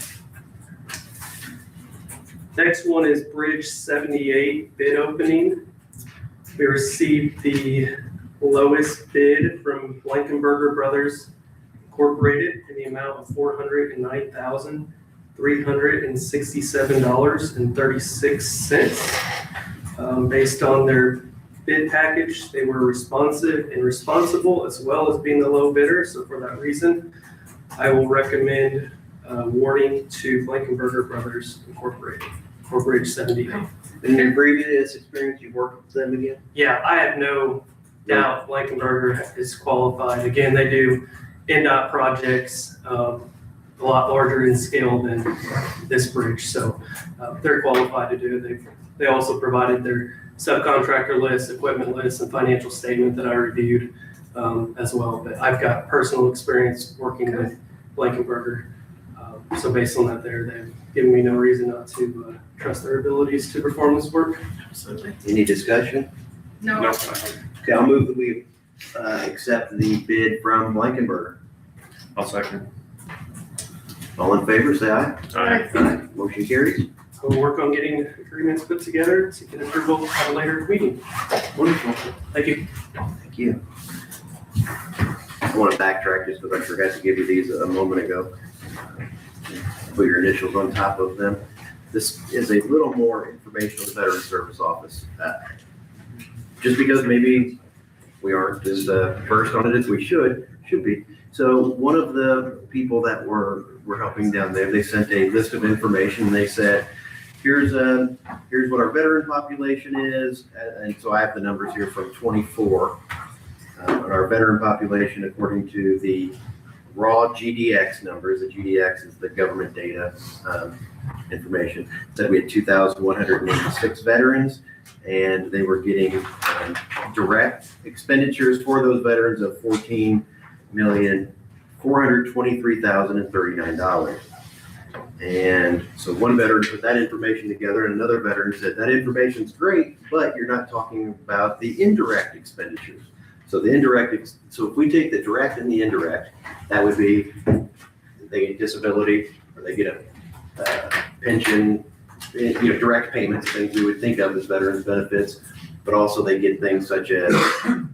Next one is Bridge 78 bid opening. We received the lowest bid from Blankenberger Brothers Incorporated in the amount of $409,367.36. Based on their bid package, they were responsive and responsible as well as being the low bidder. So for that reason, I will recommend awarding to Blankenberger Brothers Incorporated for Bridge 78. In your previous experience, you've worked with them again? Yeah, I have no Dow Blankenberger is qualified. Again, they do NDOT projects, a lot larger in scale than this bridge, so they're qualified to do it. They also provided their subcontractor list, equipment list, and financial statement that I reviewed as well. But I've got personal experience working with Blankenberger. So based on that they've given me no reason not to trust their abilities to perform this work. Any discussion? No, Okay, I'll move that we accept the bid from Blankenberger. I'll second. All in favor, say aye. Aye. Motion carries. We'll work on getting agreements put together to get approval at a later meeting. Wonderful. Thank you. Thank you. I want to backtrack just because I forgot to give you these a moment ago. Put your initials on top of them. This is a little more information on the Veteran Service Office. Just because maybe we aren't as versed on it as we should be. So one of the people that were helping down there, they sent a list of information. They said, here's what our veteran population is. And so I have the numbers here from 24. Our veteran population, according to the raw GDX numbers, the GDX is the government data information, said we had 2,186 veterans, and they were getting direct expenditures for those veterans of $14,423,039. And so one veteran put that information together, and another veteran said that information's great, but you're not talking about the indirect expenditures. So the indirect, so if we take the direct and the indirect, that would be they get disability or they get a pension, direct payments, things we would think of as veterans benefits, but also they get things such as, I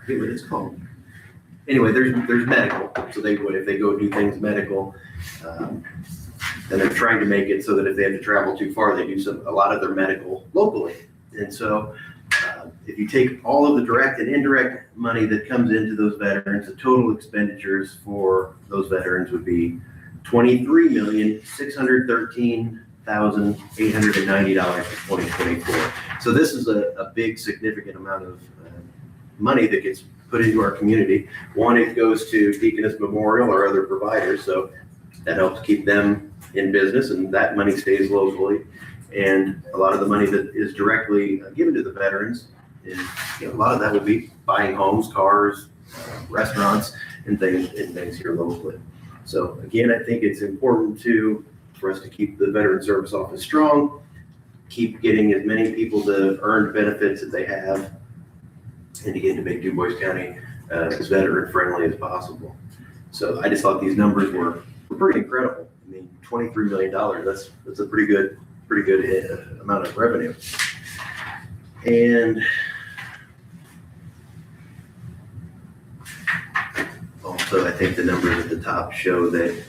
forget what it's called. Anyway, there's medical. So they would, if they go do things medical, and they're trying to make it so that if they have to travel too far, they do a lot of their medical locally. And so if you take all of the direct and indirect money that comes into those veterans, the total expenditures for those veterans would be $23,613,890 for 2024. So this is a big, significant amount of money that gets put into our community. One, it goes to Deaconess Memorial or other providers, so that helps keep them in business, and that money stays locally. And a lot of the money that is directly given to the veterans is, a lot of that would be buying homes, cars, restaurants, and things here locally. So again, I think it's important for us to keep the Veteran Service Office strong, keep getting as many people the earned benefits that they have, and again, to make Du Bois County as veteran friendly as possible. So I just thought these numbers were pretty incredible. I mean, $23 million, that's a pretty good amount of revenue. And also, I think the numbers at the top show that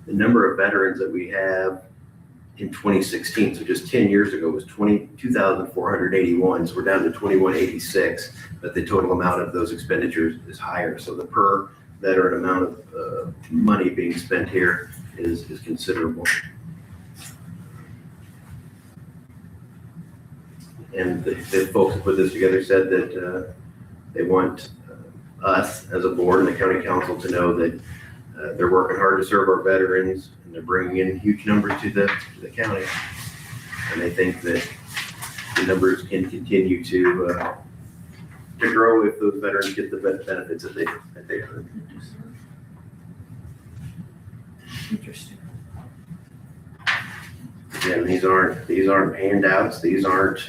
the number of veterans that we have in 2016, so just 10 years ago, was 2,481. So we're down to 2,186, but the total amount of those expenditures is higher. So the per veteran amount of money being spent here is considerable. And the folks who put this together said that they want us as a board and the county council to know that they're working hard to serve our veterans, and they're bringing in huge numbers to the county. And they think that the numbers can continue to grow if those veterans get the benefits that they earn. Interesting. Again, these aren't handouts. These aren't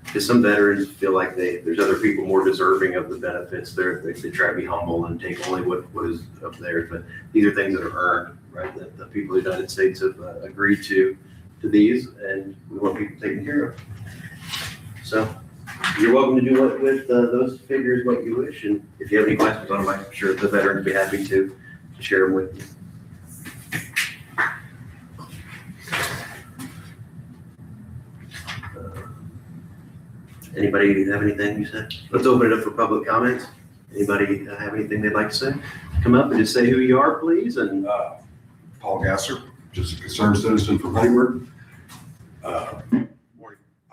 because some veterans feel like there's other people more deserving of the benefits. They try to be humble and take only what is up there. But these are things that are earned, right? That the people of the United States have agreed to these, and we want people taken care of. So you're welcome to do with those figures what you wish. And if you have any questions on them, I'm sure the veterans will be happy to share them with you. Anybody have anything you said? Let's open it up for public comments. Anybody have anything they'd like to say? Come up and just say who you are, please. And Paul Gasser, just a concerned citizen from Huntingburg.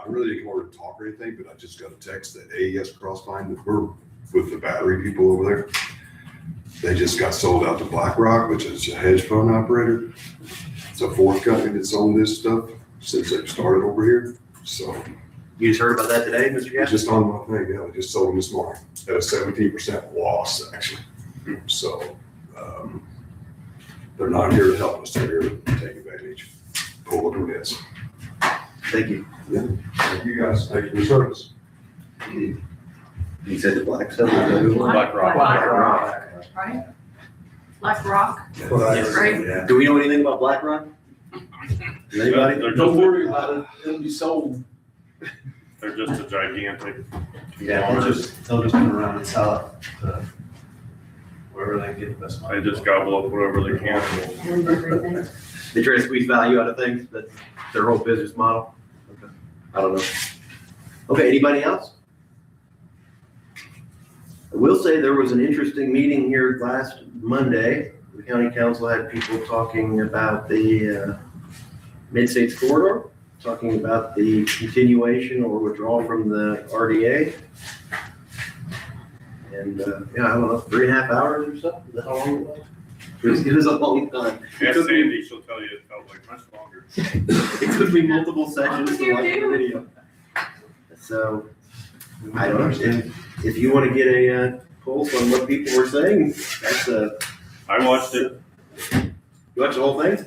I really didn't come over to talk or anything, but I just got a text that AES Crossline, that we're with the battery people over there. They just got sold out to BlackRock, which is a hedge fund operator. It's a fourth company that's owned this stuff since they started over here. So You just heard about that today, Mr. Gass? just on my thing, yeah, they just sold them this morning at a 17% loss, actually. So, they're not here to help us, they're here to take advantage, pull them in this. Thank you. Yeah, thank you guys, thank you for your service. You said the black stuff? BlackRock. BlackRock. Right? Black Rock, Yes. right? Do we know anything about BlackRock? Anybody? They're Don't just, worry about it, it'll be sold. they're just a gigantic. Yeah, they'll just turn around and sell it to wherever they can get the best money. They just gobble up whatever they can. And everything. They try to squeeze value out of things, that's their whole business model? Okay. I don't know. Okay, anybody else? I will say there was an interesting meeting here last Monday. The county council had people talking about the Mid-States Corridor, talking about the continuation or withdrawal from the RDA. And, yeah, I don't know, 3.5 hours or so? Is that how long it was? It was a long time. Ask Sandy, she'll tell you it felt like much longer. It took me multiple sessions to watch the video. So, I don't understand. If you want to get a pulse on what people were saying, that's I watched it, you watch the whole thing?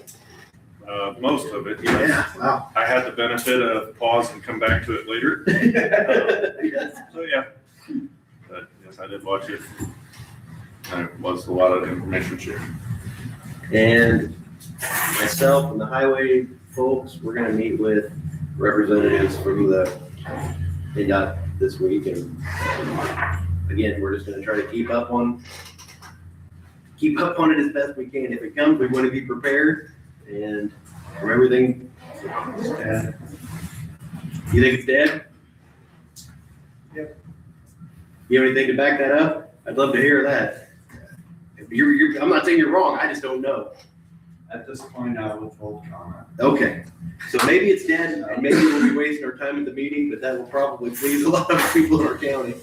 most of it, yes. Yeah, wow. I had the benefit of pause and come back to it later. Yes. So, yeah. But yes, I did watch it. There was a lot of information shared. And myself and the highway folks, we're gonna meet with representatives from the NDOT this week, and again, we're just gonna try to keep up on it as best we can. If it comes, we wanna be prepared, and from everything. You think it's dead? Yep. You have anything to back that up? I'd love to hear that. I'm not saying you're wrong, I just don't know. At this point, I withhold comment. Okay, so maybe it's dead, and maybe we'll be wasting our time at the meeting, but that will probably please a lot of people in our county.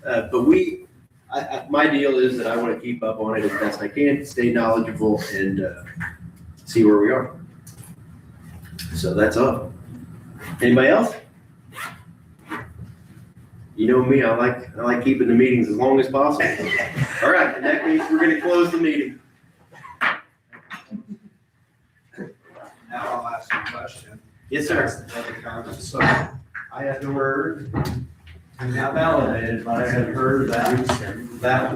But my deal is that I want to keep up on it as best I can, stay knowledgeable, and see where we are. So that's all. Anybody else? You know me, I like keeping the meetings as long as possible. All right, in that case, we're gonna close the meeting. Now I'll ask you a question. Yes, sir. Other comments. So I had heard, and not validated, but I had heard that